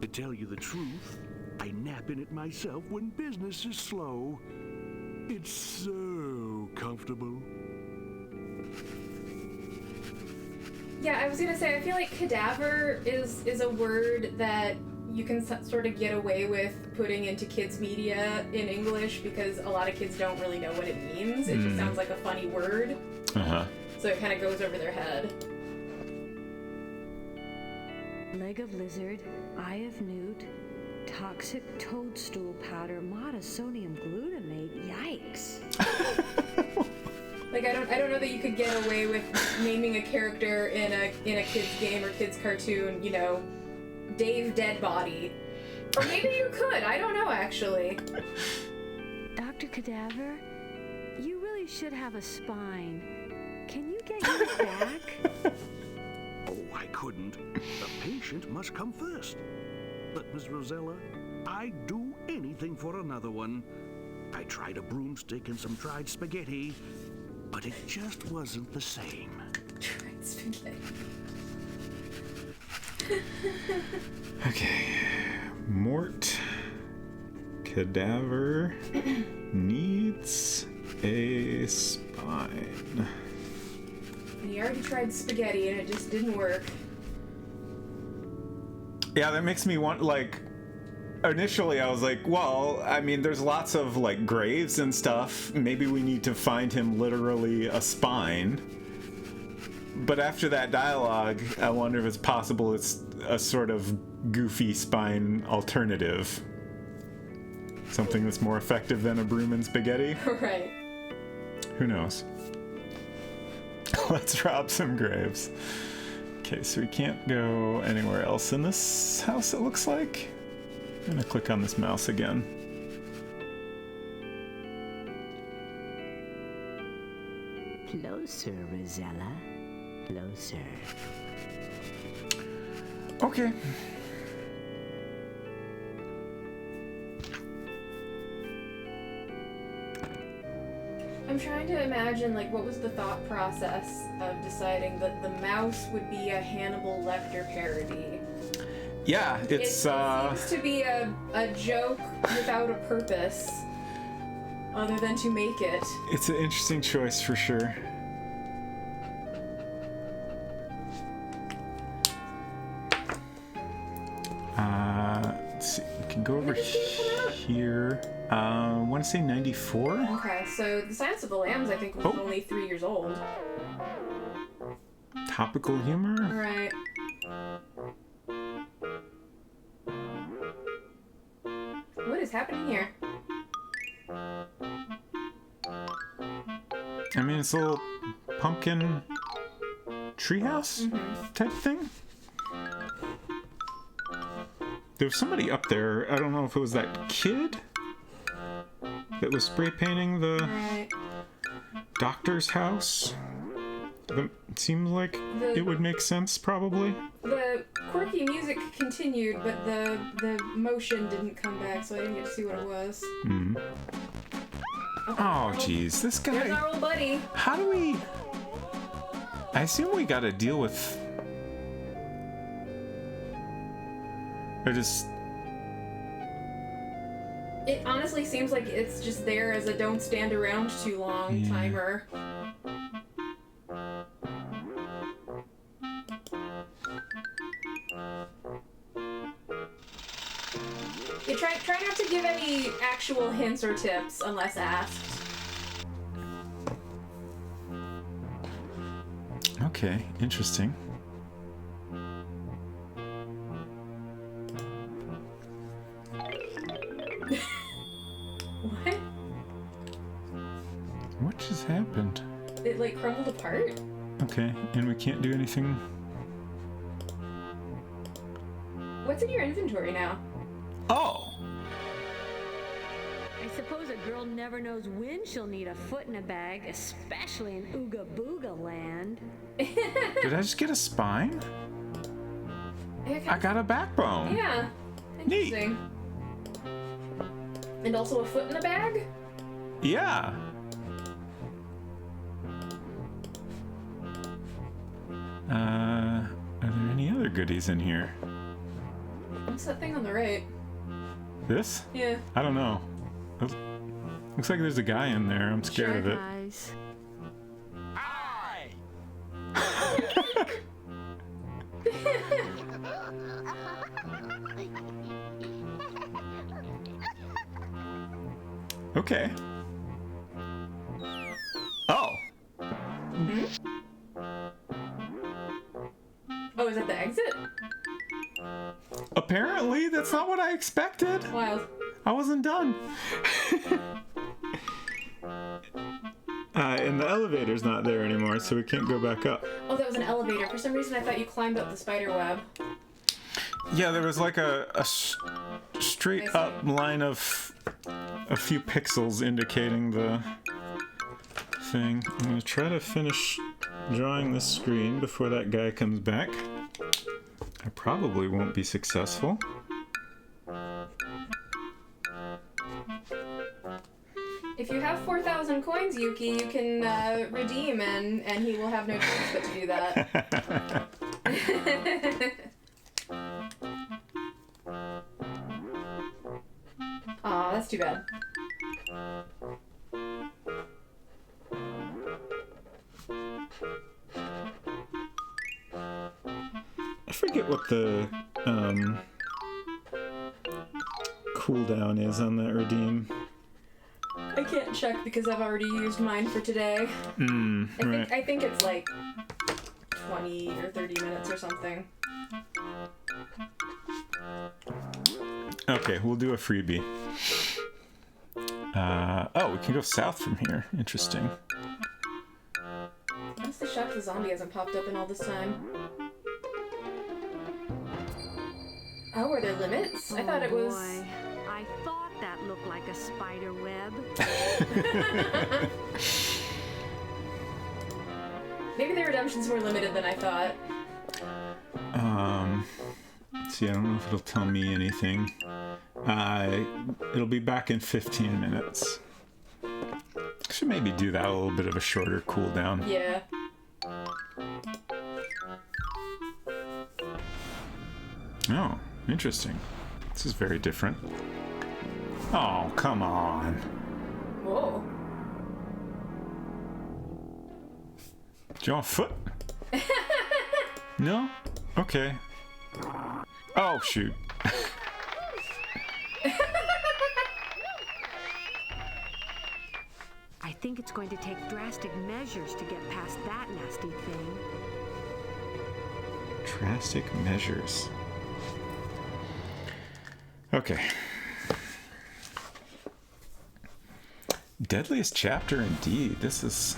To tell you the truth, I nap in it myself when business is slow. It's so comfortable. Yeah, I was gonna say, I feel like cadaver is a word that you can sort of get away with putting into kids media in English because a lot of kids don't really know what it means. It just sounds like a funny word. So it kind of goes over their head. Leg of lizard, eye of newt, toxic toadstool powder, monosodium glutamate. Yikes. Like I don't know that you could get away with naming a character in a kid's game or kid's cartoon, you know, Dave Deadbody. Or maybe you could. I don't know actually. Dr. Cadaver, you really should have a spine. Can you get yours back? Oh, I couldn't. The patient must come first. But, Miss Rosella, I'd do anything for another one. I tried a broomstick and some dried spaghetti, but it just wasn't the same. Dried spaghetti. Okay. Mort Cadaver needs a spine. And he already tried spaghetti and it just didn't work. Yeah, that makes me want, like, initially I was like, well, I mean, there's lots of, like, graves and stuff. Maybe we need to find him literally a spine. But after that dialogue, I wonder if it's possible it's a sort of goofy spine alternative. Something that's more effective than a broom and spaghetti. Right. Who knows? Let's rob some graves. Okay, so we can't go anywhere else in this house, it looks like. I'm gonna click on this mouse again. Closer, Rosella. Closer. Okay. I'm trying to imagine, like, what was the thought process of deciding that the mouse would be a Hannibal Lecter parody? Yeah, It seems to be a joke without a purpose, other than to make it. It's an interesting choice for sure. Let's see, we can go over here. I want to say 94? Okay, so The Silence of the Lambs, I think, was only 3 years old. Topical humor? Right. What is happening here? I mean, it's a little pumpkin treehouse type thing. There was somebody up there, I don't know if it was that kid that was spray painting the doctor's house. It seems like it would make sense, probably. The quirky music continued, but the motion didn't come back, so I didn't get to see what it was. Oh, jeez, this guy. There's our old buddy. How do we? I assume we got to deal with. Or just. It honestly seems like it's just there as a don't stand around too long timer. Yeah, try not to give any actual hints or tips unless asked. Okay, interesting. What? What just happened? It like crumbled apart? Okay, and we can't do anything. What's in your inventory now? Oh! I suppose a girl never knows when she'll need a foot in a bag, especially in Ooga Booga land. Did I just get a spine? I got a backbone. Yeah. Interesting. And also a foot in a bag? Yeah. Are there any other goodies in here? What's that thing on the right? This? Yeah. I don't know. Looks like there's a guy in there. I'm scared of it. Guys. Hi! Okay. Oh. Oh, is that the exit? Apparently, that's not what I expected. Wild. I wasn't done. And the elevator's not there anymore, so we can't go back up. Oh, that was an elevator. For some reason, I thought you climbed up the spider web. Yeah, there was like a straight up line of a few pixels indicating the thing. I'm gonna try to finish drawing this screen before that guy comes back. I probably won't be successful. If you have 4,000 coins, Yuki, you can redeem, and he will have no choice but to do that. Aw, that's too bad. I forget what the cooldown is on that redeem. I can't check because I've already used mine for today. Right. I think it's like 20 or 30 minutes or something. Okay, we'll do a freebie. Oh, we can go south from here. Interesting. Honestly shocked the zombie hasn't popped up in all this time. Oh, are there limits? I thought it was... Boy. I thought that looked like a spider web. Maybe the redemption's more limited than I thought. Let's see, I don't know if it'll tell me anything. It'll be back in 15 minutes. Should maybe do that, a little bit of a shorter cooldown. Yeah. Oh, interesting. This is very different. Oh, come on. Whoa. Do you want foot? No? Okay. Oh, shoot. I think it's going to take drastic measures to get past that nasty thing. Drastic measures. Okay. Deadliest chapter indeed. This is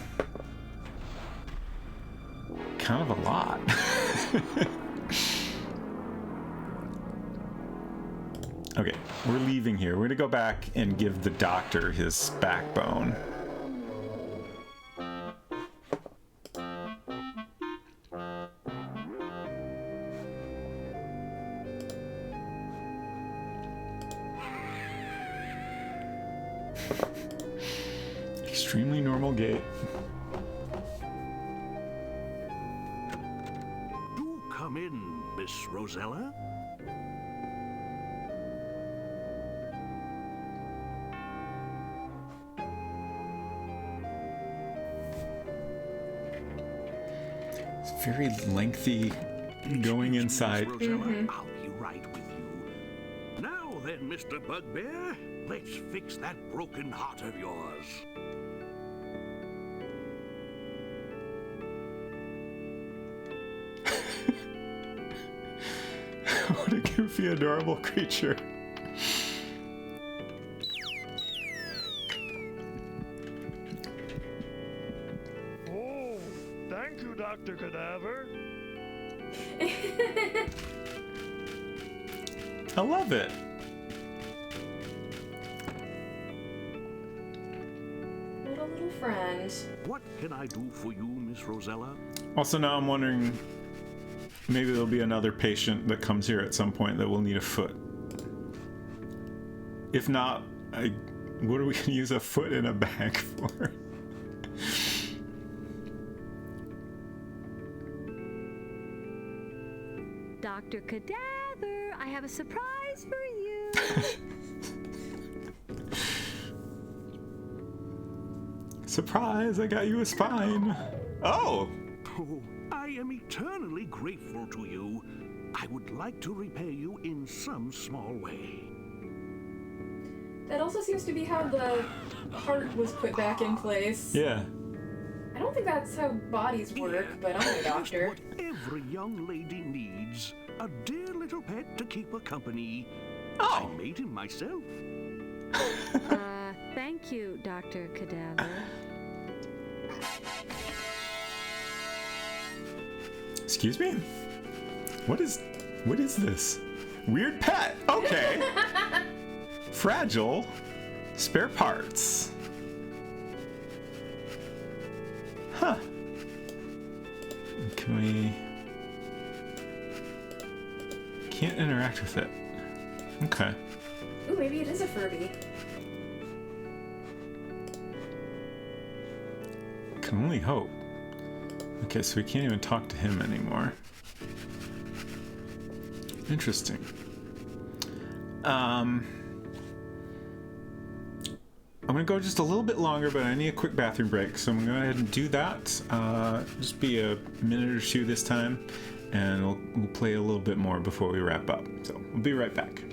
kind of a lot. Okay, we're leaving here. We're gonna go back and give the doctor his backbone. Extremely normal gait. Do come in, Miss Rosella. It's very lengthy going inside. Miss Rosella, I'll be right with you. Now then, Mr. Bugbear, let's fix that broken heart of yours. What a goofy, adorable creature. Oh, thank you, Dr. Cadaver. I love it. What a little friend. What can I do for you, Miss Rosella? Also, now I'm wondering, maybe there'll be another patient that comes here at some point that will need a foot. If not, what are we going to use a foot in a bag for? Dr. Cadaver, I have a surprise for you. Surprise, I got you a spine. Oh! Oh, I am eternally grateful to you. I would like to repay you in some small way. That also seems to be how the heart was put back in place. Yeah. I don't think that's how bodies work, but I'm a doctor. Just what every young lady needs. A dear little pet to keep her company. I made him myself. Thank you, Dr. Cadaver. Excuse me? What is this? Weird pet. Okay. Fragile. Spare parts. Huh. Can we... Can't interact with it. Okay. Ooh, maybe it is a Furby. Can only hope. Okay, so we can't even talk to him anymore. Interesting. I'm gonna go just a little bit longer, but I need a quick bathroom break, so I'm gonna go ahead and do that. Just be a minute or two this time, and we'll play a little bit more before we wrap up. So we'll be right back.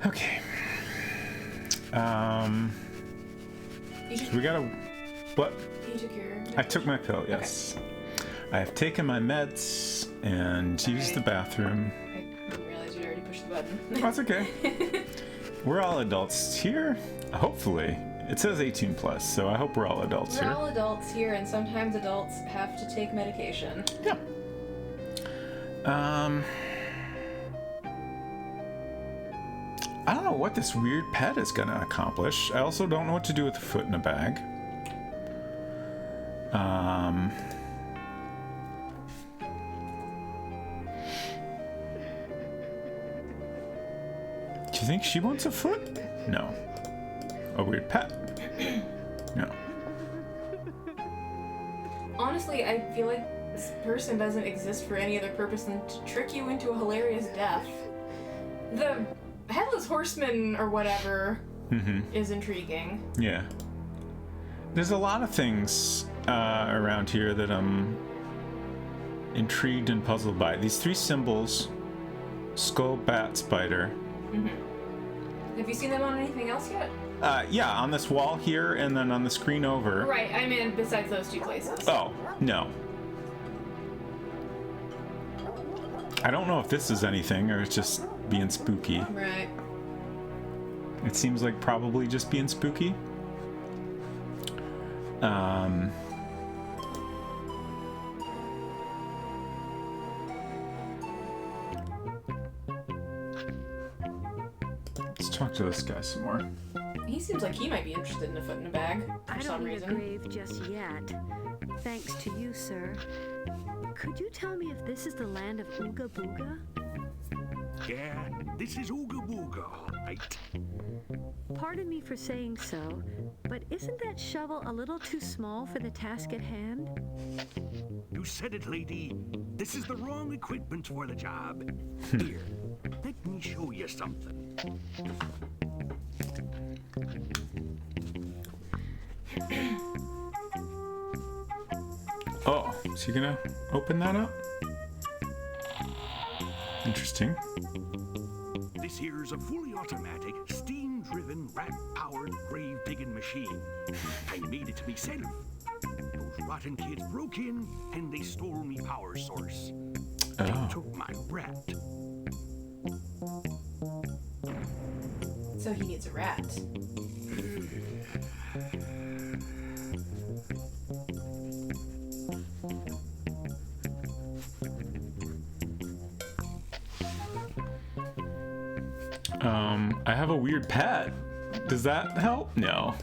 Okay. So we gotta... What? You took your... I took my pill, yes. Okay. I have taken my meds and used the bathroom. I didn't realize you'd already pushed the button. That's okay. We're all adults here, hopefully. It says 18 plus, so I hope we're all adults here. We're all adults here, and sometimes adults have to take medication. Yeah. I don't know what this weird pet is going to accomplish. I also don't know what to do with the foot in a bag. Do you think she wants a foot? No. A weird pet? No. Honestly, I feel like this person doesn't exist for any other purpose than to trick you into a hilarious death. The Headless Horseman or whatever is intriguing. Yeah. There's a lot of things around here that I'm intrigued and puzzled by. These 3 symbols, skull, bat, spider. Have you seen them on anything else yet? Yeah, on this wall here and then on the screen over. Right, I mean besides those 2 places. Oh, no. I don't know if this is anything or it's just being spooky. Right. It seems like probably just being spooky. Let's talk to this guy some more. He seems like he might be interested in a foot in a bag for some reason. I don't need a grave just yet. Thanks to you, sir. Could you tell me if this is the land of Ooga Booga? Yeah, this is Ooga Booga, all right. Pardon me for saying so, but isn't that shovel a little too small for the task at hand? You said it, lady. This is the wrong equipment for the job. Here, let me show you something. Oh, is he gonna open that up? Interesting. This here's a fully automatic, steam-driven, rat-powered grave-digging machine. I made it myself. Those rotten kids broke in, and they stole me power source. They took my rat. So he needs a rat. I have a weird pet. Does that help? No.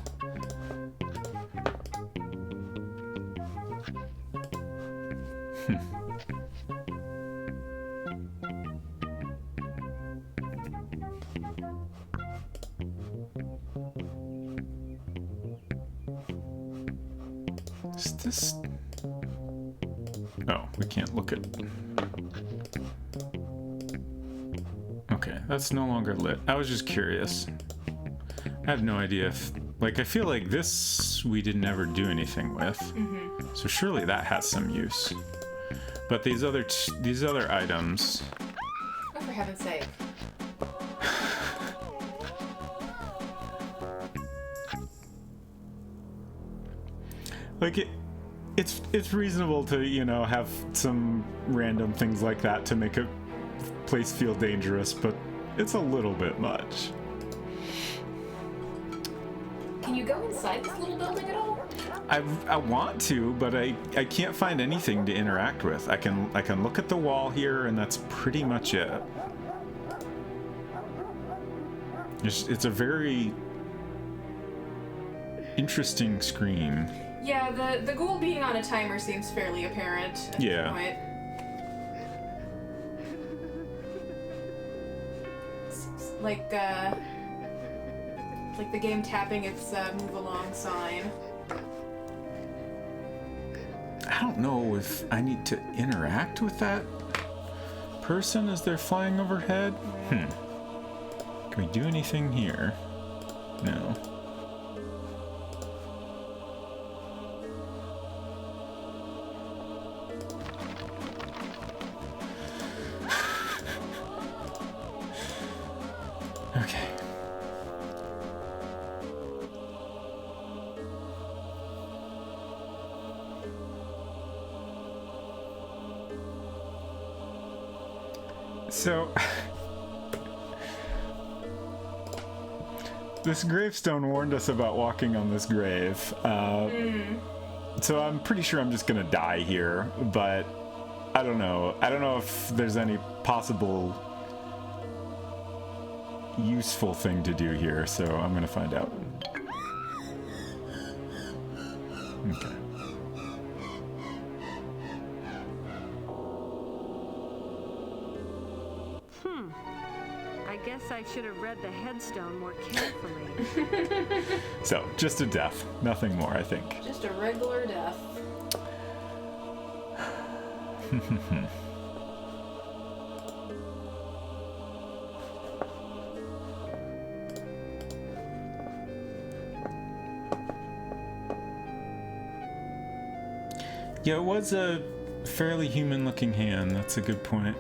Is this... Oh, we can't look at... Okay, that's no longer lit. I was just curious. I have no idea if... Like, I feel like this we didn't ever do anything with. So surely that has some use. But these other items... Oh, for heaven's sake. Like, it's reasonable to, you know, have some random things like that to make a place feel dangerous, but it's a little bit much. Can you go inside this little building at all? I want to, but I can't find anything to interact with. I can look at the wall here, and that's pretty much it. It's a very interesting screen. Yeah, the ghoul being on a timer seems fairly apparent at this point. Like the game tapping its move along sign. I don't know if I need to interact with that person as they're flying overhead. Can we do anything here? No. Okay. So, this gravestone warned us about walking on this grave. So I'm pretty sure I'm just gonna die here, but I don't know. I don't know if there's any possible useful thing to do here, so I'm gonna find out. Okay. I guess I should have read the headstone more carefully. So, just a death. Nothing more, I think. Just a regular death. Yeah, it was a fairly human-looking hand. That's a good point.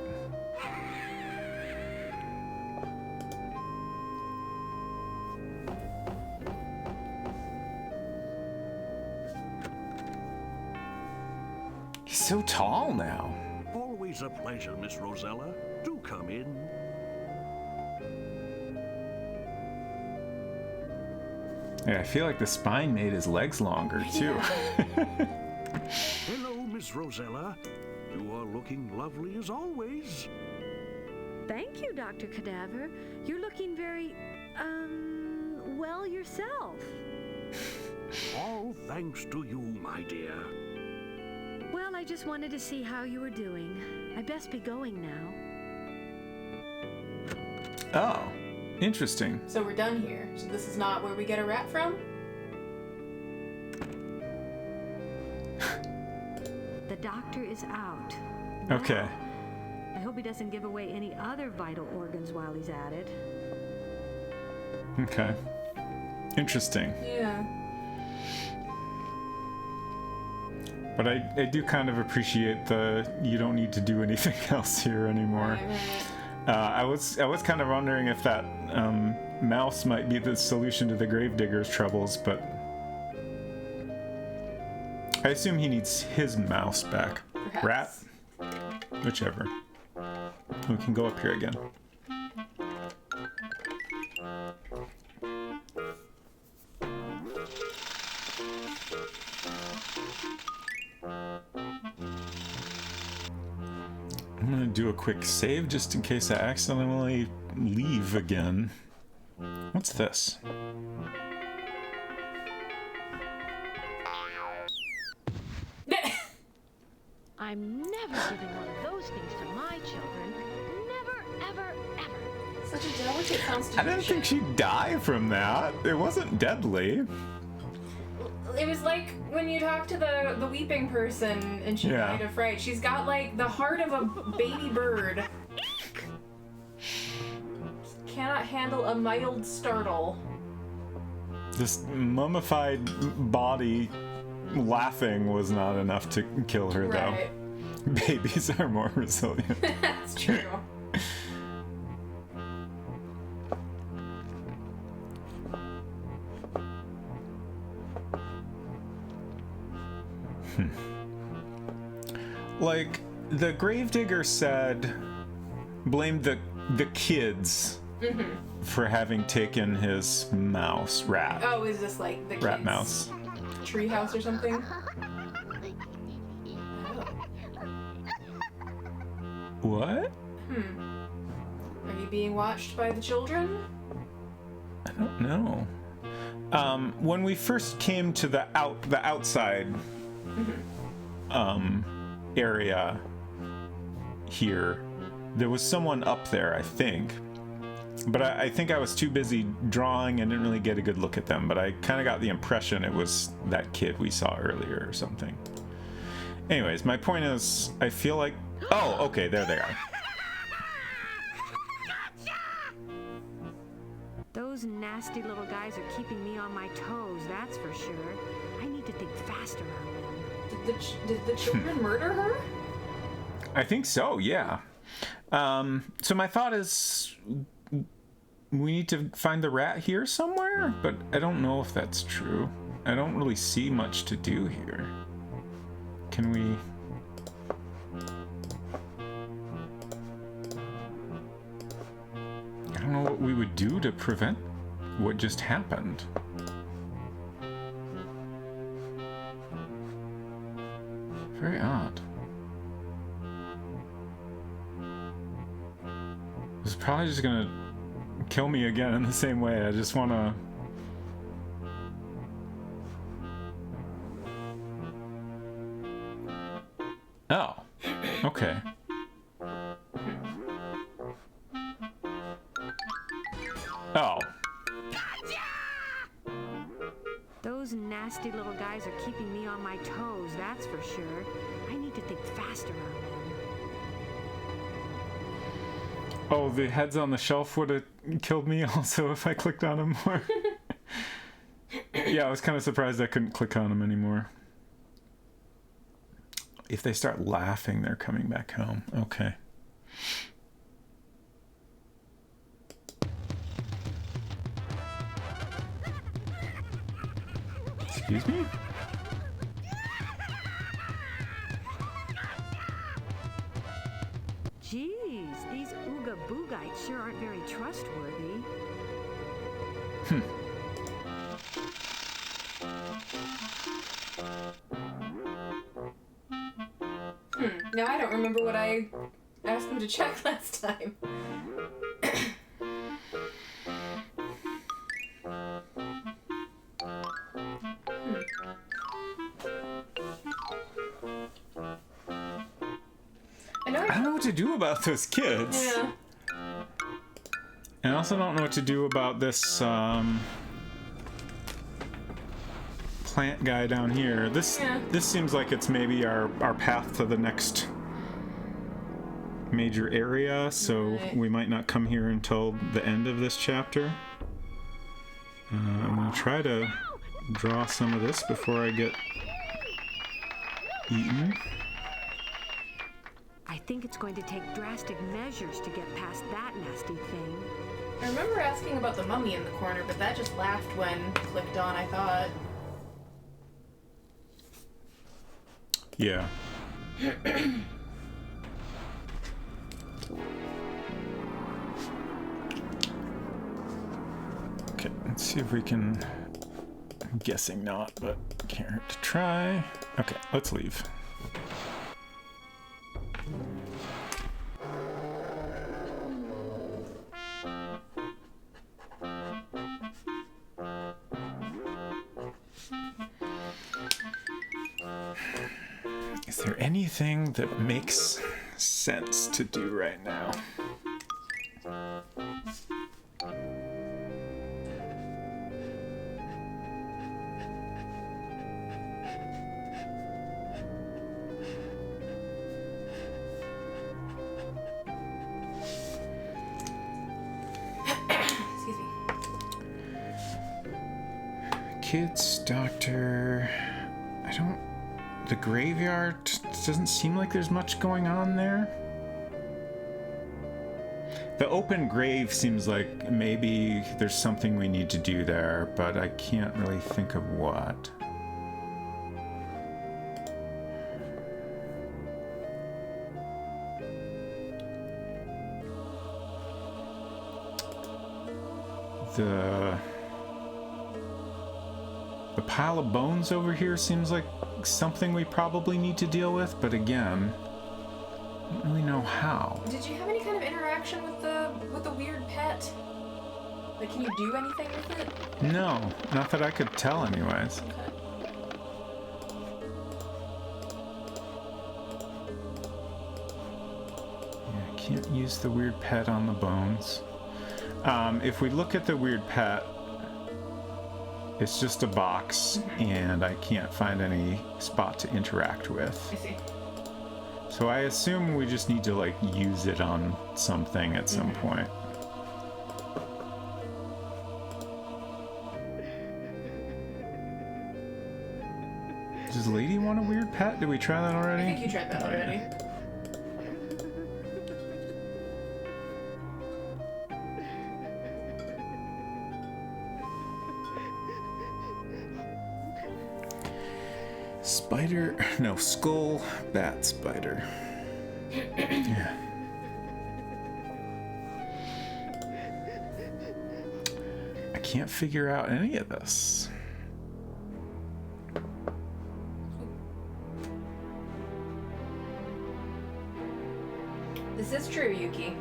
He's so tall now. Always a pleasure, Miss Rosella. Do come in. Yeah, I feel like the spine made his legs longer, too. Hello, Miss Rosella. You are looking lovely as always. Thank you, Dr. Cadaver. You're looking very, well yourself. All thanks to you, my dear. Well, I just wanted to see how you were doing. I best be going now. Oh, interesting. So we're done here. So this is not where we get a rat from? The doctor is out. Okay. I hope he doesn't give away any other vital organs while he's at it. Okay. Interesting. Yeah. But I do kind of appreciate the you don't need to do anything else here anymore. I was kind of wondering if that mouse might be the solution to the gravedigger's troubles, but I assume he needs his mouse back. Perhaps. Rat? Whichever. We can go up here again. I'm gonna do a quick save just in case I accidentally leave again. What's this? I'm never giving one of those things to my children. Never, ever, ever. Such a delicate constitution. I didn't think she'd die from that. It wasn't deadly. It was like when you talk to the weeping person and she died of fright. She's got like the heart of a baby bird. Cannot handle a mild startle. This mummified body laughing was not enough to kill her, Right. though. Babies are more resilient. That's true. Like, the gravedigger said, blamed the kids for having taken his mouse, rat. Oh, is this like the Rat kids' mouse. treehouse or something? What? Are you being watched by the children? I don't know. When we first came to the outside area here, there was someone up there, I think. But I think I was too busy drawing and didn't really get a good look at them, but I kind of got the impression it was that kid we saw earlier or something. Anyways, my point is, I feel like... Oh, okay, there they are. Those nasty little guys are keeping me on my toes, that's for sure. I need to think fast around them. Did the children murder her? I think so, yeah. So my thought is... we need to find the rat here somewhere, but I don't know if that's true. I don't really see much to do here. Can we... I don't know what we would do to prevent what just happened. Very odd. It's probably just gonna kill me again in the same way. I just want to... Oh, okay. Oh. Those nasty little guys are keeping me on my toes, that's for sure. I need to think fast around them. Oh, the heads on the shelf would have killed me also if I clicked on them more. Yeah, I was kind of surprised I couldn't click on them anymore. If they start laughing, they're coming back home. Okay. Excuse me? Jeez, these Ooga Boogites sure aren't very trustworthy. Now I don't remember what I asked them to check last time. I don't know what to do about those kids. Yeah. And I also don't know what to do about this plant guy down here. This seems like it's maybe our path to the next major area, so we might not come here until the end of this chapter. I'm gonna try to draw some of this before I get eaten. I think it's going to take drastic measures to get past that nasty thing. I remember asking about the mummy in the corner, but that just laughed when clicked on, I thought. Yeah. Okay, let's see if we can... I'm guessing not, but can't hurt to try. Okay, let's leave. Is there anything that makes sense to do right now? Excuse me. Kids, doctor... I don't... The graveyard doesn't seem like there's much going on there. The open grave seems like maybe there's something we need to do there, but I can't really think of what. The pile of bones over here seems like something we probably need to deal with, but again, I don't really know how. Did you have any kind of interaction with the weird pet? Like, can you do anything with it? No, not that I could tell anyways. Okay. Yeah, I can't use the weird pet on the bones. If we look at the weird pet, it's just a box, and I can't find any spot to interact with. I see. So I assume we just need to, like, use it on something at some point. Does Lady want a weird pet? Did we try that already? I think you tried that already. Spider, no, skull, bat, spider. Yeah. I can't figure out any of this. This is true, Yuki.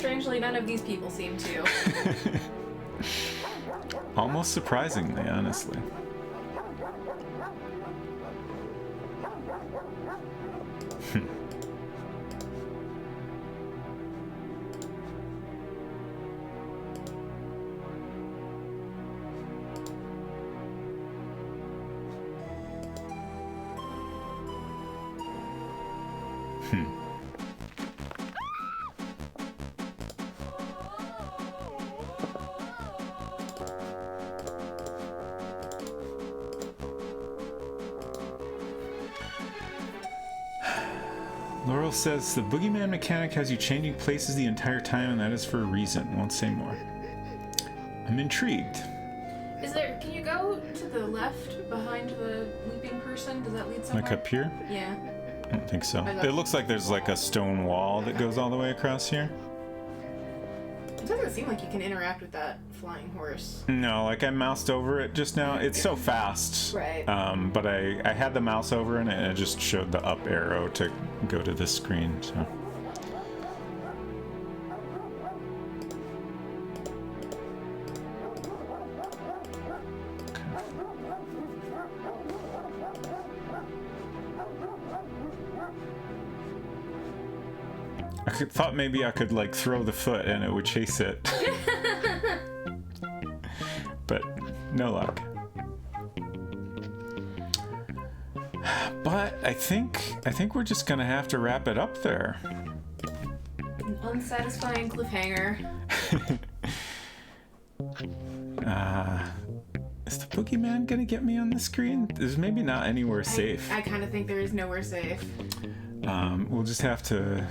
strangely, none of these people seem to. Almost surprisingly, honestly. Laurel says the boogeyman mechanic has you changing places the entire time, and that is for a reason. Won't say more. I'm intrigued. Can you go to the left behind the weeping person? Does that lead somewhere? Like up here? Yeah. I don't think so. It looks like there's like a stone wall that goes all the way across here. It doesn't seem like you can interact with that flying horse. No, like I moused over it just now. It's so fast. Right. But I had the mouse over it and it just showed the up arrow to go to this screen, so. I thought maybe I could like throw the foot and it would chase it. But no luck. But I think we're just gonna have to wrap it up there. An unsatisfying cliffhanger. Is the boogeyman gonna get me on the screen? There's maybe not anywhere safe. I kind of think there is nowhere safe. We'll just have to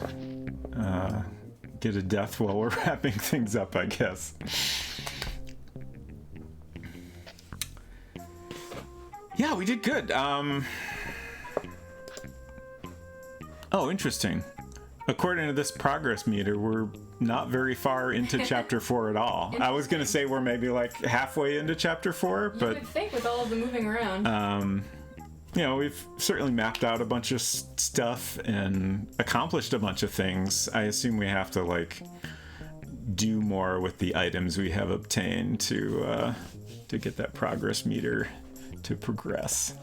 get a death while we're wrapping things up, I guess. Yeah, we did good. Oh, interesting. According to this progress meter, we're not very far into chapter 4 at all. I was going to say we're maybe like halfway into chapter 4, but... You would think with all of the moving around. You know, we've certainly mapped out a bunch of stuff and accomplished a bunch of things. I assume we have to, like, do more with the items we have obtained to get that progress meter to progress.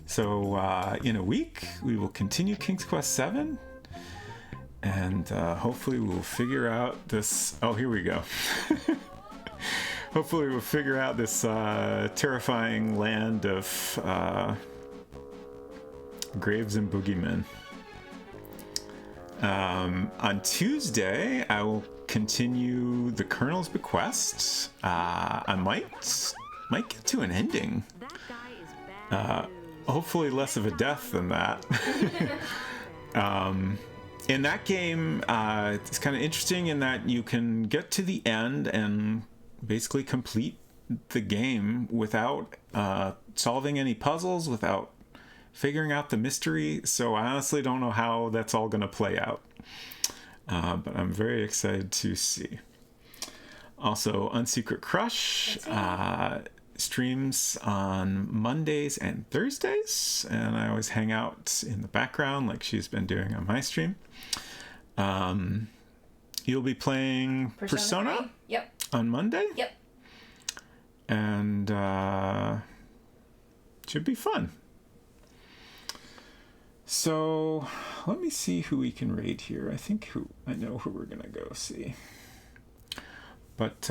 So in a week, we will continue King's Quest VII, and hopefully we'll figure out this... Oh, here we go. Hopefully we'll figure out this terrifying land of graves and boogeymen. On Tuesday, I will continue the Colonel's Bequest. I might get to an ending. Hopefully less of a death than that. In that game, it's kind of interesting in that you can get to the end and basically complete the game without solving any puzzles, without figuring out the mystery. So I honestly don't know how that's all going to play out. But I'm very excited to see. Also, Unsecret Crush streams on Mondays and Thursdays, and I always hang out in the background like she's been doing on my stream. You'll be playing Persona? Yep. On Monday? Yep. And should be fun. So let me see who we can raid here. I know who we're gonna go see. But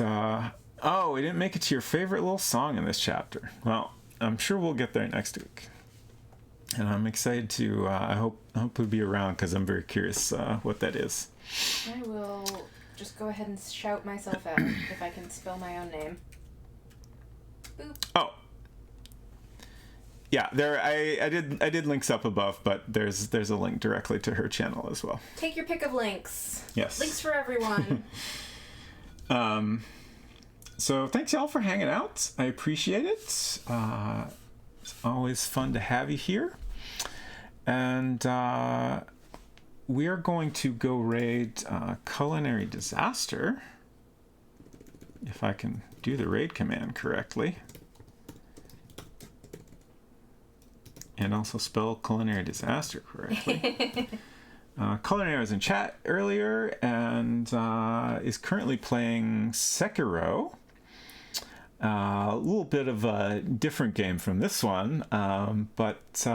oh, we didn't make it to your favorite little song in this chapter. Well, I'm sure we'll get there next week. And I'm excited to I hope we'll be around because I'm very curious what that is. I will just go ahead and shout myself out if I can spell my own name. Boop. Oh. Yeah, I did links up above, but there's a link directly to her channel as well. Take your pick of links. Yes. Links for everyone. So thanks y'all for hanging out. I appreciate it. It's always fun to have you here. And we are going to go raid Culinary Disaster. If I can do the raid command correctly. And also spell Culinary Disaster correctly. Culinary was in chat earlier and is currently playing Sekiro. A little bit of a different game from this one, but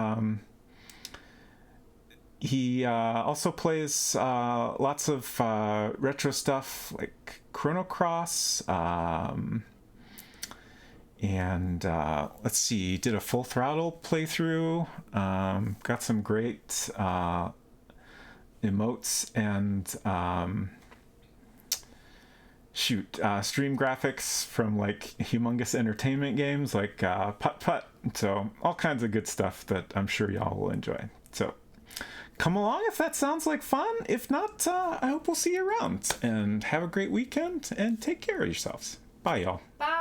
he also plays lots of retro stuff like Chrono Cross, and let's see, he did a Full Throttle playthrough, got some great emotes and stream graphics from like humongous entertainment games like Putt Putt. So all kinds of good stuff that I'm sure y'all will enjoy. So come along if that sounds like fun. If not, I hope we'll see you around, and have a great weekend and take care of yourselves. Bye, y'all. Bye.